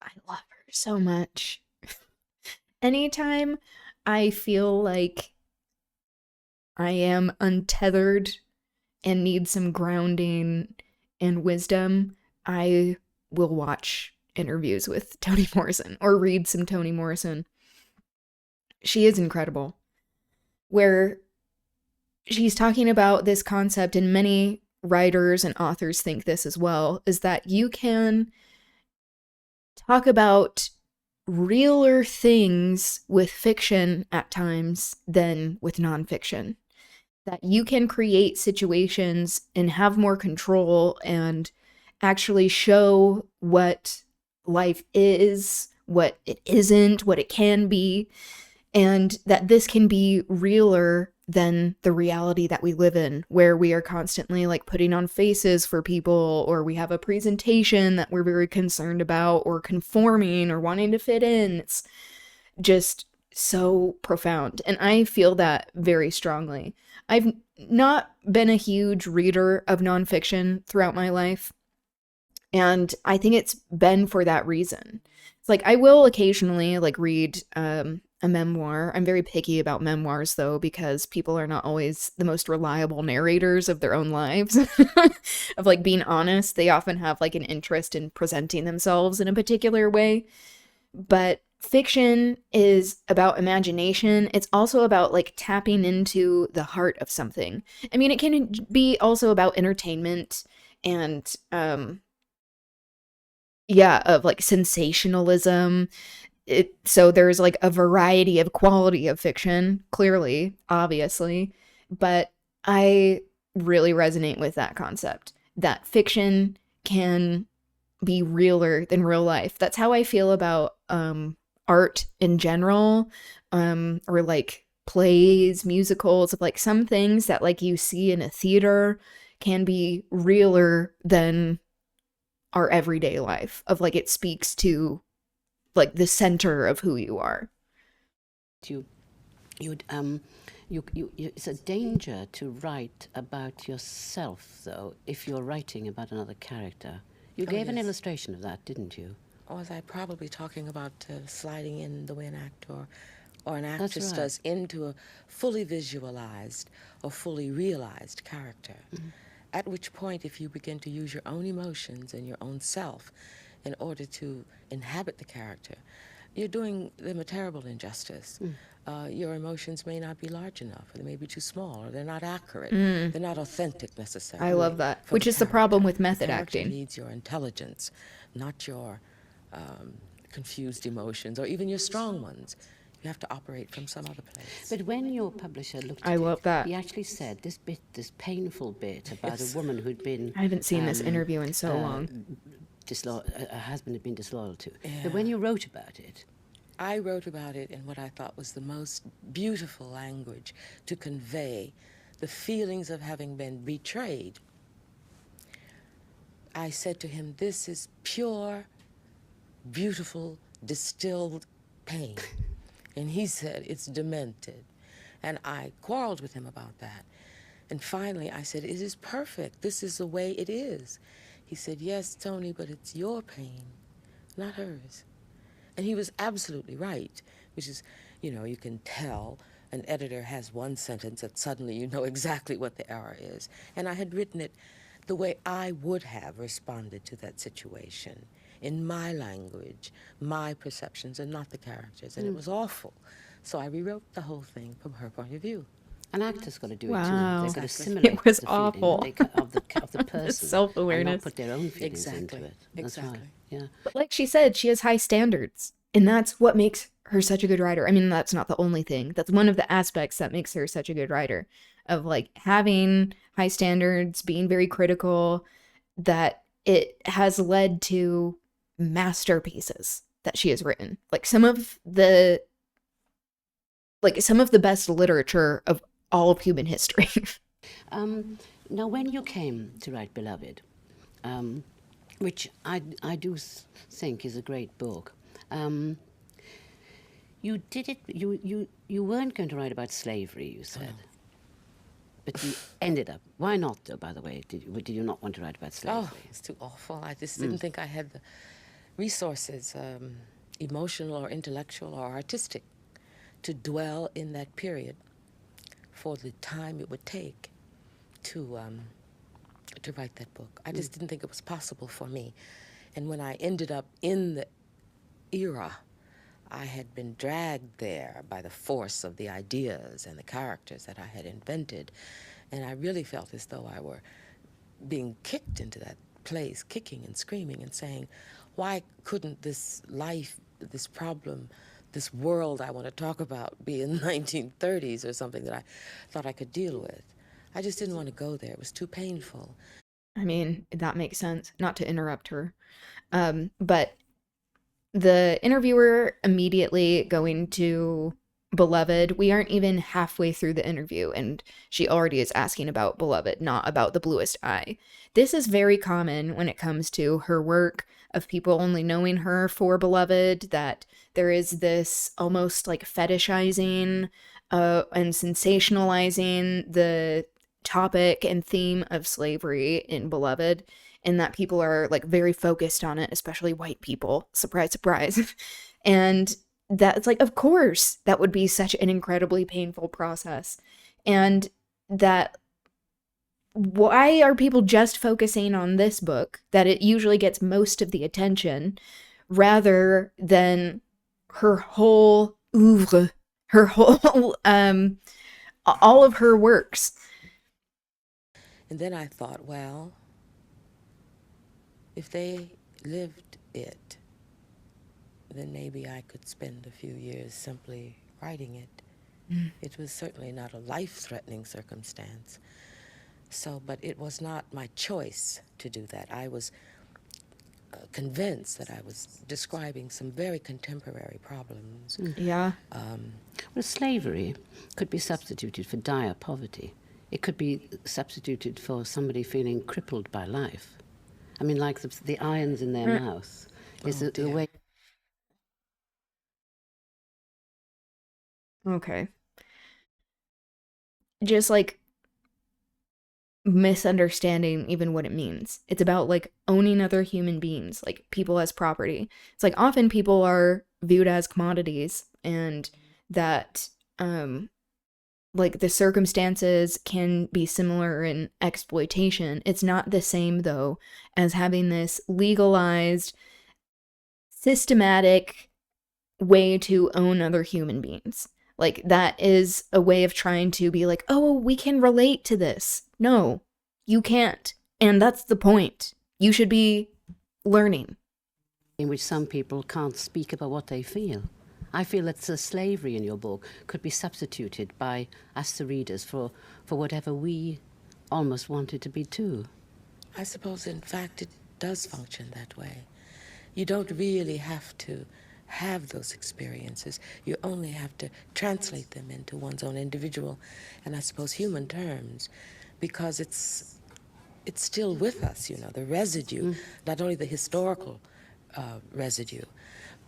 [SPEAKER 1] I love her so much. Anytime I feel like I am untethered and need some grounding and wisdom, I will watch interviews with Toni Morrison or read some Toni Morrison. She is incredible. Where she's talking about this concept, and many writers and authors think this as well, is that you can talk about realer things with fiction at times than with nonfiction. That you can create situations and have more control and actually show what life is, what it isn't, what it can be, and that this can be realer than the reality that we live in, where we are constantly like putting on faces for people, or we have a presentation that we're very concerned about, or conforming or wanting to fit in. It's just so profound. And I feel that very strongly. I've not been a huge reader of nonfiction throughout my life, and I think it's been for that reason. It's like I will occasionally like read a memoir. I'm very picky about memoirs, though, because people are not always the most reliable narrators of their own lives. Of like being honest, they often have like an interest in presenting themselves in a particular way. But fiction is about imagination. It's also about like tapping into the heart of something. I mean, it can be also about entertainment and of like sensationalism. So there's like a variety of quality of fiction, clearly, obviously, but I really resonate with that concept, that fiction can be realer than real life. That's how I feel about art in general, or like plays, musicals, of like some things that like you see in a theater can be realer than our everyday life, of like it speaks to like the center of who you are.
[SPEAKER 6] It's a danger to write about yourself, though, if you're writing about another character. You gave an illustration of that, didn't you?
[SPEAKER 4] Or was I probably talking about sliding in the way an actor or an actress does into a fully visualized or fully realized character? At which point, if you begin to use your own emotions and your own self in order to inhabit the character, you're doing them a terrible injustice. Your emotions may not be large enough, or they may be too small, or they're not accurate. They're not authentic necessarily.
[SPEAKER 1] I love that, which is the problem with method
[SPEAKER 4] The
[SPEAKER 1] acting.
[SPEAKER 4] character needs your intelligence, not your confused emotions, or even your strong ones. You have to operate from some other place.
[SPEAKER 6] But when your publisher looked at
[SPEAKER 1] I love that.
[SPEAKER 6] he actually said this painful bit about a woman who'd been...
[SPEAKER 1] I haven't seen this interview in so long.
[SPEAKER 6] Her husband had been disloyal to. But when you wrote about it,
[SPEAKER 4] I wrote about it in what I thought was the most beautiful language to convey the feelings of having been betrayed. I said to him, this is pure, beautiful, distilled pain. And he said, it's demented. And I quarreled with him about that. And finally I said, it is perfect. This is the way it is. He said, yes, Toni, but it's your pain, not hers. And he was absolutely right, which is, you know, you can tell an editor has one sentence that suddenly you know exactly what the error is. And I had written it the way I would have responded to that situation, in my language, my perceptions, and not the characters. And it was awful. So I rewrote the whole thing from her point of view.
[SPEAKER 6] An actor's got to do it
[SPEAKER 1] Wow.
[SPEAKER 6] too. They've got to
[SPEAKER 1] Exactly.
[SPEAKER 6] simulate
[SPEAKER 1] It was
[SPEAKER 6] the feeling
[SPEAKER 1] awful.
[SPEAKER 6] of the person,
[SPEAKER 1] Self-awareness.
[SPEAKER 6] and not put their own feelings
[SPEAKER 4] Exactly.
[SPEAKER 6] into it. That's
[SPEAKER 4] Exactly.
[SPEAKER 6] right. Yeah.
[SPEAKER 1] But like she said, she has high standards. And that's what makes her such a good writer. I mean, that's not the only thing. That's one of the aspects that makes her such a good writer. Of like having high standards, being very critical, that it has led to masterpieces that she has written. Like some of the best literature of all of human history.
[SPEAKER 6] Now, when you came to write Beloved, which I do think is a great book, you did it. You weren't going to write about slavery, you said, but you ended up. Why not, though? By the way, did you not want to write about slavery?
[SPEAKER 4] Oh, it's too awful. I just didn't think I had the resources, emotional or intellectual or artistic, to dwell in that period for the time it would take to write that book. I just didn't think it was possible for me. And when I ended up in the era, I had been dragged there by the force of the ideas and the characters that I had invented. And I really felt as though I were being kicked into that place, kicking and screaming and saying, why couldn't this life, this problem, this world I want to talk about be in the 1930s or something that I thought I could deal with? I just didn't want to go there. It was too painful.
[SPEAKER 1] I mean, that makes sense. Not to interrupt her. But the interviewer immediately going to Beloved, we aren't even halfway through the interview, and she already is asking about Beloved, not about The Bluest Eye. This is very common when it comes to her work, of people only knowing her for Beloved, that there is this almost like fetishizing and sensationalizing the topic and theme of slavery in Beloved, and that people are like very focused on it, especially white people. Surprise, surprise. And that's like, of course, that would be such an incredibly painful process. And that, why are people just focusing on this book, that it usually gets most of the attention, rather than her whole oeuvre, her whole, all of her works?
[SPEAKER 4] And then I thought, well, if they lived it, then maybe I could spend a few years simply writing it. It was certainly not a life-threatening circumstance. So, but it was not my choice to do that. I was convinced that I was describing some very contemporary problems.
[SPEAKER 1] Yeah.
[SPEAKER 6] Well, slavery could be substituted for dire poverty. It could be substituted for somebody feeling crippled by life. I mean, like the irons in their mouth is the way.
[SPEAKER 1] Okay. Just like misunderstanding even what it means. It's about like owning other human beings, like people as property. It's like often people are viewed as commodities, and that like the circumstances can be similar in exploitation. It's not the same though as having this legalized, systematic way to own other human beings. Like, that is a way of trying to be like, oh, we can relate to this. No, you can't. And that's the point. You should be learning.
[SPEAKER 6] In which some people can't speak about what they feel. I feel that the slavery in your book could be substituted by us, the readers, for whatever we almost want it to be too.
[SPEAKER 4] I suppose, in fact, it does function that way. You don't really have to have those experiences. You only have to translate them into one's own individual and I suppose human terms, because it's still with us, the residue, not only the historical residue,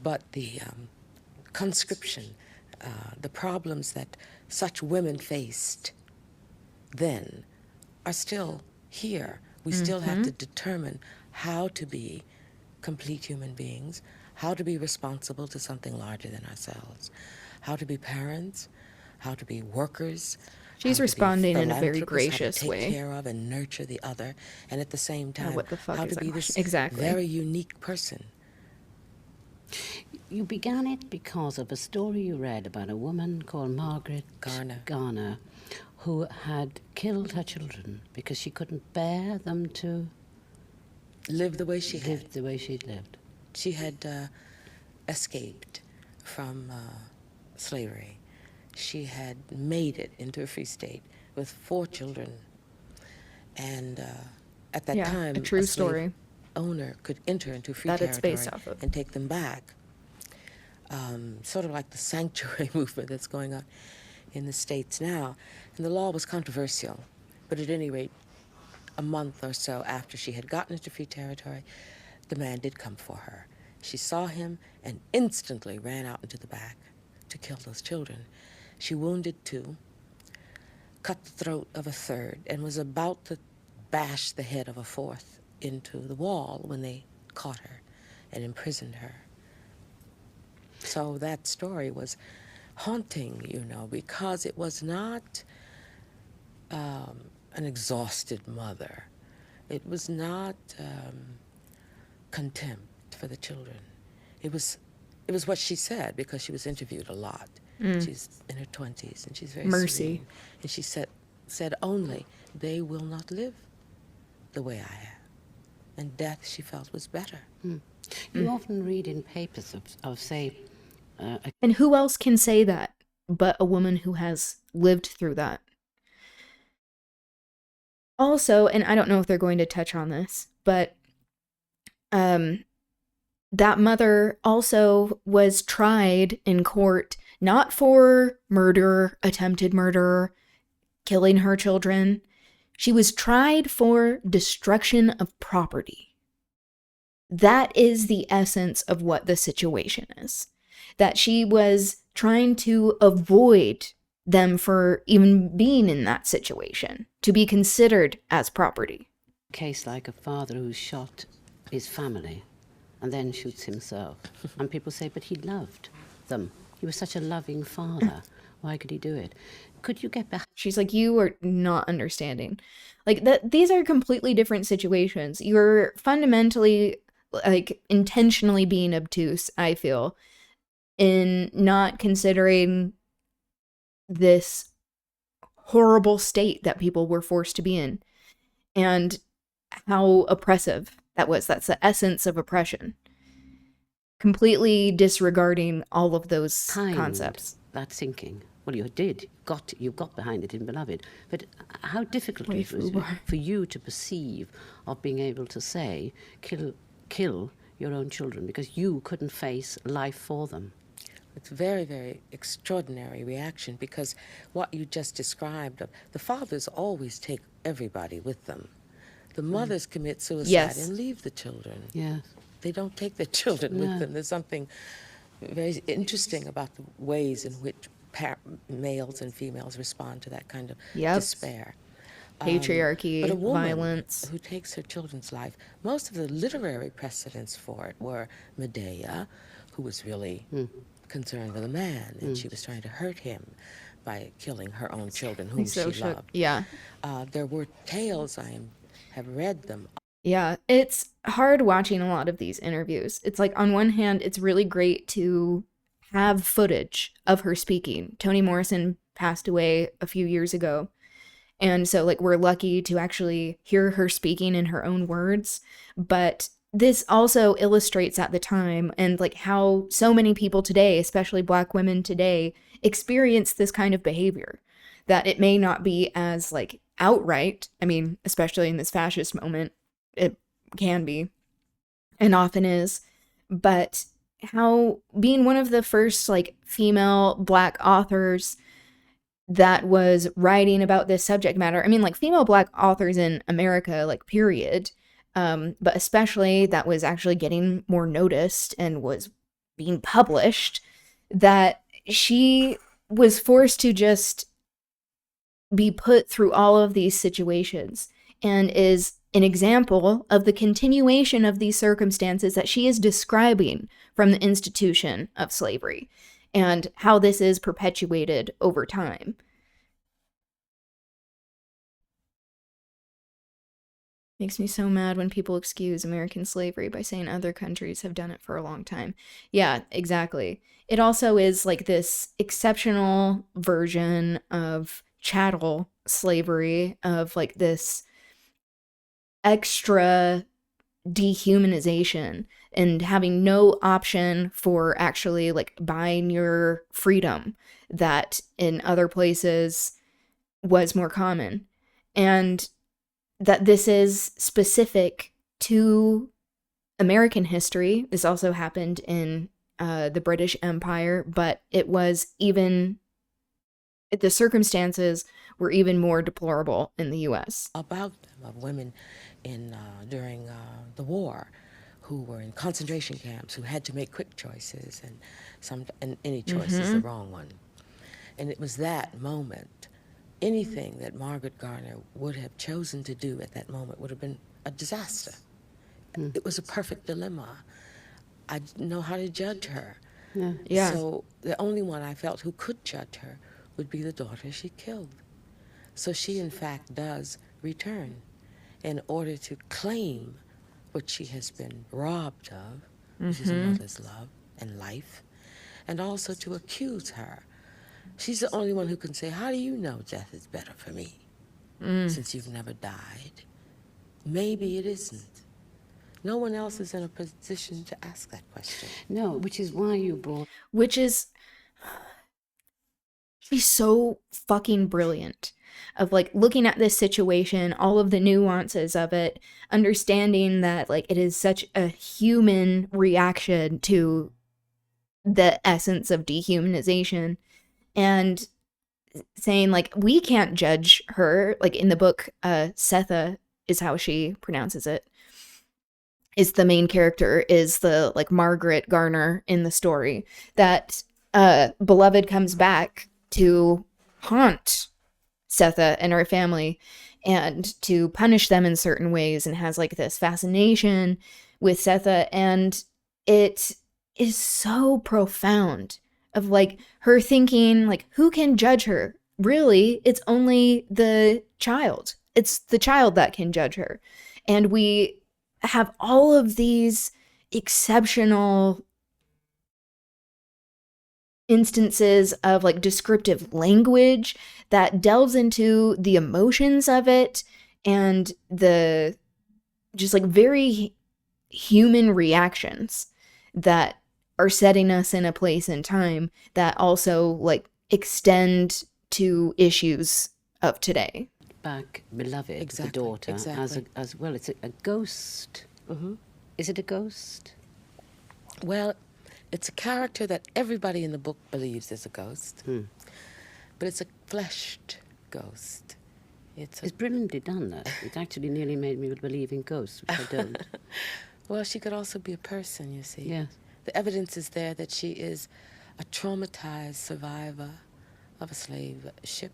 [SPEAKER 4] but the conscription, the problems that such women faced then are still here. We still have to determine how to be complete human beings, how to be responsible to something larger than ourselves, how to be parents, how to be workers.
[SPEAKER 1] She's responding in a very gracious
[SPEAKER 4] how to take
[SPEAKER 1] way.
[SPEAKER 4] care of and nurture the other, and at the same time,
[SPEAKER 1] what the fuck
[SPEAKER 4] how
[SPEAKER 1] is
[SPEAKER 4] to be
[SPEAKER 1] that
[SPEAKER 4] this
[SPEAKER 1] question? Exactly.
[SPEAKER 4] very unique person.
[SPEAKER 6] You began it because of a story you read about a woman called Margaret Garner, who had killed her children because she couldn't bear them to
[SPEAKER 4] live the way she
[SPEAKER 6] lived. The way she'd lived.
[SPEAKER 4] She had escaped from slavery. She had made it into a free state with 4 children. And at that time,
[SPEAKER 1] a true
[SPEAKER 4] slave
[SPEAKER 1] story
[SPEAKER 4] owner could enter into free
[SPEAKER 1] that
[SPEAKER 4] territory
[SPEAKER 1] it's based off of.
[SPEAKER 4] and take them back. Sort of like the sanctuary movement that's going on in the States now. And the law was controversial. But at any rate, a month or so after she had gotten into free territory, the man did come for her. She saw him and instantly ran out into the back to kill those children. She wounded 2, cut the throat of a 3rd, and was about to bash the head of a 4th into the wall when they caught her and imprisoned her. So that story was haunting, because it was not an exhausted mother. It was not contempt for the children. It was what she said, because she was interviewed a lot. She's in her 20s, and she's very
[SPEAKER 1] Mercy.
[SPEAKER 4] serene. And she said only, they will not live the way I have. And death, she felt, was better.
[SPEAKER 6] You often read in papers of say...
[SPEAKER 1] and who else can say that but a woman who has lived through that? Also, and I don't know if they're going to touch on this, but that mother also was tried in court, not for murder, attempted murder, killing her children. She was tried for destruction of property. That is the essence of what the situation is. That she was trying to avoid them for even being in that situation, to be considered as property.
[SPEAKER 6] A case like a father who shot his family and then shoots himself. And people say, but he loved them. He was such a loving father. Why could he do it? Could you get back?
[SPEAKER 1] She's like, you are not understanding. Like, these are completely different situations. You're fundamentally, intentionally being obtuse, I feel, in not considering this horrible state that people were forced to be in and how oppressive that was. That's the essence of oppression. Completely disregarding all of those concepts.
[SPEAKER 6] That thinking. Well, you did. You got behind it in Beloved. But how difficult it was for you to perceive of being able to say, kill your own children, because you couldn't face life for them.
[SPEAKER 4] It's a very, very extraordinary reaction, because what you just described, the fathers always take everybody with them. The mothers commit suicide and leave the children.
[SPEAKER 6] Yes.
[SPEAKER 4] They don't take their children with them. There's something very interesting about the ways in which males and females respond to that kind of despair.
[SPEAKER 1] Patriarchy,
[SPEAKER 4] but a woman
[SPEAKER 1] violence.
[SPEAKER 4] Who takes her children's life, most of the literary precedents for it were Medea, who was really concerned with a man, and she was trying to hurt him by killing her own children, whom she loved.
[SPEAKER 1] Yeah.
[SPEAKER 4] There were tales, I have read them.
[SPEAKER 1] Yeah, it's hard watching a lot of these interviews. It's like, on one hand, it's really great to have footage of her speaking. Toni Morrison passed away a few years ago. And so, we're lucky to actually hear her speaking in her own words. But this also illustrates at the time and how so many people today, especially Black women today, experience this kind of behavior. That it may not be as outright. I mean, especially in this fascist moment, it can be and often is. But how being one of the first like female Black authors that was writing about this subject matter. I mean, like female Black authors in America, like period. But especially that was actually getting more noticed and was being published, that she was forced to just be put through all of these situations, and is an example of the continuation of these circumstances that she is describing from the institution of slavery, and how this is perpetuated over time. Makes me so mad when people excuse American slavery by saying other countries have done it for a long time. Yeah, exactly. It also is like this exceptional version of chattel slavery, of like this extra dehumanization and having no option for actually like buying your freedom that in other places was more common. And that this is specific to American history. This also happened in the British Empire, but it was even, the circumstances were even more deplorable in the U.S.
[SPEAKER 4] About them, of women in during the war who were in concentration camps, who had to make quick choices, and any choice is the wrong one. And it was that moment. Anything that Margaret Garner would have chosen to do at that moment would have been a disaster. It was a perfect dilemma. I didn't know how to judge her.
[SPEAKER 1] Yeah.
[SPEAKER 4] So the only one I felt who could judge her would be the daughter she killed. So she, in fact, does return in order to claim what she has been robbed of, which is a mother's love and life, and also to accuse her. She's the only one who can say, how do you know death is better for me, since you've never died? Maybe it isn't. No one else is in a position to ask that question.
[SPEAKER 6] No, which is why you brought...
[SPEAKER 1] Which is... She's so fucking brilliant. Of like looking at this situation, all of the nuances of it, understanding that like it is such a human reaction to the essence of dehumanization, and saying like we can't judge her. Like in the book, Setha is how she pronounces it, is the main character, is the like Margaret Garner in the story, that Beloved comes back to haunt Setha and her family and to punish them in certain ways, and has like this fascination with Setha, and it is so profound of like her thinking like, who can judge her? Really, it's only the child. It's the child that can judge her. And we have all of these exceptional instances of like descriptive language that delves into the emotions of it, and the just like very human reactions that are setting us in a place and time that also like extend to issues of today.
[SPEAKER 6] Back Beloved,
[SPEAKER 4] Exactly,
[SPEAKER 6] the daughter,
[SPEAKER 4] exactly.
[SPEAKER 6] as well. It's a ghost. Is it a ghost?
[SPEAKER 4] Well, it's a character that everybody in the book believes is a ghost, but it's a fleshed ghost. It's
[SPEAKER 6] brilliantly done, that. It actually nearly made me believe in ghosts, which I don't.
[SPEAKER 4] Well, she could also be a person, you see.
[SPEAKER 6] Yes.
[SPEAKER 4] The evidence is there that she is a traumatized survivor of a slave ship.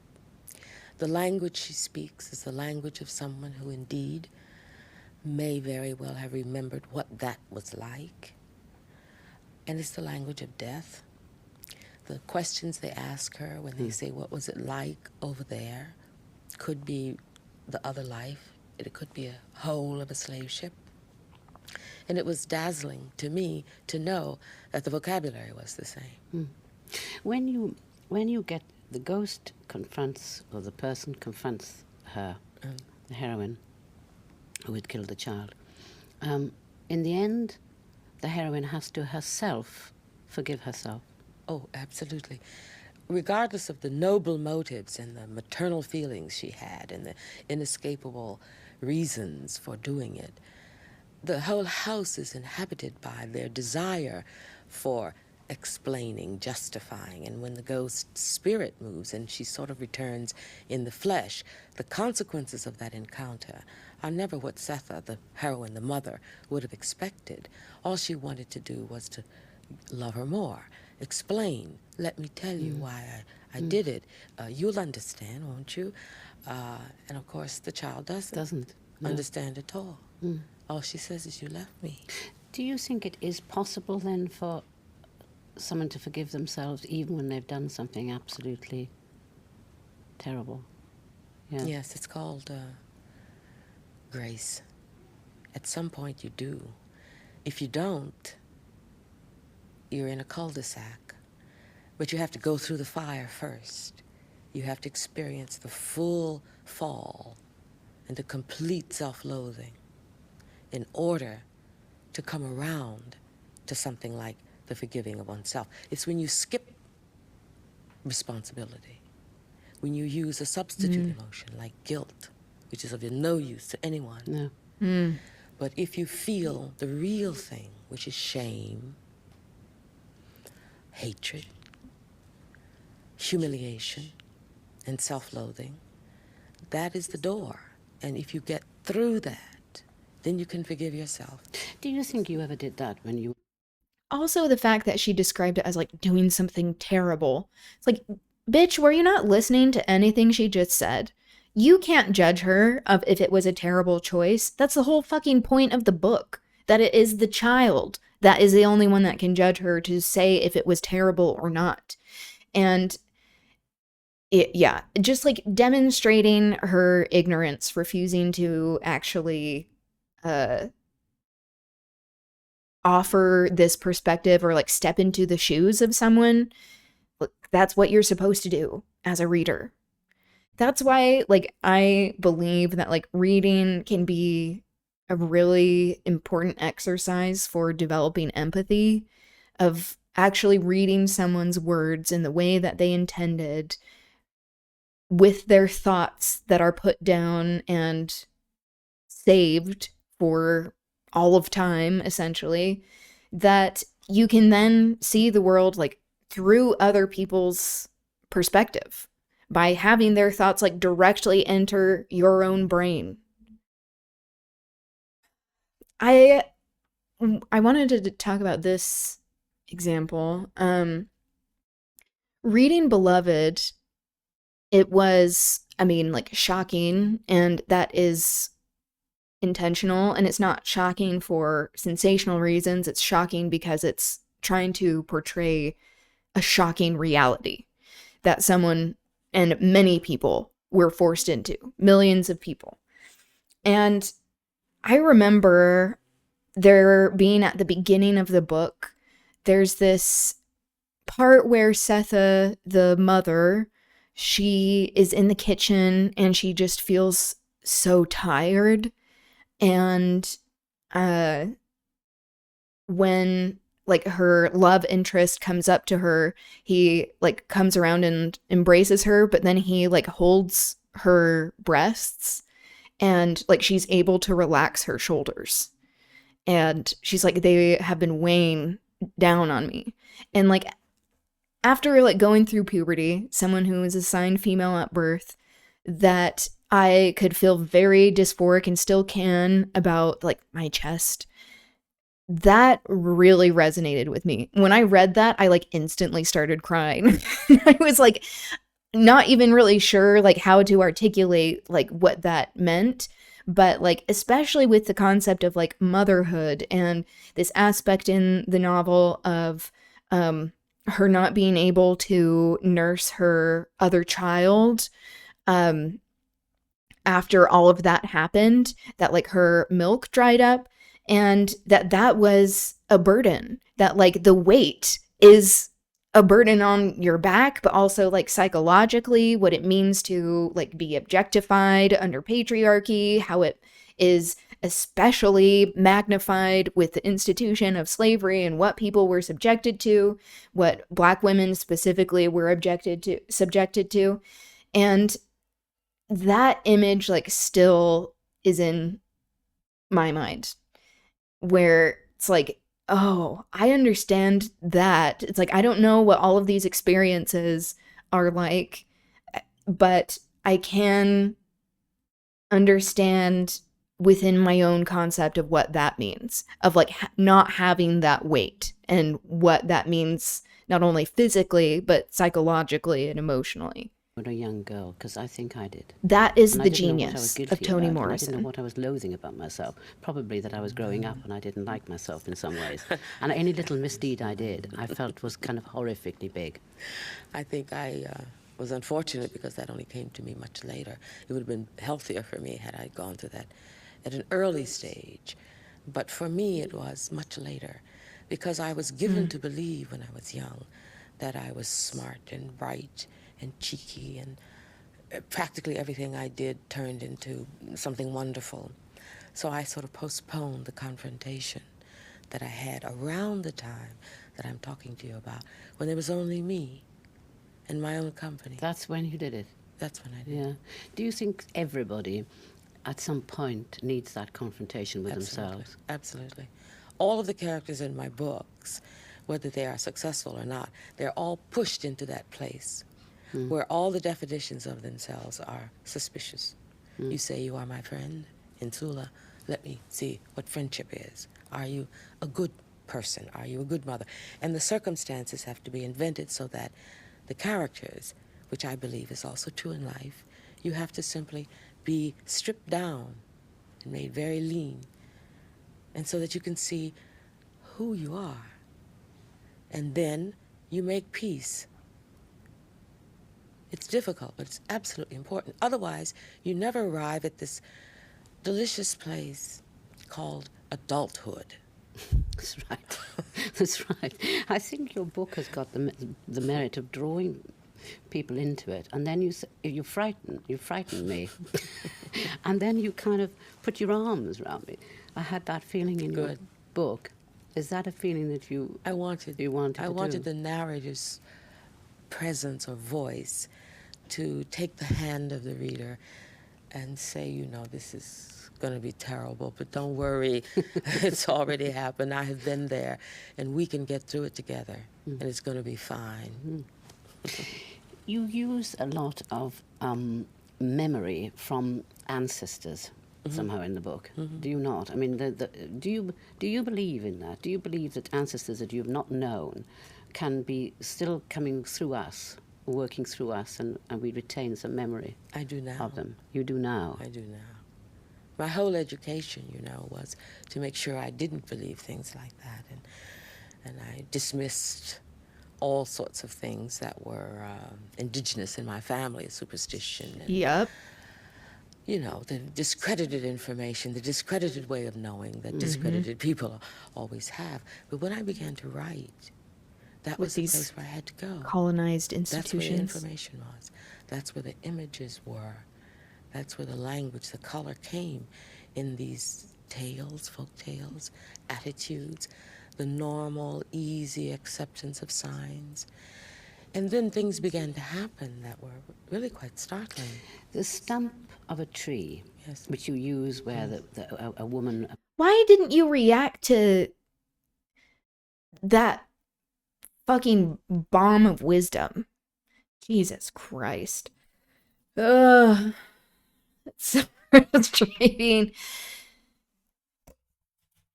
[SPEAKER 4] The language she speaks is the language of someone who indeed may very well have remembered what that was like. And it's the language of death. The questions they ask her when they say, what was it like over there, could be the other life. It could be a whole of a slave ship. And it was dazzling to me to know that the vocabulary was the same.
[SPEAKER 6] When you get the ghost confronts, or the person confronts her, the heroine who had killed the child, in the end, the heroine has to herself forgive herself.
[SPEAKER 4] Oh, absolutely. Regardless of the noble motives and the maternal feelings she had and the inescapable reasons for doing it, the whole house is inhabited by their desire for explaining, justifying. And when the ghost spirit moves and she sort of returns in the flesh, the consequences of that encounter are never what Setha, the heroine, the mother, would have expected. All she wanted to do was to love her more, explain, let me tell you why I did it. You'll understand, won't you? And of course, the child doesn't understand at all. All she says is, you left me.
[SPEAKER 6] Do you think it is possible then for someone to forgive themselves even when they've done something absolutely terrible? Yeah.
[SPEAKER 4] Yes, it's called grace. At some point you do. If you don't, you're in a cul-de-sac. But you have to go through the fire first. You have to experience the full fall and the complete self-loathing in order to come around to something like the forgiving of oneself. It's when you skip responsibility, when you use a substitute emotion like guilt, which is of no use to anyone.
[SPEAKER 6] No.
[SPEAKER 4] But if you feel the real thing, which is shame, hatred, humiliation, and self-loathing, that is the door. And if you get through that, then you can forgive yourself.
[SPEAKER 6] Do you think you ever did that when you...
[SPEAKER 1] Also, the fact that she described it as like doing something terrible. It's like, bitch, were you not listening to anything she just said? You can't judge her of if it was a terrible choice. That's the whole fucking point of the book. That it is the child that is the only one that can judge her to say if it was terrible or not. And just like demonstrating her ignorance, refusing to actually offer this perspective or like step into the shoes of someone. Look, that's what you're supposed to do as a reader. That's why, like, I believe that like reading can be a really important exercise for developing empathy, of actually reading someone's words in the way that they intended, with their thoughts that are put down and saved for all of time, essentially, that you can then see the world like through other people's perspective by having their thoughts like directly enter your own brain. I wanted to talk about this example. Reading Beloved, it was, I mean, like shocking, and that is intentional, and it's not shocking for sensational reasons. It's shocking because it's trying to portray a shocking reality that someone and many people were forced into, millions of people. And I remember there being at the beginning of the book, there's this part where Setha, the mother, she is in the kitchen and she just feels so tired. And when like her love interest comes up to her, he like comes around and embraces her, but then he like holds her breasts and like she's able to relax her shoulders. And she's like, they have been weighing down on me. And like after like going through puberty, someone who was assigned female at birth, that I could feel very dysphoric and still can about like my chest. That really resonated with me. When I read that, I like instantly started crying. I was like not even really sure like how to articulate like what that meant, but like especially with the concept of like motherhood and this aspect in the novel of her not being able to nurse her other child after all of that happened, that like her milk dried up, and that was a burden, that like the weight is a burden on your back, but also like psychologically what it means to like be objectified under patriarchy, how it is especially magnified with the institution of slavery and what people were subjected to, what Black women specifically were subjected to. And that image like still is in my mind, where it's like oh, I understand that. It's like, I don't know what all of these experiences are like, but I can understand within my own concept of what that means, of like not having that weight and what that means, not only physically, but psychologically and emotionally.
[SPEAKER 6] A young girl, because I think I did.
[SPEAKER 1] That is
[SPEAKER 6] And
[SPEAKER 1] the genius of Toni Morrison.
[SPEAKER 6] I didn't know what I was loathing about myself. Probably that I was growing up and I didn't like myself in some ways. And any little misdeed I did, I felt was kind of horrifically big.
[SPEAKER 4] I think I was unfortunate because that only came to me much later. It would have been healthier for me had I gone through that at an early stage. But for me, it was much later because I was given to believe when I was young that I was smart and bright and cheeky, and practically everything I did turned into something wonderful. So I sort of postponed the confrontation that I had around the time that I'm talking to you about, when there was only me and my own company.
[SPEAKER 6] That's when you did it?
[SPEAKER 4] That's when I did
[SPEAKER 6] it. Do you think everybody at some point needs that confrontation with themselves?
[SPEAKER 4] Absolutely. All of the characters in my books, whether they are successful or not, they're all pushed into that place where all the definitions of themselves are suspicious. You say you are my friend, Insula. Let me see what friendship is. Are you a good person? Are you a good mother? And the circumstances have to be invented so that the characters, which I believe is also true in life, you have to simply be stripped down and made very lean, and so that you can see who you are. And then you make peace. It's difficult, but it's absolutely important. Otherwise, you never arrive at this delicious place called adulthood.
[SPEAKER 6] That's right. That's right. I think your book has got the merit of drawing people into it, and then you frighten me, and then you kind of put your arms around me. I had that feeling in your book. Is that a feeling that you wanted
[SPEAKER 4] the narrator's presence or voice to take the hand of the reader and say, you know, this is going to be terrible, but don't worry, it's already happened. I have been there, and we can get through it together, and it's going to be fine.
[SPEAKER 6] You use a lot of memory from ancestors somehow in the book. Do you not? I mean, do you believe in that? Do you believe that ancestors that you've not known can be still coming through us, working through us, and we retain some memory
[SPEAKER 4] I do now.
[SPEAKER 6] of them? You do now?
[SPEAKER 4] I do now. My whole education, you know, was to make sure I didn't believe things like that, and I dismissed all sorts of things that were indigenous in my family, superstition. And, you know, the discredited information, the discredited way of knowing that discredited people always have. But when I began to write, that was the place where I had to go.
[SPEAKER 1] Colonized institutions.
[SPEAKER 4] That's where the information was. That's where the images were. That's where the language, the color came in these tales, folk tales, attitudes, the normal, easy acceptance of signs. And then things began to happen that were really quite startling.
[SPEAKER 6] The stump of a tree, which you use where a woman...
[SPEAKER 1] Why didn't you react to that fucking bomb of wisdom? Jesus Christ. Ugh. It's so frustrating.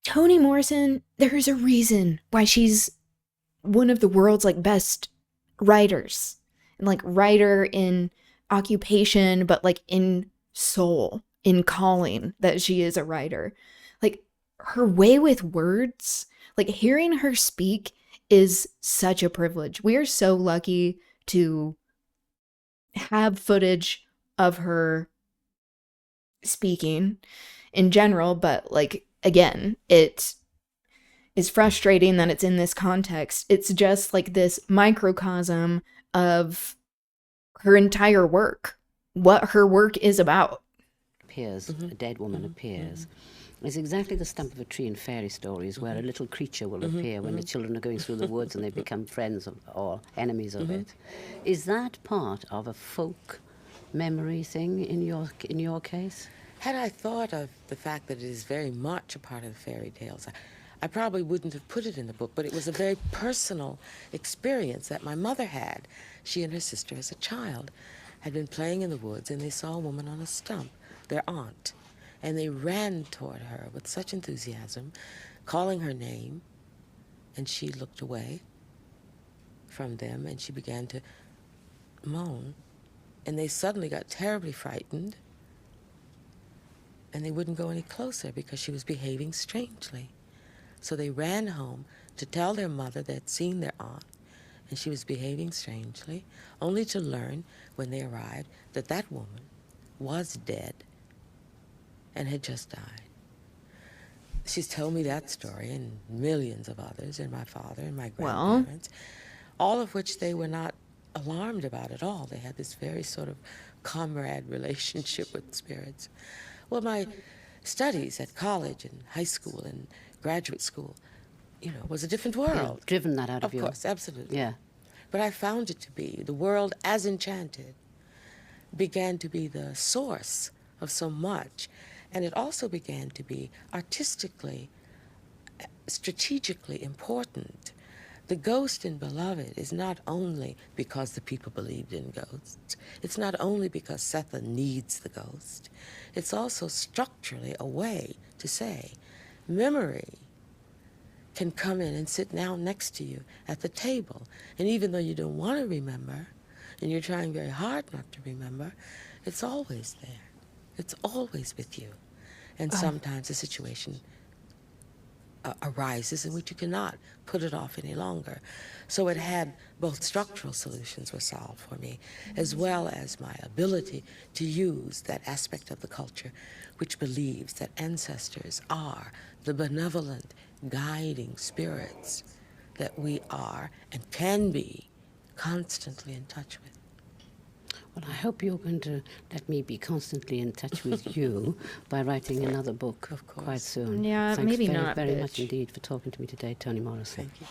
[SPEAKER 1] Toni Morrison, there's a reason why she's one of the world's like best writers. And like writer in occupation, but like in soul, in calling, that she is a writer. Like her way with words, like hearing her speak is such a privilege. We are so lucky to have footage of her speaking in general, but like again, it is frustrating that it's in this context. It's just like this microcosm of her entire work, what her work is about.
[SPEAKER 6] Appears, a dead woman appears. It's exactly the stump of a tree in fairy stories where a little creature will appear when the children are going through the woods and they become friends or enemies of it. Is that part of a folk memory thing in your case?
[SPEAKER 4] Had I thought of the fact that it is very much a part of the fairy tales, I probably wouldn't have put it in the book, but it was a very personal experience that my mother had. She and her sister, as a child, had been playing in the woods, and they saw a woman on a stump, their aunt, and they ran toward her with such enthusiasm, calling her name, and she looked away from them, and she began to moan, and they suddenly got terribly frightened, and they wouldn't go any closer because she was behaving strangely. So they ran home to tell their mother they had seen their aunt, and she was behaving strangely, only to learn when they arrived that that woman was dead and had just died. She's told me that story and millions of others, and my father and my grandparents, all of which they were not alarmed about at all. They had this very sort of comrade relationship with spirits. Well, my studies at college and high school and graduate school, was a different world.
[SPEAKER 6] Yeah, driven that out of you.
[SPEAKER 4] Of course, absolutely.
[SPEAKER 6] Yeah.
[SPEAKER 4] But I found it to be, the world as enchanted began to be the source of so much. And it also began to be artistically, strategically important. The ghost in Beloved is not only because the people believed in ghosts. It's not only because Setha needs the ghost. It's also structurally a way to say memory can come in and sit down next to you at the table. And even though you don't want to remember, and you're trying very hard not to remember, it's always there. It's always with you. And sometimes a situation arises in which you cannot put it off any longer. So it had both structural solutions were solved for me, as well as my ability to use that aspect of the culture which believes that ancestors are the benevolent, guiding spirits that we are and can be constantly in touch with.
[SPEAKER 6] Well, I hope you're going to let me be constantly in touch with you by writing another book quite soon.
[SPEAKER 1] Yeah,
[SPEAKER 6] Thanks
[SPEAKER 1] maybe
[SPEAKER 6] very,
[SPEAKER 1] not,
[SPEAKER 6] very
[SPEAKER 1] bitch.
[SPEAKER 6] much indeed for talking to me today, Toni Morrison.
[SPEAKER 4] Thank you.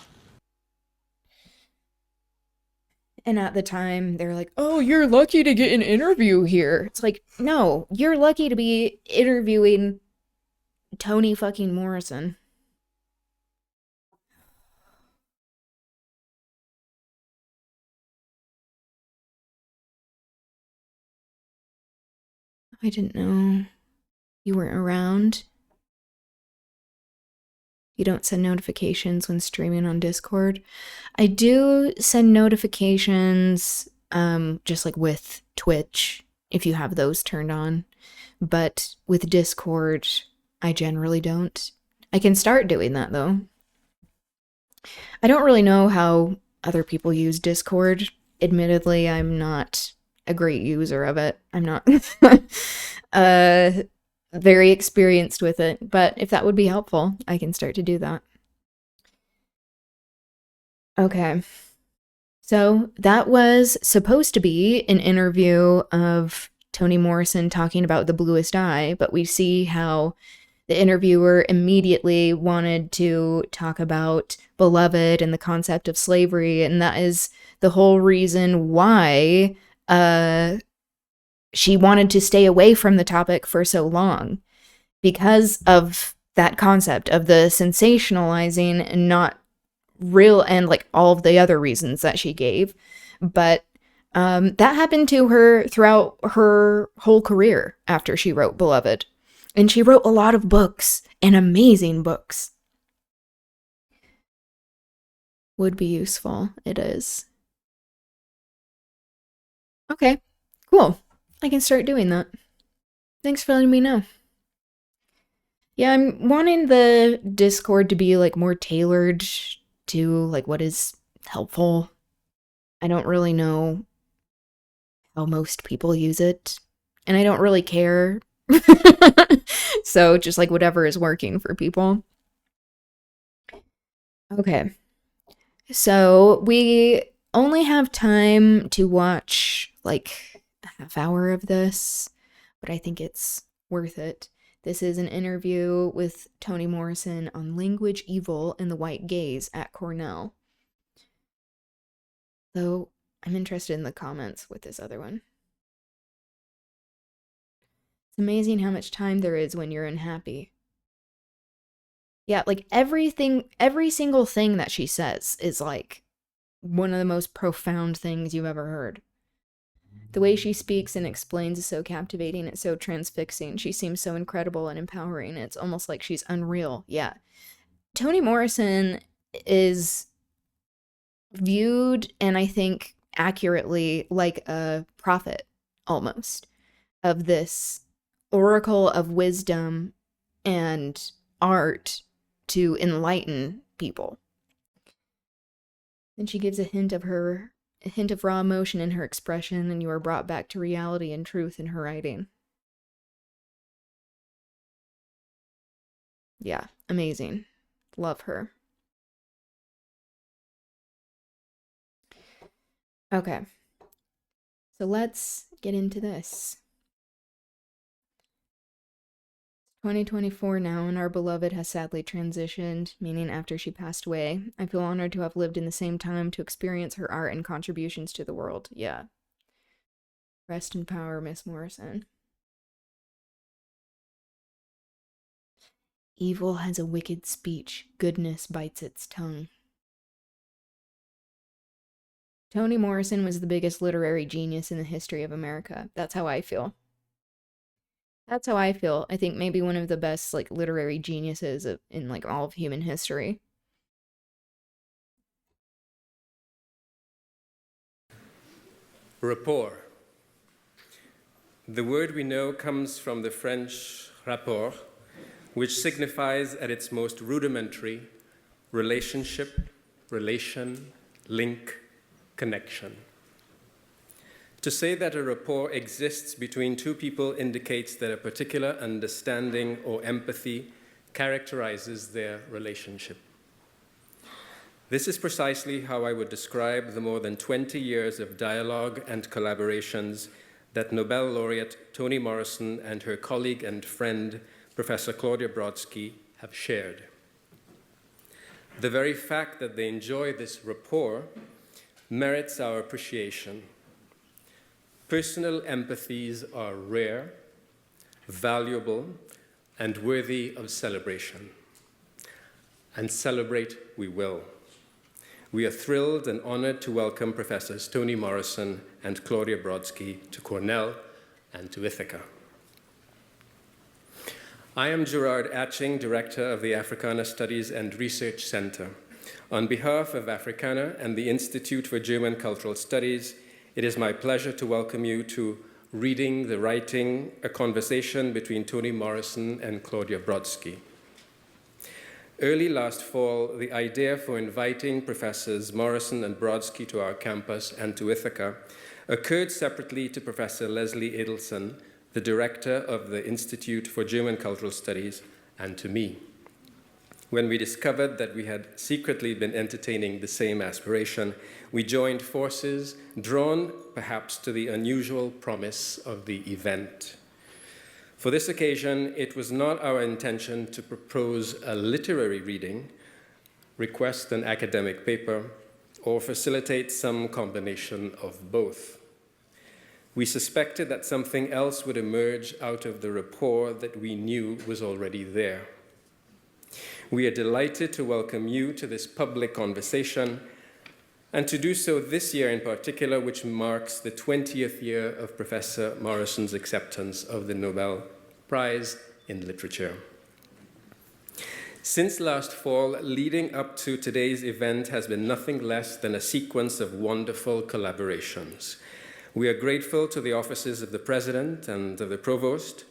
[SPEAKER 1] And at the time, they're like, oh, you're lucky to get an interview here. It's like, no, you're lucky to be interviewing Toni fucking Morrison. I didn't know you weren't around. You don't send notifications when streaming on Discord. I do send notifications, just like with Twitch, if you have those turned on. But with Discord, I generally don't. I can start doing that, though. I don't really know how other people use Discord. Admittedly, I'm not a great user of it. I'm not very experienced with it, but if that would be helpful, I can start to do that. Okay. So that was supposed to be an interview of Toni Morrison talking about the Bluest Eye, but we see how the interviewer immediately wanted to talk about Beloved and the concept of slavery, and that is the whole reason why she wanted to stay away from the topic for so long, because of that concept of the sensationalizing and not real, and like all of the other reasons that she gave. But that happened to her throughout her whole career after she wrote Beloved. And she wrote a lot of books, and amazing books. Would be useful. It is. Okay, cool. I can start doing that. Thanks for letting me know. Yeah, I'm wanting the Discord to be like more tailored to like what is helpful. I don't really know how most people use it, and I don't really care. So just like whatever is working for people. Okay. So we only have time to watch like a half hour of this, but I think it's worth it. This is an interview with Toni Morrison on language, evil, and the white gaze at Cornell. Though I'm interested in the comments with this other one. It's amazing how much time there is when you're unhappy. Yeah, like every single thing that she says is like one of the most profound things you've ever heard. The way she speaks and explains is so captivating, it's so transfixing. She seems so incredible and empowering. It's almost like she's unreal. Yeah. Toni Morrison is viewed, and I think accurately, like a prophet almost of this oracle of wisdom and art to enlighten people. And she gives a hint of raw emotion in her expression, and you are brought back to reality and truth in her writing. Yeah, amazing. Love her. Okay. So let's get into this. 2024 now, and our beloved has sadly transitioned, meaning after she passed away. I feel honored to have lived in the same time to experience her art and contributions to the world. Yeah. Rest in power, Miss Morrison. Evil has a wicked speech. Goodness bites its tongue. Toni Morrison was the biggest literary genius in the history of America. That's how I feel. That's how I feel. I think maybe one of the best like literary geniuses in like all of human history.
[SPEAKER 8] Rapport. The word we know comes from the French rapport, which signifies at its most rudimentary relationship, relation, link, connection. To say that a rapport exists between two people indicates that a particular understanding or empathy characterizes their relationship. This is precisely how I would describe the more than 20 years of dialogue and collaborations that Nobel laureate Toni Morrison and her colleague and friend, Professor Claudia Brodsky, have shared. The very fact that they enjoy this rapport merits our appreciation. Personal empathies are rare, valuable, and worthy of celebration. And celebrate we will. We are thrilled and honored to welcome Professors Toni Morrison and Claudia Brodsky to Cornell and to Ithaca. I am Gerard Atching, Director of the Africana Studies and Research Center. On behalf of Africana and the Institute for German Cultural Studies, it is my pleasure to welcome you to Reading the Writing, a conversation between Toni Morrison and Claudia Brodsky. Early last fall, the idea for inviting Professors Morrison and Brodsky to our campus and to Ithaca occurred separately to Professor Leslie Adelson, the director of the Institute for German Cultural Studies, and to me. When we discovered that we had secretly been entertaining the same aspiration, we joined forces, drawn perhaps to the unusual promise of the event. For this occasion, it was not our intention to propose a literary reading, request an academic paper, or facilitate some combination of both. We suspected that something else would emerge out of the rapport that we knew was already there. We are delighted to welcome you to this public conversation, and to do so this year in particular, which marks the 20th year of Professor Morrison's acceptance of the Nobel Prize in Literature. Since last fall, leading up to today's event has been nothing less than a sequence of wonderful collaborations. We are grateful to the offices of the President and of the Provost,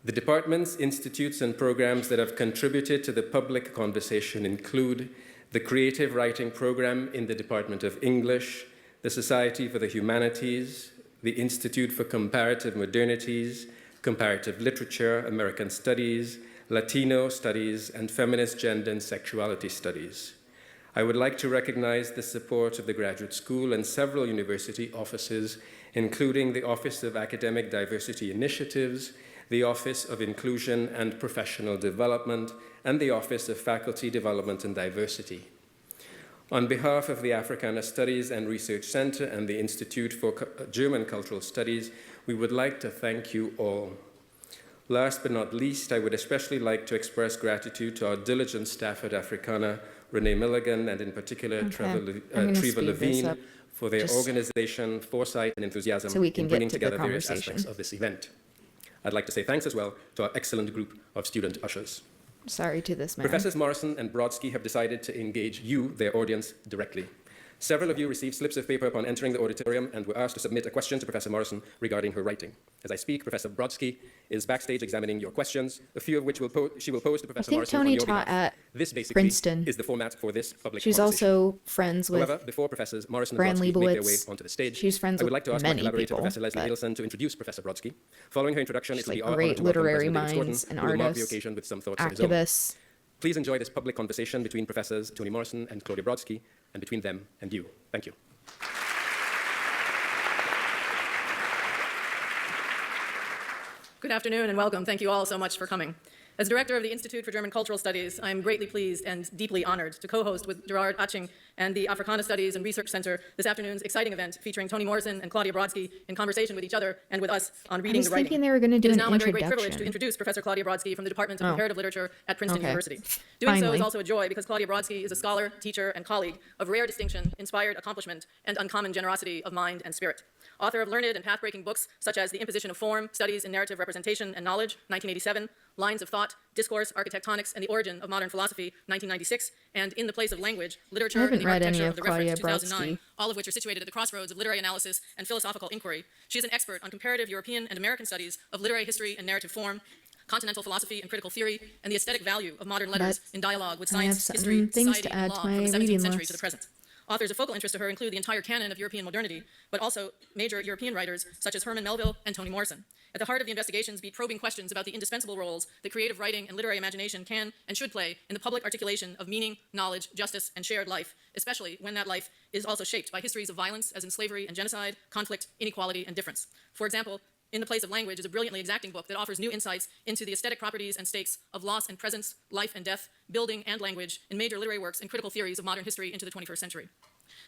[SPEAKER 8] the departments, institutes, and programs that have contributed to the public conversation include the Creative Writing Program in the Department of English, the Society for the Humanities, the Institute for Comparative Modernities, Comparative Literature, American Studies, Latino Studies, and Feminist Gender and Sexuality Studies. I would like to recognize the support of the Graduate School and several university offices, including the Office of Academic Diversity Initiatives, the Office of Inclusion and Professional Development, and the Office of Faculty Development and Diversity. On behalf of the Africana Studies and Research Center and the Institute for German Cultural Studies, we would like to thank you all. Last but not least, I would especially like to express gratitude to our diligent staff at Africana, Renee Milligan, and in particular Treva Levine, for their organization, foresight, and enthusiasm
[SPEAKER 1] so we can
[SPEAKER 8] in bringing
[SPEAKER 1] get to
[SPEAKER 8] together
[SPEAKER 1] the
[SPEAKER 8] various aspects
[SPEAKER 1] conversation.
[SPEAKER 8] of this event. I'd like to say thanks as well to our excellent group of student ushers.
[SPEAKER 1] Sorry to this man.
[SPEAKER 8] Professors Morrison and Brodsky have decided to engage you, their audience, directly. Several of you received slips of paper upon entering the auditorium and were asked to submit a question to Professor Morrison regarding her writing. As I speak, Professor Brodsky is backstage examining your questions, a few of which she will pose to Professor Morrison on
[SPEAKER 1] Tony
[SPEAKER 8] your
[SPEAKER 1] taught
[SPEAKER 8] behalf.
[SPEAKER 1] at
[SPEAKER 8] This basically
[SPEAKER 1] Princeton.
[SPEAKER 8] is the format for this public
[SPEAKER 1] She's
[SPEAKER 8] conversation.
[SPEAKER 1] also friends with
[SPEAKER 8] However, before Professors Morrison and
[SPEAKER 1] Fran
[SPEAKER 8] Brodsky make their way
[SPEAKER 1] Leibowitz.
[SPEAKER 8] onto the stage,
[SPEAKER 1] She's friends
[SPEAKER 8] I would
[SPEAKER 1] with
[SPEAKER 8] like to ask my
[SPEAKER 1] many
[SPEAKER 8] collaborator,
[SPEAKER 1] people,
[SPEAKER 8] Professor Leslie
[SPEAKER 1] but
[SPEAKER 8] Adelson, to introduce Professor Brodsky. Following her introduction, it will
[SPEAKER 1] she's
[SPEAKER 8] be
[SPEAKER 1] like
[SPEAKER 8] our
[SPEAKER 1] great
[SPEAKER 8] honor to welcome
[SPEAKER 1] literary
[SPEAKER 8] President David
[SPEAKER 1] minds
[SPEAKER 8] Gordon,
[SPEAKER 1] and
[SPEAKER 8] who will mark the
[SPEAKER 1] artists,
[SPEAKER 8] occasion with some thoughts of his own.
[SPEAKER 1] activists.
[SPEAKER 8] Please enjoy this public conversation between Professors Toni Morrison and Claudia Brodsky, and between them and you. Thank you.
[SPEAKER 9] Good afternoon and welcome. Thank you all so much for coming. As director of the Institute for German Cultural Studies, I am greatly pleased and deeply honored to co-host with Gerard Aching and the Africana Studies and Research Center this afternoon's exciting event featuring Toni Morrison and Claudia Brodsky in conversation with each other and with us on reading the writing.
[SPEAKER 1] thinking they were going to do
[SPEAKER 9] It is
[SPEAKER 1] an
[SPEAKER 9] now my very great privilege to
[SPEAKER 1] introduction.
[SPEAKER 9] introduce Professor Claudia Brodsky from the Department of
[SPEAKER 1] Oh.
[SPEAKER 9] Comparative Literature at Princeton
[SPEAKER 1] Okay.
[SPEAKER 9] University. Doing so
[SPEAKER 1] Finally.
[SPEAKER 9] is also a joy because Claudia Brodsky is a scholar, teacher, and colleague of rare distinction, inspired accomplishment, and uncommon generosity of mind and spirit. Author of learned and path-breaking books such as The Imposition of Form, Studies in Narrative Representation and Knowledge, 1987, Lines of Thought, Discourse, Architectonics, and the Origin of Modern Philosophy, 1996, and In the Place of Language, Literature and the
[SPEAKER 1] read any
[SPEAKER 9] Architecture
[SPEAKER 1] of
[SPEAKER 9] of the Reference,
[SPEAKER 1] Claudia
[SPEAKER 9] 2009,
[SPEAKER 1] Brodsky.
[SPEAKER 9] all of which are situated at the crossroads of literary analysis and philosophical inquiry. She is an expert on comparative European and American studies of literary history and narrative form, continental philosophy and critical theory, and the aesthetic value of modern letters in dialogue with
[SPEAKER 1] I have
[SPEAKER 9] science,
[SPEAKER 1] some
[SPEAKER 9] history,
[SPEAKER 1] things
[SPEAKER 9] society,
[SPEAKER 1] to
[SPEAKER 9] and
[SPEAKER 1] add
[SPEAKER 9] law
[SPEAKER 1] to
[SPEAKER 9] from
[SPEAKER 1] my
[SPEAKER 9] the 17th
[SPEAKER 1] reading
[SPEAKER 9] century
[SPEAKER 1] list.
[SPEAKER 9] to the present. Authors of focal interest to her include the entire canon of European modernity, but also major European writers such as Herman Melville and Toni Morrison. At the heart of the investigations be probing questions about the indispensable roles that creative writing and literary imagination can and should play in the public articulation of meaning, knowledge, justice, and shared life, especially when that life is also shaped by histories of violence, as in slavery and genocide, conflict, inequality, and difference. For example, In the Place of Language is a brilliantly exacting book that offers new insights into the aesthetic properties and stakes of loss and presence, life and death, building and language in major literary works and critical theories of modern history into the 21st century.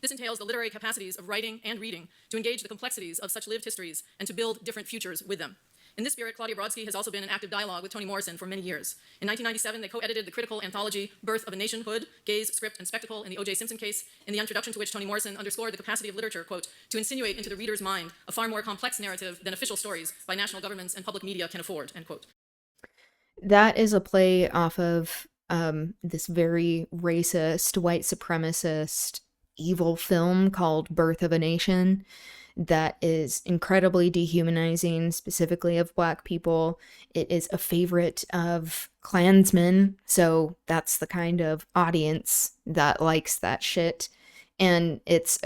[SPEAKER 9] This entails the literary capacities of writing and reading to engage the complexities of such lived histories and to build different futures with them. In this spirit, Claudia Brodsky has also been in active dialogue with Toni Morrison for many years. In 1997, they co-edited the critical anthology Birth of a Nationhood, Gaze, Script, and Spectacle in the O.J. Simpson case, in the introduction to which Toni Morrison underscored the capacity of literature, quote, to insinuate into the reader's mind a far more complex narrative than official stories by national governments and public media can afford, end quote.
[SPEAKER 1] That is a play off of this very racist, white supremacist, evil film called Birth of a Nation that is incredibly dehumanizing, specifically of Black people. It is a favorite of Klansmen, so that's the kind of audience that likes that shit. And it's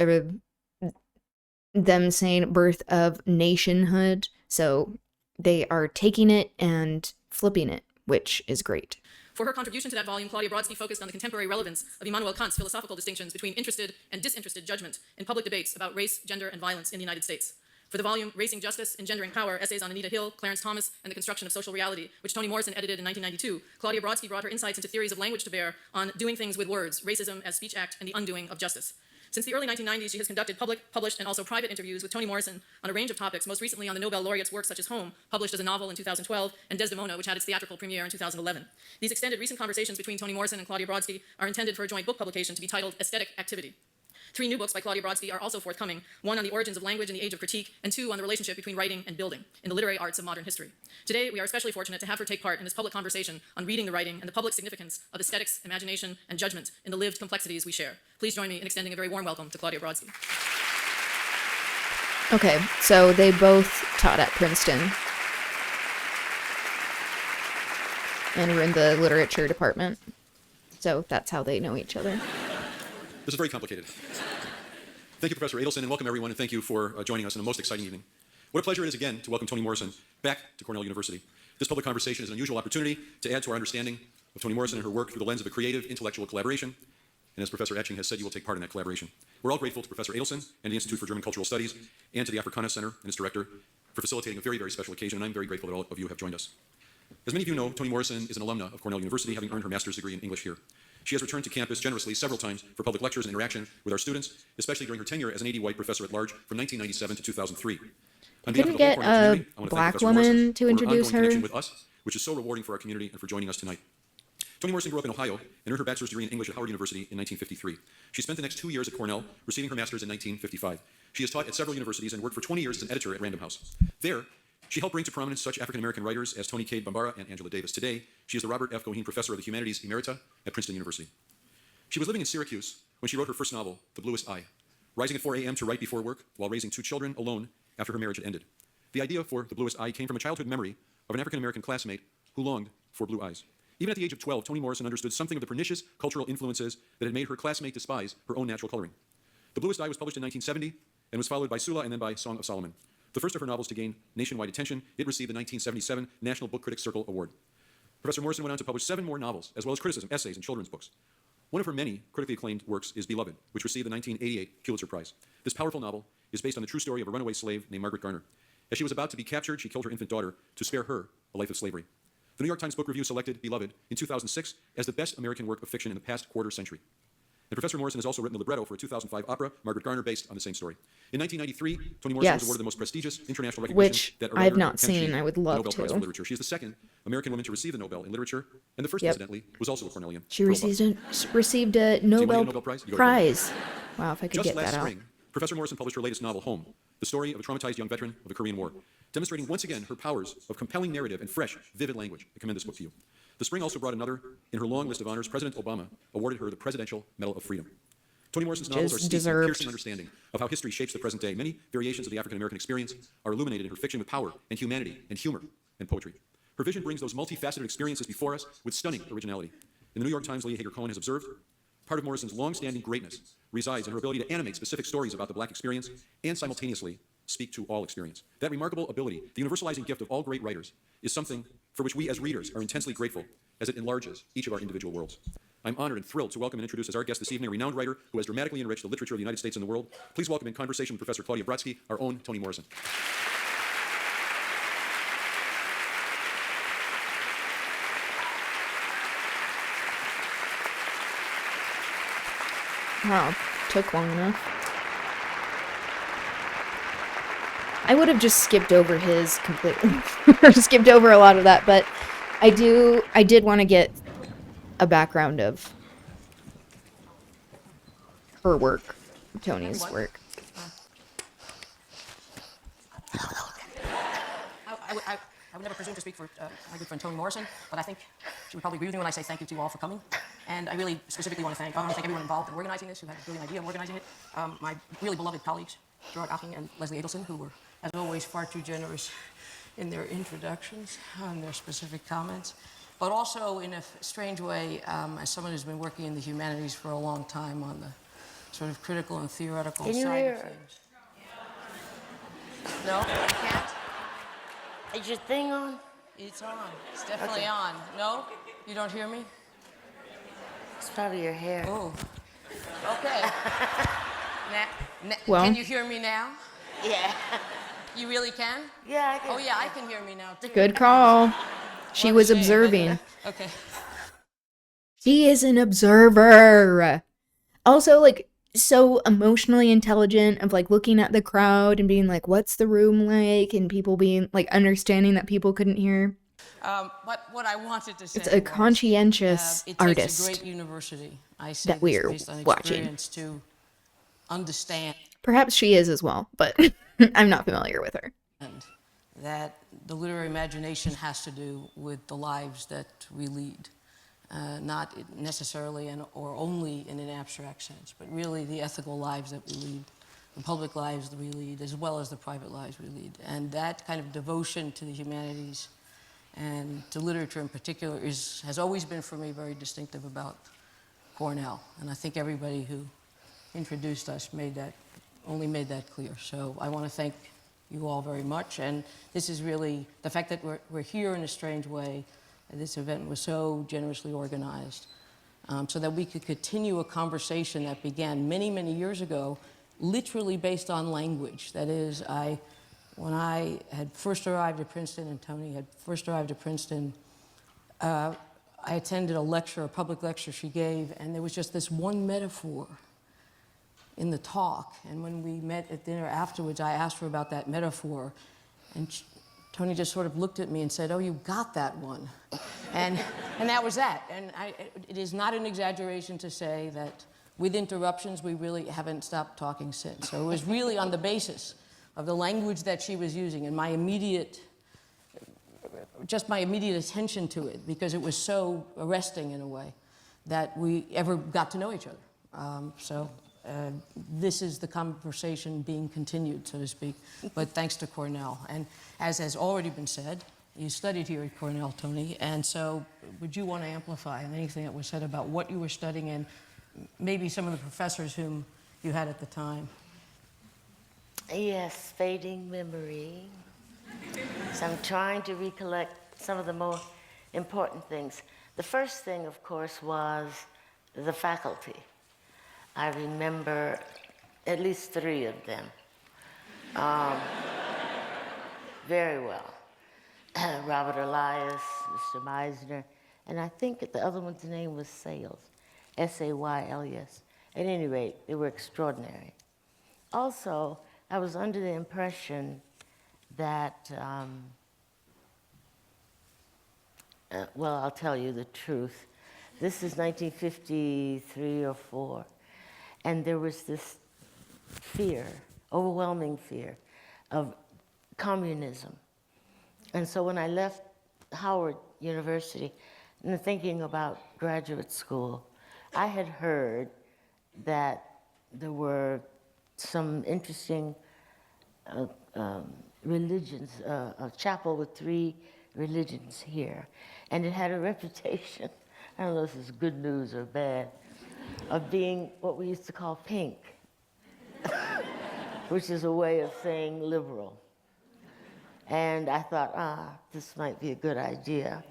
[SPEAKER 1] them saying birth of nationhood, so they are taking it and flipping it, which is great.
[SPEAKER 9] For her contribution to that volume, Claudia Brodsky focused on the contemporary relevance of Immanuel Kant's philosophical distinctions between interested and disinterested judgment in public debates about race, gender, and violence in the United States. For the volume Racing Justice, Engendering Power, Essays on Anita Hill, Clarence Thomas, and the Construction of Social Reality, which Toni Morrison edited in 1992, Claudia Brodsky brought her insights into theories of language to bear on doing things with words, racism as speech act, and the undoing of justice. Since the early 1990s, she has conducted public, published, and also private interviews with Toni Morrison on a range of topics, most recently on the Nobel laureate's works such as Home, published as a novel in 2012, and Desdemona, which had its theatrical premiere in 2011. These extended recent conversations between Toni Morrison and Claudia Brodsky are intended for a joint book publication to be titled Aesthetic Activity. 3 new books by Claudia Brodsky are also forthcoming, one on the origins of language in the age of critique, and 2 on the relationship between writing and building in the literary arts of modern history. Today, we are especially fortunate to have her take part in this public conversation on reading the writing and the public significance of aesthetics, imagination, and judgment in the lived complexities we share. Please join me in extending a very warm welcome to Claudia Brodsky.
[SPEAKER 1] Okay, so they both taught at Princeton and were in the literature department. So that's how they know each other.
[SPEAKER 10] This is very complicated. Thank you, Professor Adelson, and welcome everyone, and thank you for joining us in a most exciting evening. What a pleasure it is again to welcome Toni Morrison back to Cornell University. This public conversation is an unusual opportunity to add to our understanding of Toni Morrison and her work through the lens of a creative, intellectual collaboration. And as Professor Etching has said, you will take part in that collaboration. We're all grateful to Professor Adelson and the Institute for German Cultural Studies and to the Africana Center and its director for facilitating a very, very special occasion, and I'm very grateful that all of you have joined us. As many of you know, Toni Morrison is an alumna of Cornell University, having earned her master's degree in English here. She has returned to campus generously several times for public lectures and interaction with our students, especially during her tenure as an AD White professor at large from 1997 to 2003. On behalf
[SPEAKER 1] Couldn't
[SPEAKER 10] of the whole
[SPEAKER 1] get
[SPEAKER 10] Cornell
[SPEAKER 1] a
[SPEAKER 10] community, I want to thank
[SPEAKER 1] black
[SPEAKER 10] Professor Morrison
[SPEAKER 1] woman to
[SPEAKER 10] for her
[SPEAKER 1] introduce
[SPEAKER 10] ongoing connection
[SPEAKER 1] her.
[SPEAKER 10] with us, which is so rewarding for our community and for joining us tonight. Toni Morrison grew up in Ohio and earned her bachelor's degree in English at Howard University in 1953. She spent the next 2 years at Cornell, receiving her master's in 1955. She has taught at several universities and worked for 20 years as an editor at Random House. There, she helped bring to prominence such African-American writers as Toni Cade Bambara and Angela Davis. Today, she is the Robert F. Goheen Professor of the Humanities Emerita at Princeton University. She was living in Syracuse when she wrote her first novel, The Bluest Eye, rising at 4 a.m. to write before work while raising 2 children alone after her marriage had ended. The idea for The Bluest Eye came from a childhood memory of an African-American classmate who longed for blue eyes. Even at the age of 12, Toni Morrison understood something of the pernicious cultural influences that had made her classmate despise her own natural coloring. The Bluest Eye was published in 1970 and was followed by Sula and then by Song of Solomon. The first of her novels to gain nationwide attention, it received the 1977 National Book Critics Circle Award. Professor Morrison went on to publish 7 more novels, as well as criticism, essays, and children's books. One of her many critically acclaimed works is Beloved, which received the 1988 Pulitzer Prize. This powerful novel is based on the true story of a runaway slave named Margaret Garner. As she was about to be captured, she killed her infant daughter to spare her a life of slavery. The New York Times Book Review selected Beloved in 2006 as the best American work of fiction in the past quarter century. And Professor Morrison has also written the libretto for a 2005 opera, Margaret Garner, based on the same story. In 1993, Toni Morrison was awarded the most prestigious international recognition
[SPEAKER 1] Which
[SPEAKER 10] that a
[SPEAKER 1] I have
[SPEAKER 10] writer
[SPEAKER 1] not
[SPEAKER 10] can
[SPEAKER 1] seen.
[SPEAKER 10] achieve,
[SPEAKER 1] I would
[SPEAKER 10] the
[SPEAKER 1] love
[SPEAKER 10] Nobel Prize
[SPEAKER 1] to.
[SPEAKER 10] for Literature. She is the second American woman to receive the Nobel in literature, and the first,
[SPEAKER 1] Yep.
[SPEAKER 10] incidentally, was also a Cornellian.
[SPEAKER 1] She
[SPEAKER 10] Pearl
[SPEAKER 1] received a
[SPEAKER 10] Buck. So you wanna get
[SPEAKER 1] Nobel,
[SPEAKER 10] a Nobel Prize? You go to
[SPEAKER 1] Prize. Wow, if I could
[SPEAKER 10] Just
[SPEAKER 1] get
[SPEAKER 10] last
[SPEAKER 1] that out.
[SPEAKER 10] spring, Professor Morrison published her latest novel, Home, the story of a traumatized young veteran of the Korean War, demonstrating once again her powers of compelling narrative and fresh, vivid language. I commend this book to you. The spring also brought another in her long list of honors. President Obama awarded her the Presidential Medal of Freedom. Toni Morrison's novels are steeped in a
[SPEAKER 1] deserved.
[SPEAKER 10] piercing understanding of how history shapes the present day. Many variations of the African-American experience are illuminated in her fiction with power and humanity and humor and poetry. Her vision brings those multifaceted experiences before us with stunning originality. In the New York Times, Leah Hager Cohen has observed, part of Morrison's long-standing greatness resides in her ability to animate specific stories about the black experience and simultaneously speak to all experience. That remarkable ability, the universalizing gift of all great writers, is something for which we as readers are intensely grateful as it enlarges each of our individual worlds. I'm honored and thrilled to welcome and introduce as our guest this evening a renowned writer who has dramatically enriched the literature of the United States and the world. Please welcome in conversation with Professor Claudia Brodsky, our own Toni Morrison.
[SPEAKER 1] Wow, took long enough. I would have just skipped over his completely, or skipped over a lot of that, but I did want to get a background of her work, Toni's work.
[SPEAKER 9] I would never presume to speak for my good friend Toni Morrison, but I think she would probably agree with me when I say thank you to you all for coming. And I really specifically want to thank everyone involved in organizing this, who had a brilliant idea of organizing it. My really beloved colleagues, Gerard Aching and Leslie Adelson, who were, as always, far too generous in their introductions and their specific comments. But also, in a strange way, as someone who's been working in the humanities for a long time on the sort of critical and theoretical side of things. No, you can't?
[SPEAKER 7] Is your thing on?
[SPEAKER 9] It's on. It's definitely on. No? You don't hear me?
[SPEAKER 7] It's probably your hair.
[SPEAKER 9] Oh. Okay.
[SPEAKER 1] Well.
[SPEAKER 9] Can you hear me now?
[SPEAKER 7] Yeah.
[SPEAKER 9] You really can?
[SPEAKER 7] Yeah, I can.
[SPEAKER 9] Oh, yeah, I can hear me now, too.
[SPEAKER 1] Good call. She was observing.
[SPEAKER 9] Okay.
[SPEAKER 1] She is an observer. Also, like, so emotionally intelligent of, like, looking at the crowd and being like, what's the room like? And people being, like, understanding that people couldn't hear.
[SPEAKER 9] But what I wanted to say
[SPEAKER 1] It's a conscientious
[SPEAKER 9] it
[SPEAKER 1] artist
[SPEAKER 9] takes a great university, I say
[SPEAKER 1] that we're
[SPEAKER 9] based on
[SPEAKER 1] watching.
[SPEAKER 9] experience, to understand
[SPEAKER 1] Perhaps she is as well, but I'm not familiar with her.
[SPEAKER 9] that the literary imagination has to do with the lives that we lead. Not necessarily or only in an abstract sense, but really the ethical lives that we lead, the public lives that we lead, as well as the private lives we lead. And that kind of devotion to the humanities and to literature in particular has always been for me very distinctive about Cornell. And I think everybody who introduced us only made that clear. So I want to thank you all very much. And this is really, the fact that we're here in a strange way, this event was so generously organized so that we could continue a conversation that began many, many years ago, literally based on language. That is, when I had first arrived at Princeton and Toni had first arrived at Princeton, I attended a public lecture she gave, and there was just this one metaphor
[SPEAKER 11] in the talk. And when we met at dinner afterwards, I asked her about that metaphor. And Tony just sort of looked at me and said, "Oh, you got that one." And that was that. And it is not an exaggeration to say that with interruptions, we really haven't stopped talking since. So it was really on the basis of the language that she was using and my immediate attention to it, because it was so arresting in a way, that we ever got to know each other. This is the conversation being continued, so to speak, but thanks to Cornell. And as has already been said, you studied here at Cornell, Tony, and so would you want to amplify anything that was said about what you were studying and maybe some of the professors whom you had at the time?
[SPEAKER 7] Yes, fading memory. So I'm trying to recollect some of the more important things. The first thing, of course, was the faculty. I remember at least 3 of them very well. Robert Elias, Mr. Meisner, and I think the other one's name was Sayles, S-A-Y-L-E-S. At any rate, they were extraordinary. Also, I was under the impression that, well, I'll tell you the truth. This is 1953 or 4. And there was this fear, overwhelming fear, of communism. And so when I left Howard University, and thinking about graduate school, I had heard that there were some interesting religions, a chapel with 3 religions here. And it had a reputation, I don't know if this is good news or bad, of being what we used to call pink, which is a way of saying liberal. And I thought, this might be a good idea.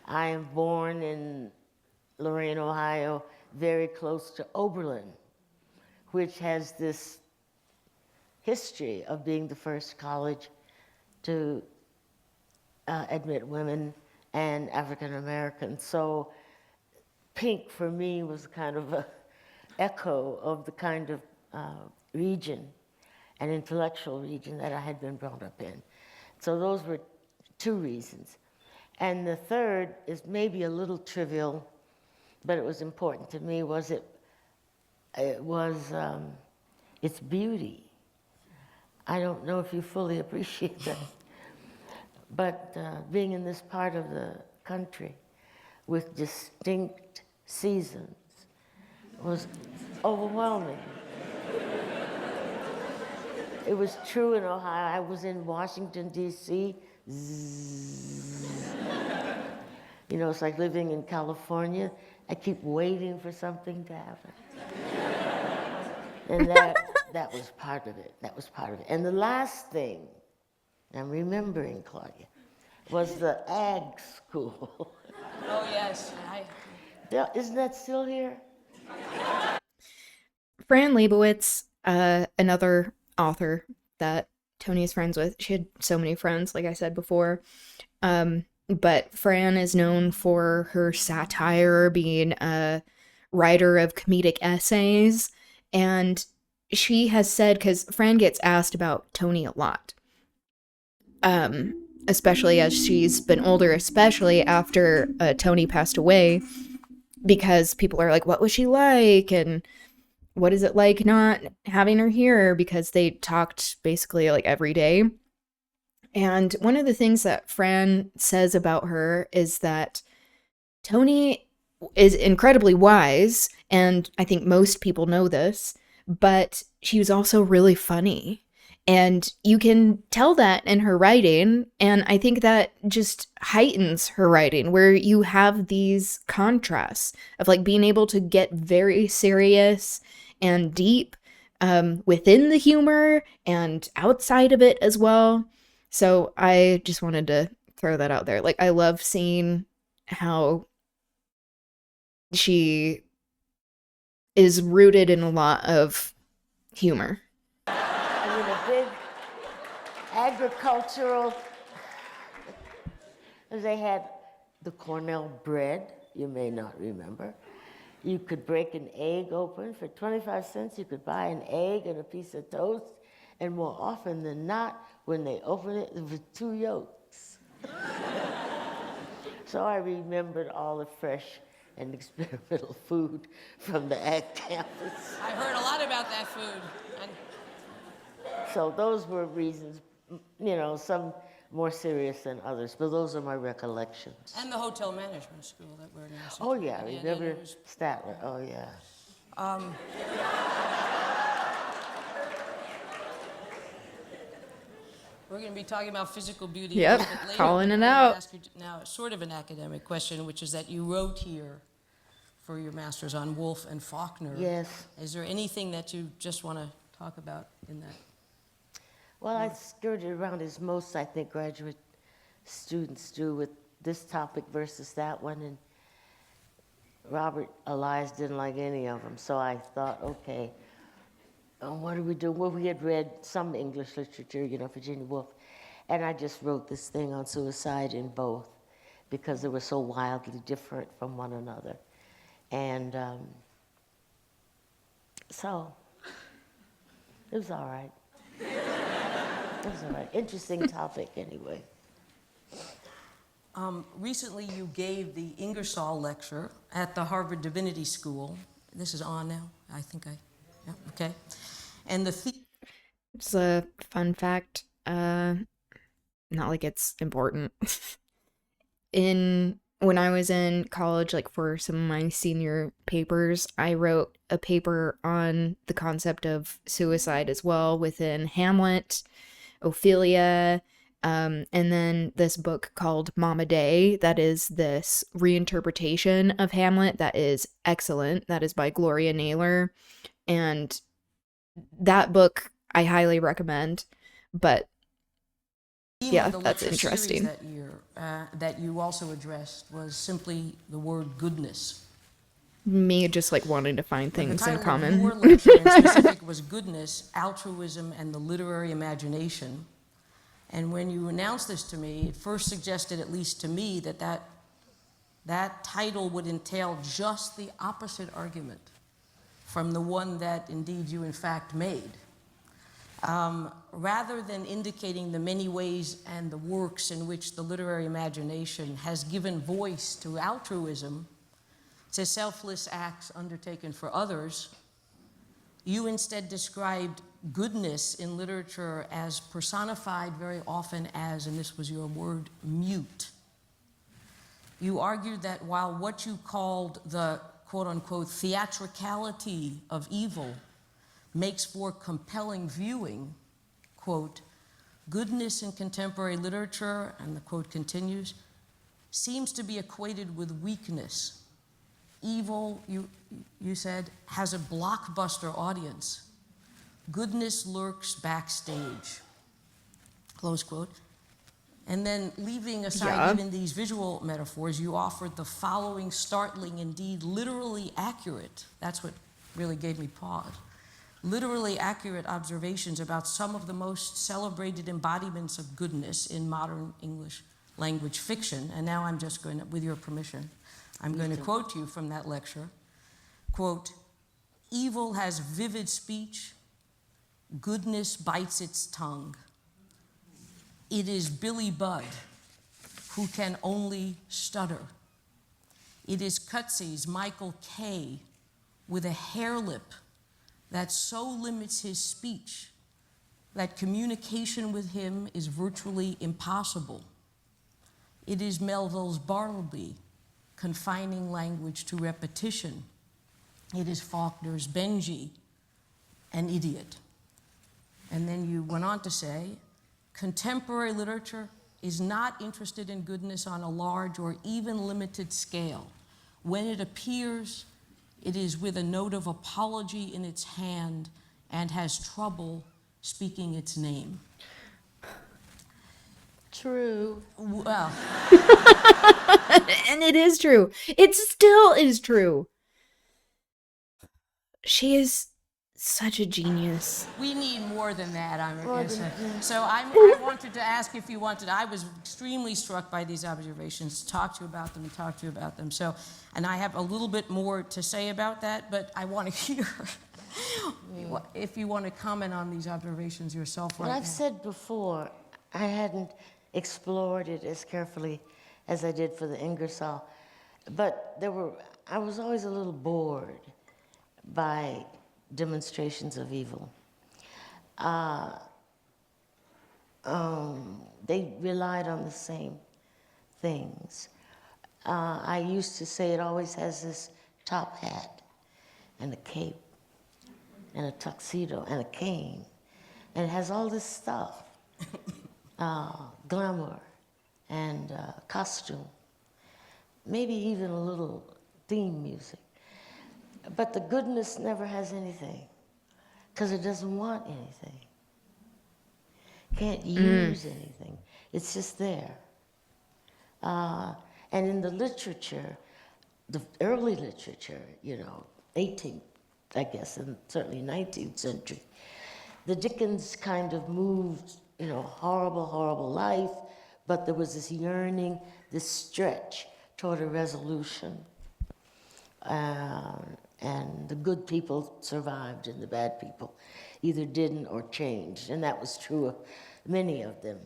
[SPEAKER 7] I am born in Lorain, Ohio, very close to Oberlin, which has this history of being the first college to admit women and African Americans. So pink for me was kind of an echo of the kind of region, an intellectual region that I had been brought up in. So those were 2 reasons. And the third is maybe a little trivial, but it was important to me, was its beauty. I don't know if you fully appreciate that, but being in this part of the country with distinct seasons was overwhelming. It was true in Ohio. I was in Washington, D.C. You know, it's like living in California. I keep waiting for something to happen. And that was part of it. That was part of it. And the last thing I'm remembering, Claudia, was the ag school.
[SPEAKER 11] Oh, yes.
[SPEAKER 7] Isn't that still here?
[SPEAKER 1] Fran Lebowitz, another author that Tony is friends with. She had so many friends, like I said before. But Fran is known for her satire, being a writer of comedic essays. And she has said, because Fran gets asked about Tony a lot, especially as she's been older, especially after Tony passed away, because people are like, what was she like? And what is it like not having her here? Because they talked basically like every day. And one of the things that Fran says about her is that Tony is incredibly wise, and I think most people know this, but she was also really funny. And you can tell that in her writing, and I think that just heightens her writing, where you have these contrasts of like being able to get very serious and deep within the humor and outside of it as well. So I just wanted to throw that out there. Like, I love seeing how she is rooted in a lot of humor.
[SPEAKER 7] I mean, a big agricultural, they had the Cornell bread, you may not remember. You could break an egg open. For 25 cents, you could buy an egg and a piece of toast. And more often than not, when they open it, there were 2 yolks. So I remembered all the fresh and experimental food from the Ag campus.
[SPEAKER 11] I heard a lot about that food. And
[SPEAKER 7] So those were reasons, you know, some more serious than others, but those are my recollections.
[SPEAKER 11] the hotel management school that we're now.
[SPEAKER 7] Oh yeah, remember Statler? Oh yeah.
[SPEAKER 11] We're going to be talking about physical beauty
[SPEAKER 1] Yep,
[SPEAKER 11] a little bit later.
[SPEAKER 1] calling it
[SPEAKER 11] I'm gonna
[SPEAKER 1] out.
[SPEAKER 11] ask you now, sort of an academic question, which is that you wrote here for your master's on Woolf and Faulkner.
[SPEAKER 7] Yes.
[SPEAKER 11] Is there anything that you just want to talk about in that?
[SPEAKER 7] Well, I skirted around as most, I think, graduate students do with this topic versus that one, and Robert Elias didn't like any of them, so I thought, okay, what do we do? Well, we had read some English literature, you know, Virginia Woolf, and I just wrote this thing on suicide in both because they were so wildly different from one another. And so it was all right. It was all right. Interesting topic, anyway.
[SPEAKER 11] Recently, you gave the Ingersoll Lecture at the Harvard Divinity School. This is on now, I think yeah, okay. And the
[SPEAKER 1] It's a fun fact. Not like it's important. When I was in college, like for some of my senior papers, I wrote a paper on the concept of suicide as well within Hamlet, Ophelia, and then this book called Mama Day, that is this reinterpretation of Hamlet that is excellent. That is by Gloria Naylor. And that book I highly recommend. But yeah, that's interesting.
[SPEAKER 11] That year that you also addressed was simply the word goodness.
[SPEAKER 1] Me just like wanting to find things in common.
[SPEAKER 11] The title of your lecture in specific was Goodness, Altruism, and the Literary Imagination. And when you announced this to me, it first suggested, at least to me, that title would entail just the opposite argument from the one that indeed you in fact made. Rather than indicating the many ways and the works in which the literary imagination has given voice to altruism, to selfless acts undertaken for others, you instead described goodness in literature as personified very often as, and this was your word, mute. You argued that while what you called the quote-unquote theatricality of evil makes for compelling viewing, quote, goodness in contemporary literature, and the quote continues, seems to be equated with weakness. Evil, you said, has a blockbuster audience. Goodness lurks backstage, close quote. And then leaving aside even these visual metaphors, you offered the following startling, indeed literally accurate, that's what really gave me pause, literally accurate observations about some of the most celebrated embodiments of goodness in modern English language fiction. And now I'm just going to, with your permission, I'm going to quote you from that lecture. Quote, evil has vivid speech, goodness bites its tongue. It is Billy Budd who can only stutter. It is Cutsy's Michael Kay with a hair lip that so limits his speech that communication with him is virtually impossible. It is Melville's Bartleby, confining language to repetition. It is Faulkner's Benjy, an idiot. And then you went on to say, contemporary literature is not interested in goodness on a large or even limited scale. When it appears, it is with a note of apology in its hand and has trouble speaking its name.
[SPEAKER 7] True.
[SPEAKER 11] Well.
[SPEAKER 1] And it is true. It still is true. She is Such a genius.
[SPEAKER 11] We need more than that.
[SPEAKER 7] More than that.
[SPEAKER 11] So I wanted to ask if you wanted. I was extremely struck by these observations. Talk to you about them. So, and I have a little bit more to say about that, but I want to hear if you want to comment on these observations yourself.
[SPEAKER 7] Well, I've said before, I hadn't explored it as carefully as I did for the Ingersoll, but I was always a little bored by demonstrations of evil. They relied on the same things. I used to say it always has this top hat and a cape and a tuxedo and a cane, and it has all this stuff, glamour and costume, maybe even a little theme music. But the goodness never has anything, because it doesn't want anything. Can't use anything. It's just there. And in the literature, the early literature, 18th, I guess, and certainly 19th century, the Dickens kind of moved, horrible, horrible life, but there was this yearning, this stretch toward a resolution. And the good people survived and the bad people either didn't or changed. And that was true of many of them.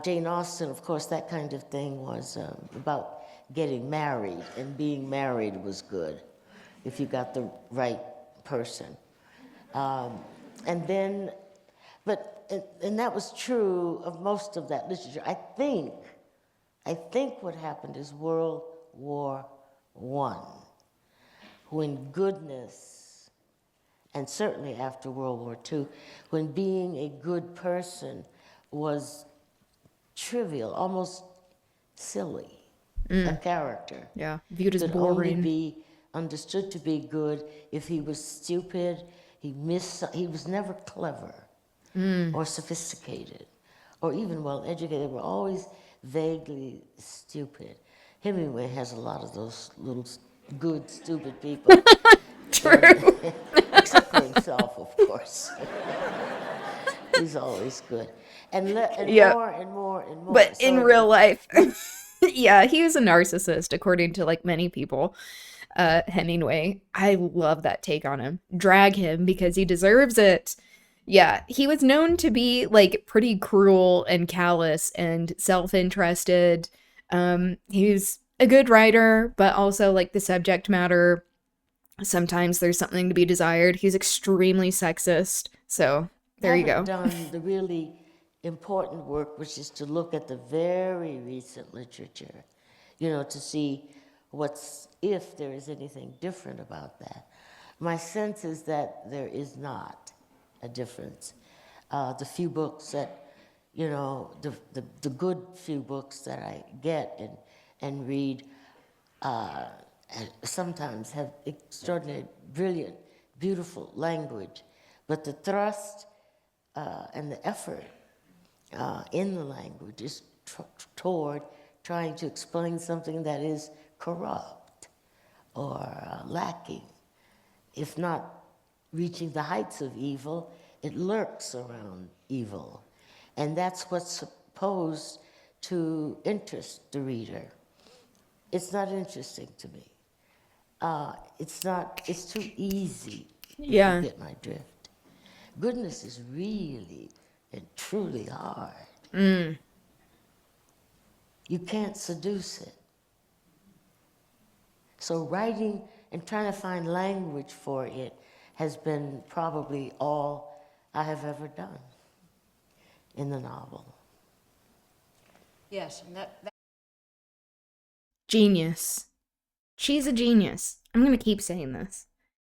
[SPEAKER 7] Jane Austen, of course, that kind of thing was about getting married, and being married was good if you got the right person. And that was true of most of that literature. I think what happened is World War I, when goodness, and certainly after World War II, when being a good person was trivial, almost silly, a character.
[SPEAKER 1] Yeah, viewed as
[SPEAKER 7] could
[SPEAKER 1] boring.
[SPEAKER 7] only be understood to be good if he was stupid, he was never clever or sophisticated or even well educated. They were always vaguely stupid. Hemingway has a lot of those little good, stupid people.
[SPEAKER 1] True.
[SPEAKER 7] Except for himself, of course. He's always good. And
[SPEAKER 1] Yeah.
[SPEAKER 7] more and more and more.
[SPEAKER 1] But
[SPEAKER 7] So
[SPEAKER 1] in real life, yeah, he was a narcissist, according to like many people. Hemingway, I love that take on him. Drag him because he deserves it. Yeah, he was known to be like pretty cruel and callous and self-interested. He's a good writer, but also like the subject matter, sometimes there's something to be desired. He's extremely sexist. So there you go.
[SPEAKER 7] Done the really important work, which is to look at the very recent literature, to see if there is anything different about that. My sense is that there is not a difference. The few books that, the good few books that I get and read sometimes have extraordinary, brilliant, beautiful language, but the thrust and the effort in the language is toward trying to explain something that is corrupt or lacking. If not reaching the heights of evil, it lurks around evil. And that's what's supposed to interest the reader. It's not interesting to me. It's too easy.
[SPEAKER 1] Yeah.
[SPEAKER 7] You get my drift. Goodness is really and truly hard. You can't seduce it. So writing and trying to find language for it has been probably all I have ever done in the novel.
[SPEAKER 11] Yes, and that
[SPEAKER 1] Genius. She's a genius. I'm going to keep saying this.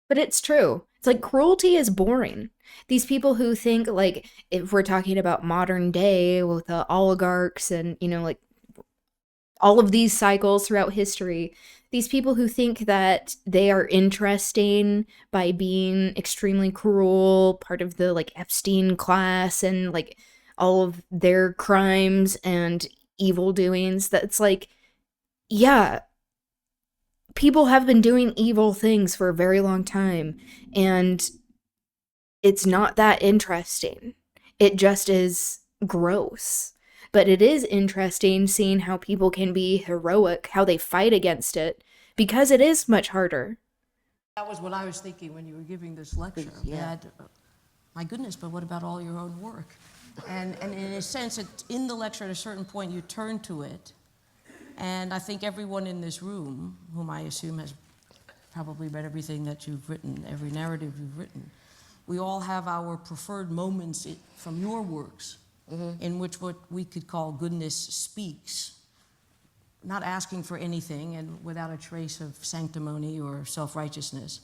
[SPEAKER 1] But it's true. It's like cruelty is boring. These people who think like if we're talking about modern day with the oligarchs and, like all of these cycles throughout history, these people who think that they are interesting by being extremely cruel, part of the like Epstein class and like all of their crimes and evil doings, that's like, yeah, people have been doing evil things for a very long time, and it's not that interesting. It just is gross. But it is interesting seeing how people can be heroic, how they fight against it, because it is much harder.
[SPEAKER 11] That was what I was thinking when you were giving this lecture.
[SPEAKER 7] Yeah.
[SPEAKER 11] That, my goodness, but what about all your own work? And in a sense, in the lecture, at a certain point, you turn to it. And I think everyone in this room, whom I assume has probably read everything that you've written, every narrative you've written, we all have our preferred moments from your works in which what we could call goodness speaks, not asking for anything and without a trace of sanctimony or self-righteousness,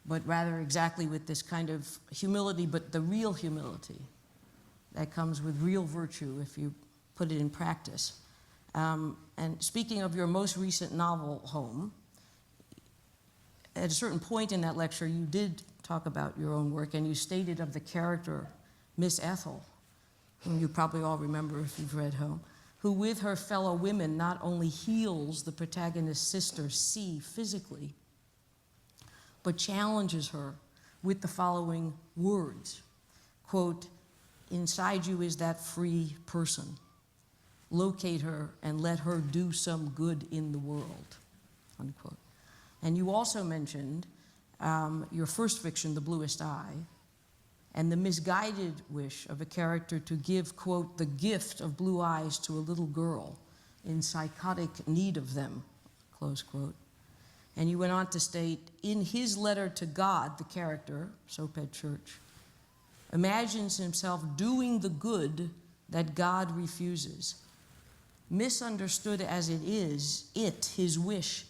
[SPEAKER 11] but rather exactly with this kind of humility, but the real humility that comes with real virtue if you put it in practice. And speaking of your most recent novel, Home, at a certain point in that lecture, you did talk about your own work, and you stated of the character, Miss Ethel, whom you probably all remember if you've read Home, who with her fellow women not only heals the protagonist's sister, C, physically, but challenges her with the following words, quote, "Inside you is that free person. Locate her and let her do some good in the world," unquote. And you also mentioned your first fiction, The Bluest Eye, and the misguided wish of a character to give, quote, "the gift of blue eyes to a little girl in psychotic need of them," close quote. And you went on to state, in his letter to God, the character, Soped Church, imagines himself doing the good that God refuses. Misunderstood as it is, his wish,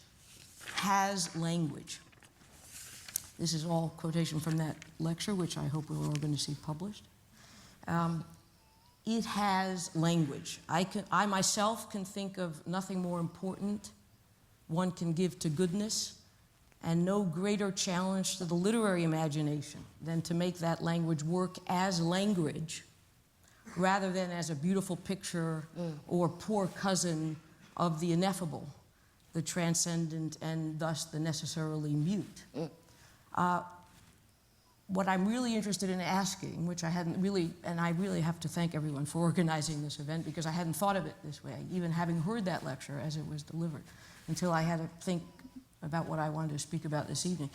[SPEAKER 11] has language. This is all quotation from that lecture, which I hope we're all going to see published. It has language. I myself can think of nothing more important one can give to goodness, and no greater challenge to the literary imagination than to make that language work as language rather than as a beautiful picture or poor cousin of the ineffable, the transcendent, and thus the necessarily mute. What I'm really interested in asking, which I hadn't really, and I really have to thank everyone for organizing this event because I hadn't thought of it this way, even having heard that lecture as it was delivered, until I had to think about what I wanted to speak about this evening.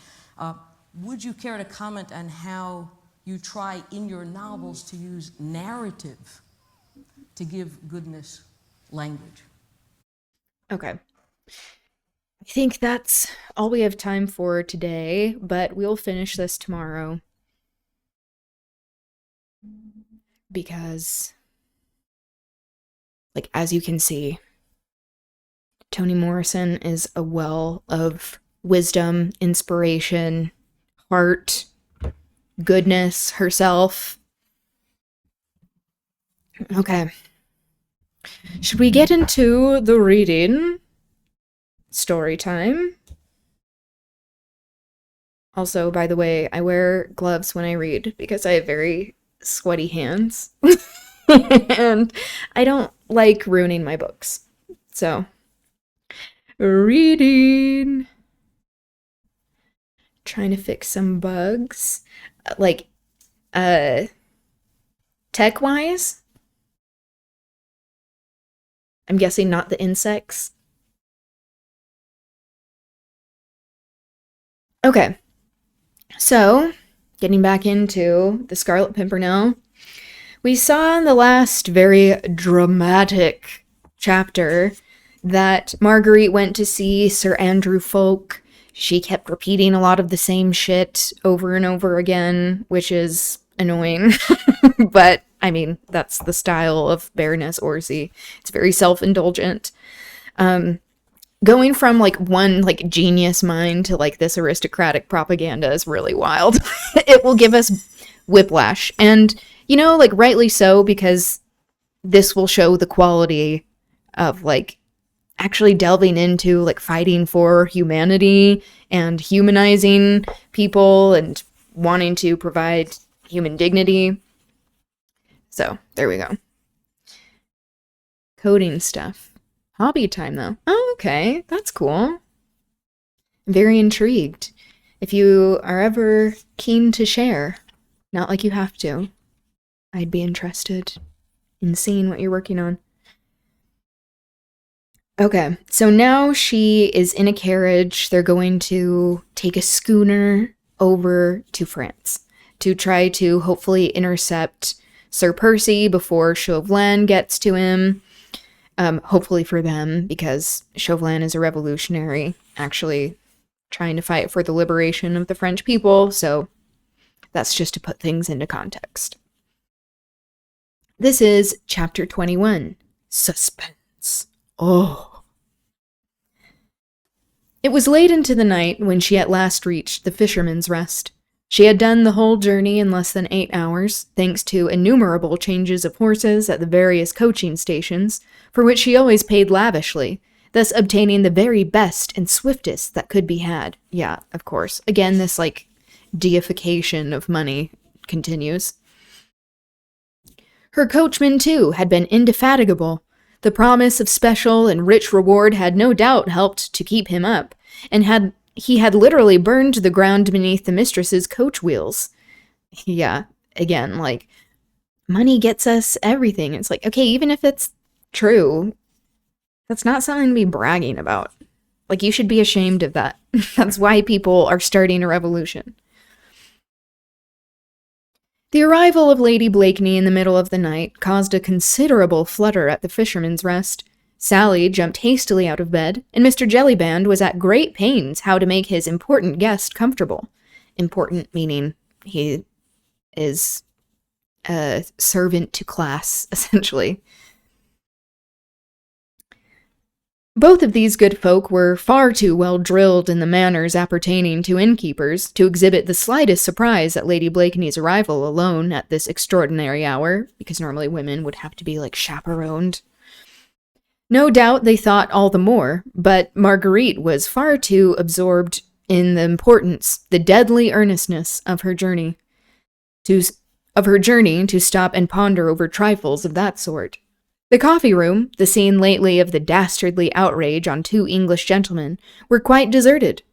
[SPEAKER 11] Would you care to comment on how you try in your novels to use narrative to give goodness language?
[SPEAKER 1] Okay. I think that's all we have time for today, but we'll finish this tomorrow. Because, like, as you can see, Toni Morrison is a well of wisdom, inspiration, heart, goodness herself. Okay. Should we get into the reading? Story time. Also, by the way, I wear gloves when I read because I have very sweaty hands. And I don't like ruining my books. So, reading. Trying to fix some bugs. Like, tech-wise? I'm guessing not the insects. Okay, so getting back into the Scarlet Pimpernel, we saw in the last very dramatic chapter that Marguerite went to see Sir Andrew Folk. She kept repeating a lot of the same shit over and over again, which is annoying. But, I mean, that's the style of Baroness Orczy. It's very self-indulgent. Going from, like, one, like, genius mind to, like, this aristocratic propaganda is really wild. It will give us whiplash. And, you know, like, rightly so, because this will show the quality of, like, actually delving into, like, fighting for humanity and humanizing people and wanting to provide human dignity. So, there we go. Coding stuff. Hobby time, though. Oh, okay. That's cool. Very intrigued. If you are ever keen to share, Not like you have to. I'd be interested in seeing what you're working on. Okay, so now she is in a carriage. They're going to take a schooner over to France to try to hopefully intercept Sir Percy before Chauvelin gets to him. Hopefully for them, because Chauvelin is a revolutionary, actually trying to fight for the liberation of the French people, so that's just to put things into context. This is chapter 21, Suspense. Oh. It was late into the night when she at last reached the Fisherman's Rest. She had done the whole journey in less than 8 hours, thanks to innumerable changes of horses at the various coaching stations, for which she always paid lavishly, thus obtaining the very best and swiftest that could be had. Yeah, of course. Again, this, deification of money continues. Her coachman, too, had been indefatigable. The promise of special and rich reward had no doubt helped to keep him up, and he had literally burned the ground beneath the mistress's coach wheels. Yeah, again, money gets us everything. It's like, okay, even if it's true, that's not something to be bragging about. You should be ashamed of that. That's why people are starting a revolution. The arrival of Lady Blakeney in the middle of the night caused a considerable flutter at the Fisherman's Rest. Sally jumped hastily out of bed, and Mr. Jellyband was at great pains how to make his important guest comfortable. Important meaning he is a servant to class, essentially. Both of these good folk were far too well drilled in the manners appertaining to innkeepers to exhibit the slightest surprise at Lady Blakeney's arrival alone at this extraordinary hour, because normally women would have to be, chaperoned. No doubt they thought all the more, but Marguerite was far too absorbed in the importance, the deadly earnestness of her journey, to stop and ponder over trifles of that sort. The coffee room, the scene lately of the dastardly outrage on 2 English gentlemen, were quite deserted.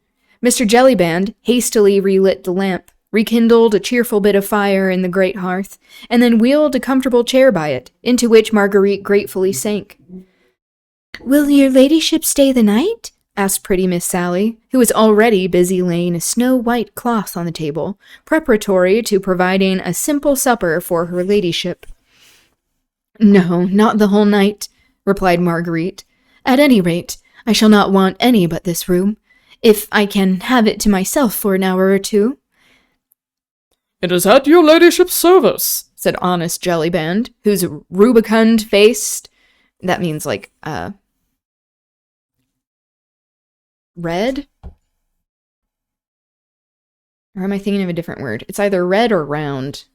[SPEAKER 1] Mr. Jellyband hastily relit the lamp, rekindled a cheerful bit of fire in the great hearth, and then wheeled a comfortable chair by it, into which Marguerite gratefully sank. "Will your ladyship stay the night?" asked pretty Miss Sally, who was already busy laying a snow-white cloth on the table, preparatory to providing a simple supper for her ladyship. "No, not the whole night," replied Marguerite. "At any rate, I shall not want any but this room, if I can have it to myself for an hour or two."
[SPEAKER 5] "It is at your ladyship's service,"
[SPEAKER 1] said honest Jellyband, whose rubicund-faced... That means, red? Or am I thinking of a different word? It's either red or round.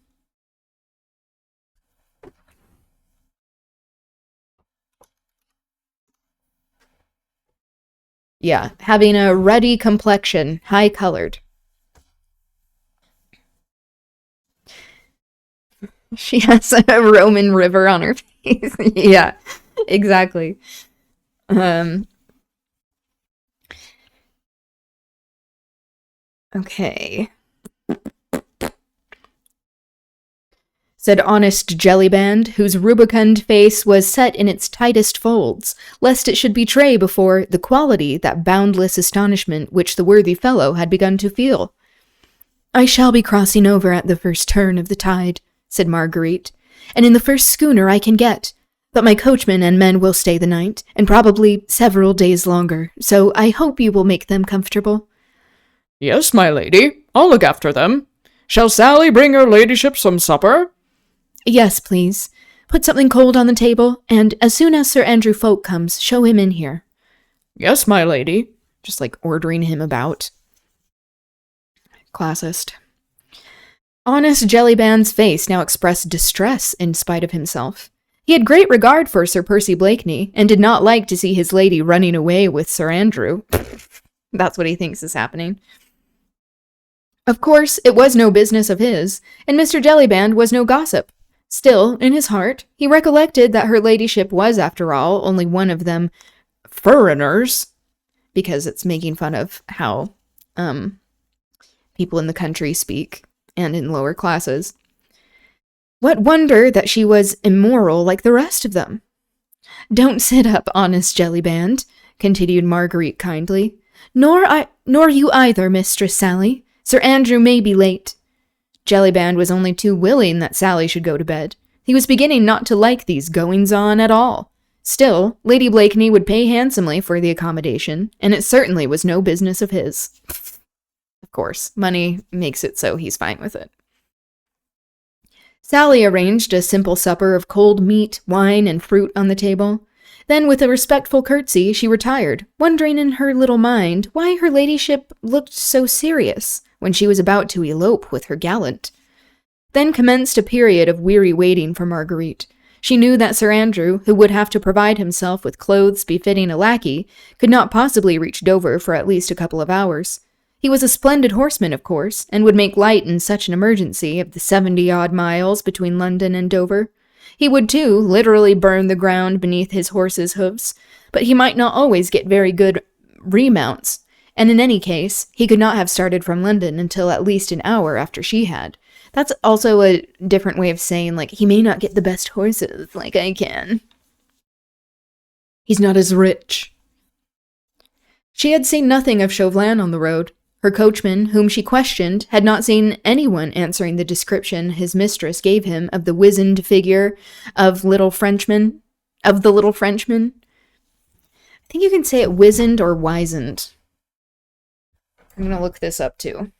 [SPEAKER 1] Yeah, having a ruddy complexion, high-colored. She has a Roman river on her face. Yeah, exactly. Okay. Said honest Jellyband, whose rubicund face was set in its tightest folds, lest it should betray before the quality that boundless astonishment which the worthy fellow had begun to feel. "I shall be crossing over at the first turn of the tide," said Marguerite, "and in the first schooner I can get. But my coachman and men will stay the night, and probably several days longer, so I hope you will make them comfortable."
[SPEAKER 5] "Yes, my lady, I'll look after them. Shall Sally bring your ladyship some supper?"
[SPEAKER 1] "Yes, please. Put something cold on the table, and as soon as Sir Andrew Folk comes, show him in here."
[SPEAKER 5] "Yes, my lady."
[SPEAKER 1] Just ordering him about. Classist. Honest Jellyband's face now expressed distress in spite of himself. He had great regard for Sir Percy Blakeney, and did not like to see his lady running away with Sir Andrew. That's what he thinks is happening. Of course, it was no business of his, and Mr. Jellyband was no gossip. Still, in his heart, he recollected that her ladyship was, after all, only one of them foreigners, because it's making fun of how people in the country speak. and in lower classes. What wonder that she was immoral like the rest of them? Don't sit up, honest Jellyband, continued Marguerite kindly. Nor you either, Mistress Sally. Sir Andrew may be late. Jellyband was only too willing that Sally should go to bed. He was beginning not to like these goings-on at all. Still, Lady Blakeney would pay handsomely for the accommodation, and it certainly was no business of his. Of course, money makes it so he's fine with it. Sally arranged a simple supper of cold meat, wine, and fruit on the table. Then, with a respectful curtsy, she retired, wondering in her little mind why her ladyship looked so serious when she was about to elope with her gallant. Then commenced a period of weary waiting for Marguerite. She knew that Sir Andrew, who would have to provide himself with clothes befitting a lackey, could not possibly reach Dover for at least a couple of hours. He was a splendid horseman, of course, and would make light in such an emergency of the 70-odd miles between London and Dover. He would, too, literally burn the ground beneath his horse's hoofs, but he might not always get very good remounts, and in any case, he could not have started from London until at least an hour after she had. That's also a different way of saying, like, he may not get the best horses like I can. He's not as rich. She had seen nothing of Chauvelin on the road. Her coachman, whom she questioned, had not seen anyone answering the description his mistress gave him of the wizened figure of the little Frenchman. I think you can say it wizened or wizened. I'm gonna look this up too.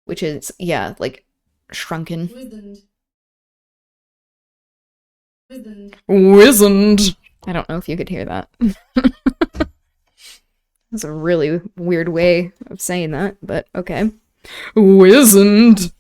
[SPEAKER 1] Which is, yeah, like shrunken.
[SPEAKER 5] Wizened.
[SPEAKER 1] I don't know if you could hear that. That's a really weird way of saying that, but okay.
[SPEAKER 5] Wizened.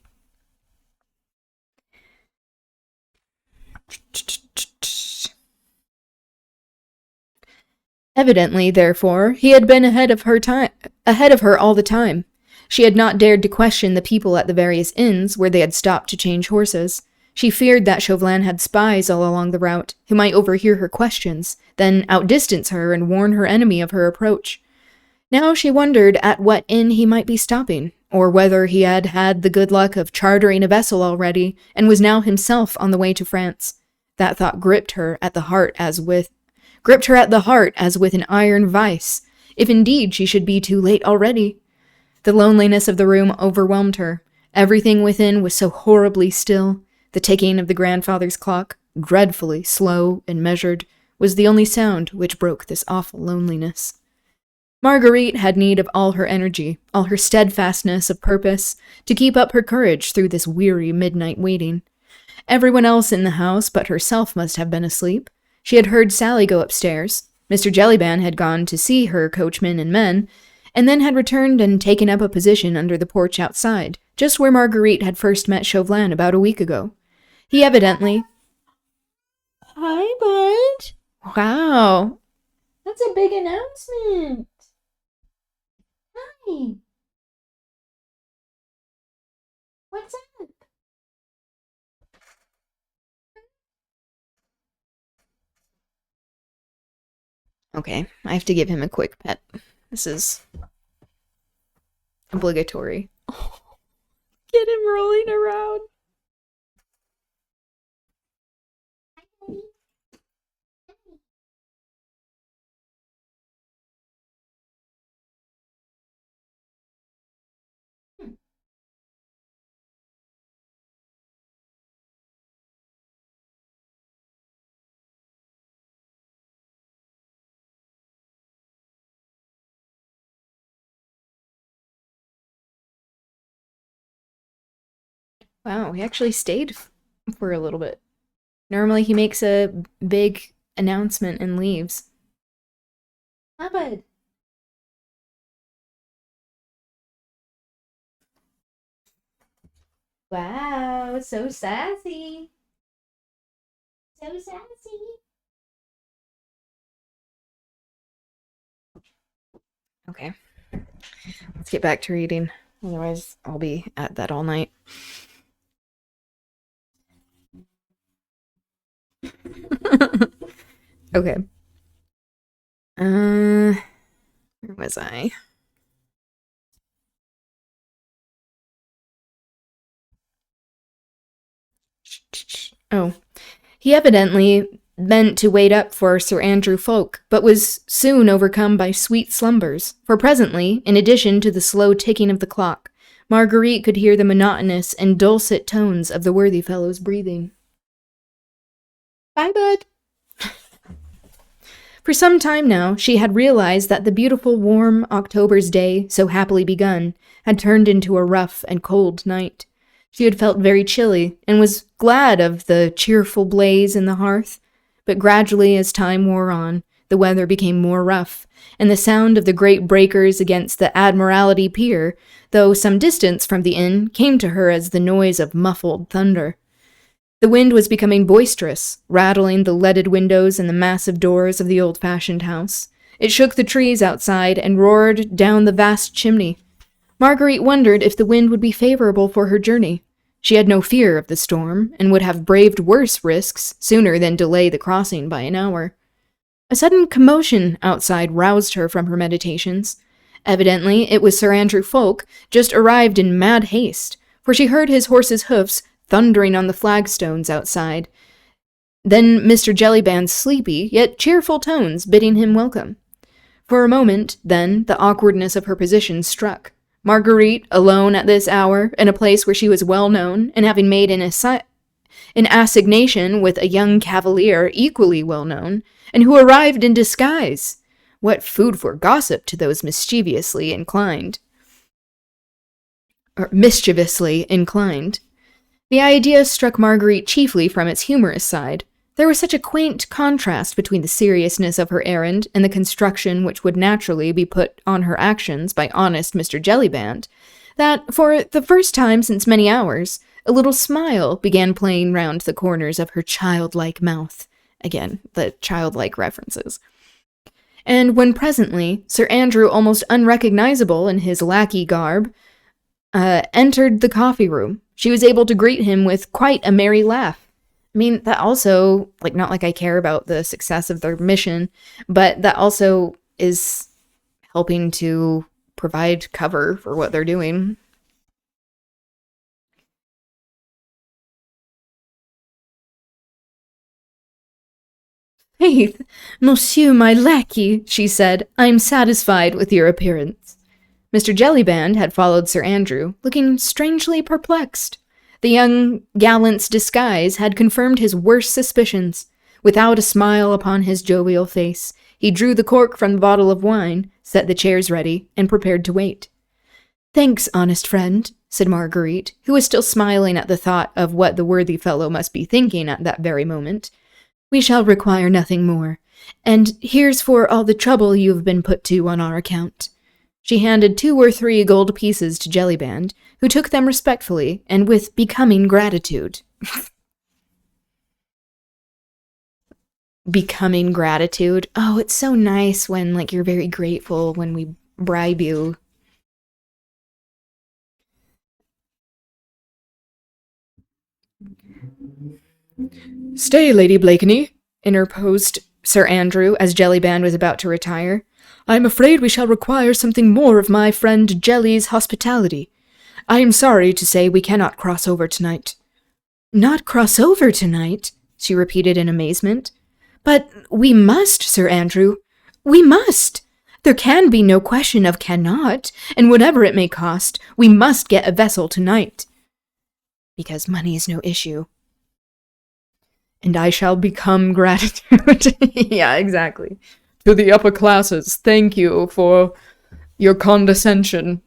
[SPEAKER 1] Evidently, therefore, he had been ahead of her all the time. She had not dared to question the people at the various inns where they had stopped to change horses. She feared that Chauvelin had spies all along the route, who might overhear her questions, then outdistance her and warn her enemy of her approach. Now she wondered at what inn he might be stopping, or whether he had had the good luck of chartering a vessel already, and was now himself on the way to France. That thought gripped her at the heart as with an iron vice, if indeed she should be too late already. The loneliness of the room overwhelmed her. Everything within was so horribly still. The ticking of the grandfather's clock, dreadfully slow and measured, was the only sound which broke this awful loneliness. Marguerite had need of all her energy, all her steadfastness of purpose, to keep up her courage through this weary midnight waiting. Everyone else in the house but herself must have been asleep. She had heard Sally go upstairs. Mr. Jellyband had gone to see her coachman and men, and then had returned and taken up a position under the porch outside, just where Marguerite had first met Chauvelin about a week ago. He evidently... Hi, bud. Wow. That's a big announcement. Hi. What's up? Okay, I have to give him a quick pet. This is obligatory. Oh, get him rolling around. Wow, he actually stayed for a little bit. Normally he makes a big announcement and leaves. Hi, bud. Wow, so sassy. So sassy. Okay. Let's get back to reading. Otherwise, I'll be at that all night. Okay. Where was I? Oh. He evidently meant to wait up for Sir Andrew Ffoulke, but was soon overcome by sweet slumbers, for presently, in addition to the slow ticking of the clock, Marguerite could hear the monotonous and dulcet tones of the worthy fellow's breathing. Bye, bud. For some time now, she had realized that the beautiful, warm October's day, so happily begun, had turned into a rough and cold night. She had felt very chilly, and was glad of the cheerful blaze in the hearth. But gradually, as time wore on, the weather became more rough, and the sound of the great breakers against the Admiralty Pier, though some distance from the inn, came to her as the noise of muffled thunder. The wind was becoming boisterous, rattling the leaded windows and the massive doors of the old-fashioned house. It shook the trees outside and roared down the vast chimney. Marguerite wondered if the wind would be favorable for her journey. She had no fear of the storm, and would have braved worse risks sooner than delay the crossing by an hour. A sudden commotion outside roused her from her meditations. Evidently, it was Sir Andrew Ffoulke, just arrived in mad haste, for she heard his horse's hoofs thundering on the flagstones outside. Then Mr. Jellyband's sleepy, yet cheerful tones bidding him welcome. For a moment, then, the awkwardness of her position struck. Marguerite, alone at this hour, in a place where she was well known, and having made an assignation with a young cavalier equally well known, and who arrived in disguise. What food for gossip to those mischievously inclined. The idea struck Marguerite chiefly from its humorous side. There was such a quaint contrast between the seriousness of her errand and the construction which would naturally be put on her actions by honest Mr. Jellyband, that, for the first time since many hours, a little smile began playing round the corners of her childlike mouth. Again, the childlike references. And when presently, Sir Andrew, almost unrecognizable in his lackey garb, entered the coffee room, she was able to greet him with quite a merry laugh. I mean, that also, not like I care about the success of their mission, but that also is helping to provide cover for what they're doing. "Faith, monsieur my lackey," she said, "I am satisfied with your appearance." Mr. Jellyband had followed Sir Andrew, looking strangely perplexed. The young gallant's disguise had confirmed his worst suspicions. Without a smile upon his jovial face, he drew the cork from the bottle of wine, set the chairs ready, and prepared to wait. "Thanks, honest friend," said Marguerite, who was still smiling at the thought of what the worthy fellow must be thinking at that very moment. "We shall require nothing more. And here's for all the trouble you have been put to on our account." She handed 2 or 3 gold pieces to Jellyband, who took them respectfully and with becoming gratitude. Becoming gratitude. Oh, it's so nice when, you're very grateful when we bribe you.
[SPEAKER 5] "Stay, Lady Blakeney," interposed Sir Andrew as Jellyband was about to retire. "I am afraid we shall require something more of my friend Jelly's hospitality. I am sorry to say we cannot cross over tonight." "Not cross over tonight?" she repeated in amazement. "But we must, Sir Andrew. We must. There can be no question of cannot, and whatever it may cost, we must get a vessel tonight." "Because money is no issue." "And I shall become gratitude." Yeah, exactly. "To the upper classes, thank you for your condescension."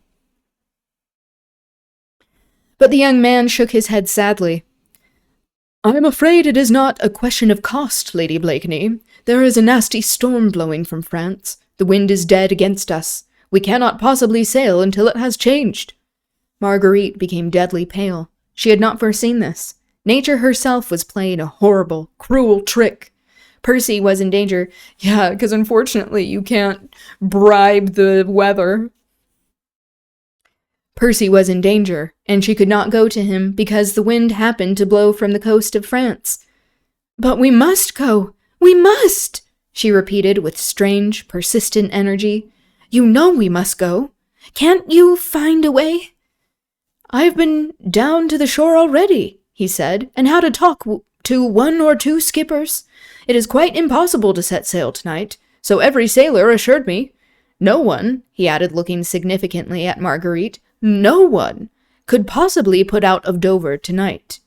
[SPEAKER 5] But the young man shook his head sadly. "I am afraid it is not a question of cost, Lady Blakeney. There is a nasty storm blowing from France. The wind is dead against us. We cannot possibly sail until it has changed." Marguerite became deadly pale. She had not foreseen this. Nature herself was playing a horrible, cruel trick. Percy was in danger. Yeah, because unfortunately you can't bribe the weather. Percy was in danger, and she could not go to him because the wind happened to blow from the coast of France. "But we must go! We must!" she repeated with strange, persistent energy. You know we must go. Can't you find a way? I've been down to the shore already, he said, and had a talk to 1 or 2 skippers. It is quite impossible to set sail tonight, so every sailor assured me. No one, he added, looking significantly at Marguerite, no one could possibly put out of Dover tonight.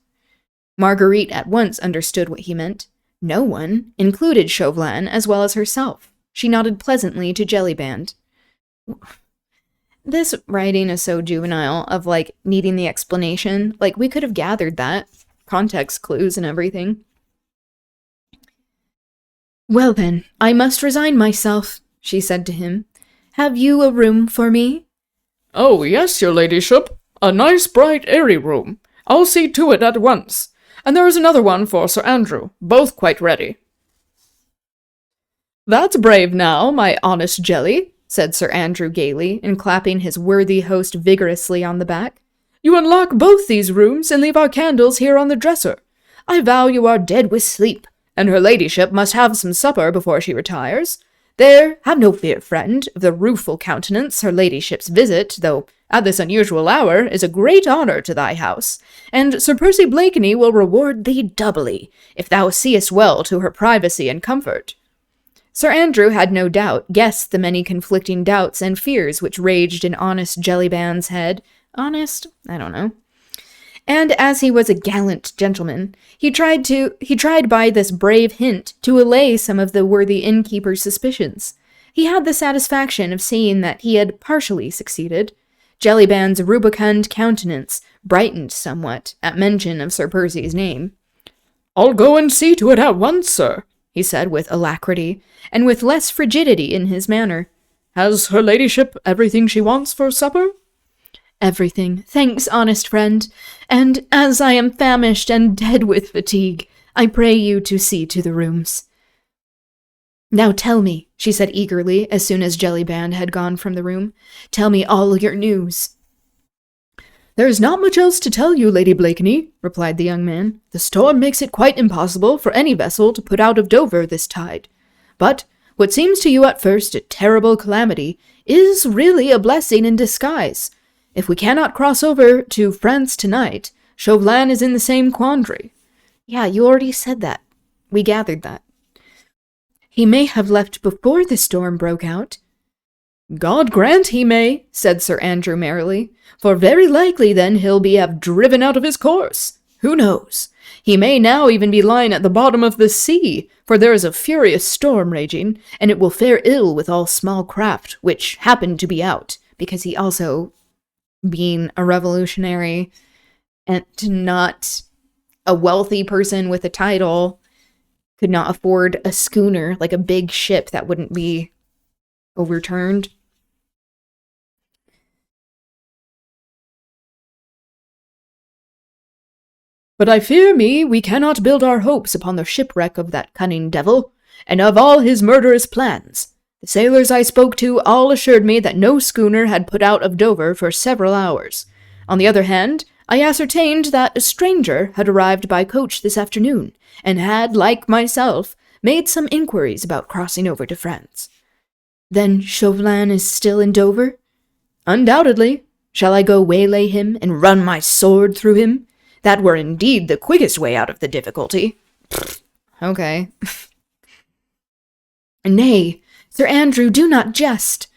[SPEAKER 5] Marguerite at once understood what he meant. No one included Chauvelin as well as herself. She nodded pleasantly to Jellyband. This writing is so juvenile of, like, needing the explanation. Like, we could have gathered that. Context clues and everything. Well then, I must resign myself, she said to him. Have you a room for me?
[SPEAKER 12] Oh, yes, your ladyship. A nice, bright, airy room. I'll see to it at once. And there is another one for Sir Andrew, both quite ready.
[SPEAKER 5] That's brave now, my honest Jelly, said Sir Andrew gaily, and clapping his worthy host vigorously on the back. You unlock both these rooms and leave our candles here on the dresser. I vow you are dead with sleep, and her ladyship must have some supper before she retires. There, have no fear, friend, of the rueful countenance her ladyship's visit, though at this unusual hour, is a great honour to thy house, and Sir Percy Blakeney will reward thee doubly, if thou seest well to her privacy and comfort. Sir Andrew had no doubt guessed the many conflicting doubts and fears which raged in honest Jellyband's head. Honest? I don't know. And as he was a gallant gentleman, he tried by this brave hint to allay some of the worthy innkeeper's suspicions. He had the satisfaction of seeing that he had partially succeeded. Jellyband's rubicund countenance brightened somewhat at mention of Sir Percy's name.
[SPEAKER 12] I'll go and see to it at once, sir,
[SPEAKER 5] he said with alacrity, and with less frigidity in his manner.
[SPEAKER 12] Has her ladyship everything she wants for supper?
[SPEAKER 5] Everything, thanks, honest friend, and as I am famished and dead with fatigue, I pray you to see to the rooms. Now tell me, she said eagerly, as soon as Jellyband had gone from the room, tell me all your news.
[SPEAKER 12] There is not much else to tell you, Lady Blakeney, replied the young man. The storm makes it quite impossible for any vessel to put out of Dover this tide. But what seems to you at first a terrible calamity is really a blessing in disguise. If we cannot cross over to France tonight, Chauvelin is in the same quandary.
[SPEAKER 5] Yeah, you already said that. We gathered that. He may have left before the storm broke out.
[SPEAKER 12] God grant he may, said Sir Andrew merrily, for very likely then he'll have driven out of his course. Who knows? He may now even be lying at the bottom of the sea, for there is a furious storm raging, and it will fare ill with all small craft which happen to be out,
[SPEAKER 5] because he also, being a revolutionary and not a wealthy person with a title, could not afford a schooner, like a big ship that wouldn't be overturned.
[SPEAKER 12] But I fear me we cannot build our hopes upon the shipwreck of that cunning devil, and of all his murderous plans. The sailors I spoke to all assured me that no schooner had put out of Dover for several hours. On the other hand, I ascertained that a stranger had arrived by coach this afternoon, and had, like myself, made some inquiries about crossing over to France.
[SPEAKER 5] Then Chauvelin is still in Dover?
[SPEAKER 12] Undoubtedly. Shall I go waylay him and run my sword through him? That were indeed the quickest way out of the difficulty.
[SPEAKER 5] Okay. Nay, Sir Andrew, do not jest.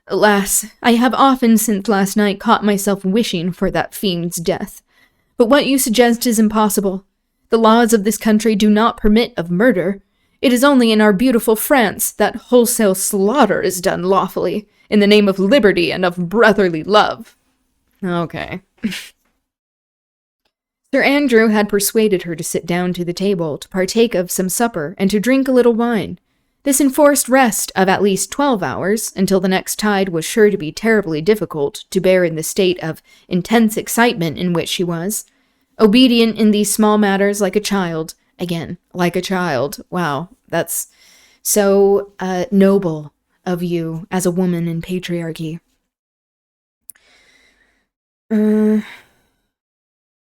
[SPEAKER 5] Alas, I have often since last night caught myself wishing for that fiend's death. But what you suggest is impossible. The laws of this country do not permit of murder. It is only in our beautiful France that wholesale slaughter is done lawfully, in the name of liberty and of brotherly love. Okay. Sir Andrew had persuaded her to sit down to the table, to partake of some supper, and to drink a little wine. This enforced rest of at least 12 hours, until the next tide was sure to be terribly difficult to bear in the state of intense excitement in which she was. Obedient in these small matters like a child. Again, like a child. Wow, that's so noble of you as a woman in patriarchy.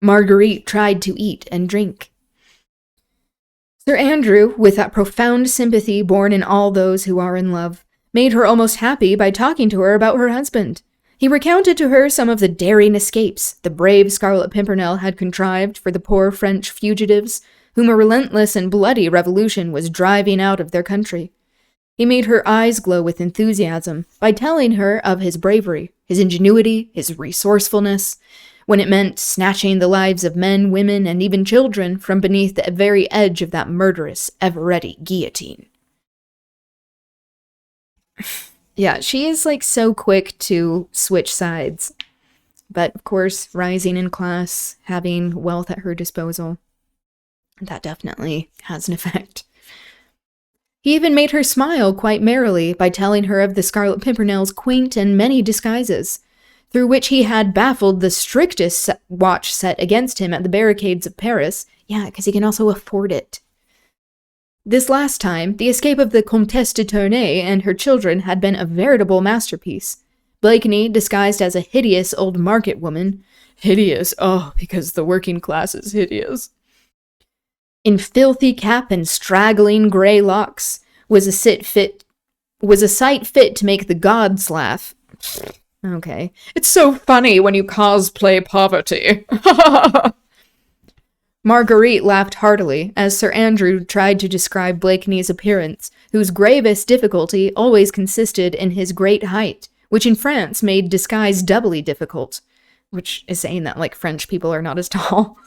[SPEAKER 5] Marguerite tried to eat and drink. Sir Andrew, with that profound sympathy born in all those who are in love, made her almost happy by talking to her about her husband. He recounted to her some of the daring escapes the brave Scarlet Pimpernel had contrived for the poor French fugitives, whom a relentless and bloody revolution was driving out of their country. He made her eyes glow with enthusiasm by telling her of his bravery, his ingenuity, his resourcefulness, when it meant snatching the lives of men, women, and even children from beneath the very edge of that murderous, ever-ready guillotine. Yeah, she is, like, so quick to switch sides. But, of course, rising in class, having wealth at her disposal, that definitely has an effect. He even made her smile quite merrily by telling her of the Scarlet Pimpernel's quaint and many disguises, through which he had baffled the strictest watch set against him at the barricades of Paris. Yeah, because he can also afford it. This last time, the escape of the Comtesse de Tournay and her children had been a veritable masterpiece. Blakeney, disguised as a hideous old market woman, hideous, oh, because the working class is hideous, in filthy cap and straggling grey locks, was a sight fit to make the gods laugh. Okay. It's so funny when you cosplay poverty. Marguerite laughed heartily as Sir Andrew tried to describe Blakeney's appearance, whose gravest difficulty always consisted in his great height, which in France made disguise doubly difficult, which is saying that, like, French people are not as tall.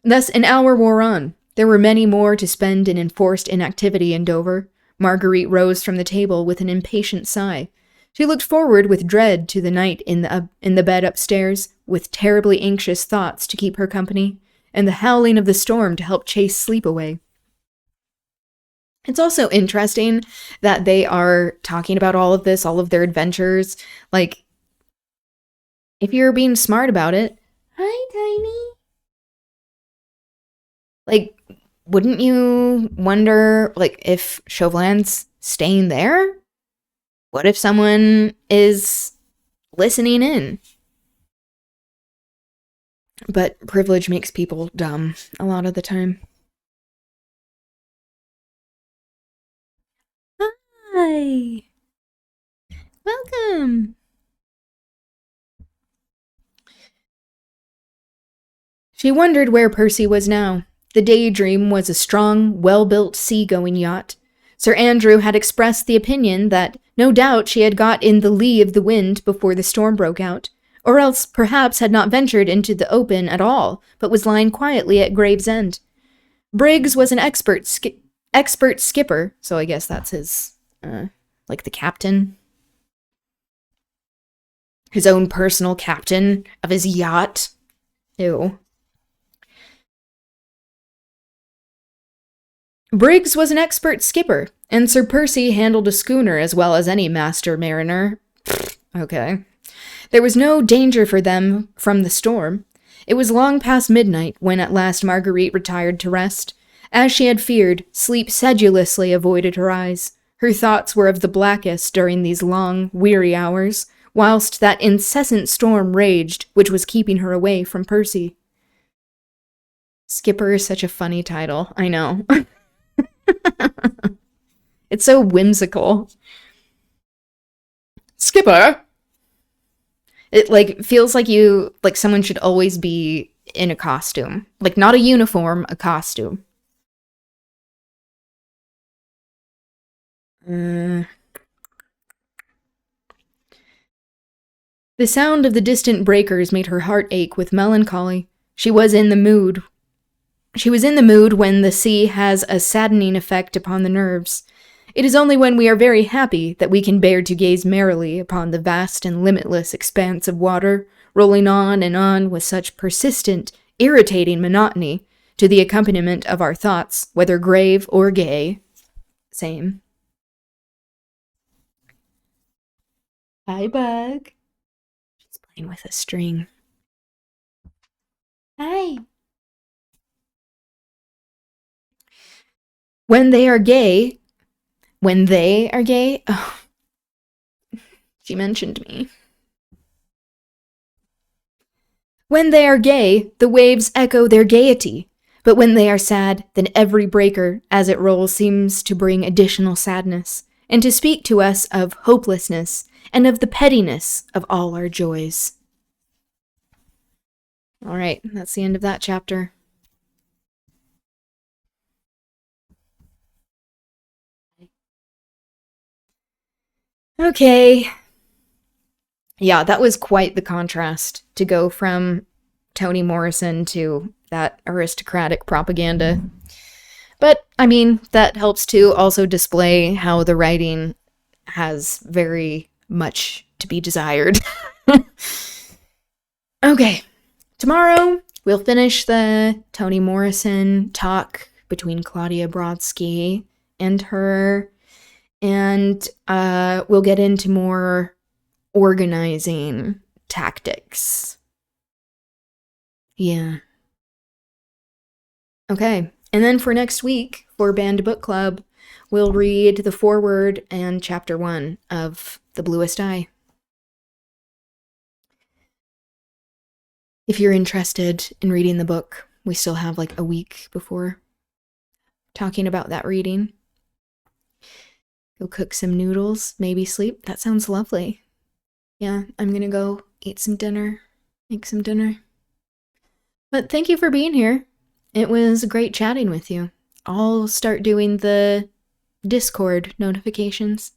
[SPEAKER 5] Thus, an hour wore on. There were many more to spend in enforced inactivity in Dover. Marguerite rose from the table with an impatient sigh. She looked forward with dread to the night in the bed upstairs, with terribly anxious thoughts to keep her company, and the howling of the storm to help chase sleep away. It's also interesting that they are talking about all of this, all of their adventures. Like, if you're being smart about it, hi, Tiny. Like, wouldn't you wonder, like, if Chauvelin's staying there? What if someone is listening in? But privilege makes people dumb a lot of the time. Hi! Welcome! She wondered where Percy was now. The Daydream was a strong, well-built sea-going yacht. Sir Andrew had expressed the opinion that no doubt she had got in the lee of the wind before the storm broke out, or else perhaps had not ventured into the open at all, but was lying quietly at Gravesend. Briggs was an expert skipper, so I guess that's his, like the captain. His own personal captain of his yacht. Ew. Briggs was an expert skipper, and Sir Percy handled a schooner as well as any master mariner. Okay. There was no danger for them from the storm. It was long past midnight when at last Marguerite retired to rest. As she had feared, sleep sedulously avoided her eyes. Her thoughts were of the blackest during these long, weary hours, whilst that incessant storm raged, which was keeping her away from Percy. Skipper is such a funny title, I know. It's so whimsical. Skipper! It, like, feels like someone should always be in a costume. Like, not a uniform, a costume. The sound of the distant breakers made her heart ache with melancholy. She was in the mood when the sea has a saddening effect upon the nerves. It is only when we are very happy that we can bear to gaze merrily upon the vast and limitless expanse of water, rolling on with such persistent, irritating monotony, to the accompaniment of our thoughts, whether grave or gay. Same. Hi, Bug. She's playing with a string. Hi. When they are gay, oh, she mentioned me. When they are gay, the waves echo their gaiety, but when they are sad, then every breaker, as it rolls, seems to bring additional sadness,
[SPEAKER 1] and to speak to us of hopelessness and of the pettiness of all our joys. All right, that's the end of that chapter. Okay. Yeah, that was quite the contrast to go from Toni Morrison to that aristocratic propaganda. But, I mean, that helps to also display how the writing has very much to be desired. Okay, tomorrow we'll finish the Toni Morrison talk between Claudia Brodsky and her, and we'll get into more organizing tactics. Yeah. Okay, and then for next week, for Banned Book Club, we'll read the foreword and chapter 1 of The Bluest Eye. If you're interested in reading the book, we still have like a week before talking about that reading. Go cook some noodles, maybe sleep. That sounds lovely. Yeah, I'm gonna go eat some dinner, make some dinner. But thank you for being here. It was great chatting with you. I'll start doing the Discord notifications.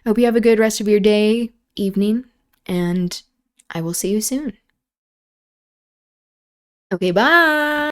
[SPEAKER 1] I hope you have a good rest of your day, evening, and I will see you soon. Okay, bye!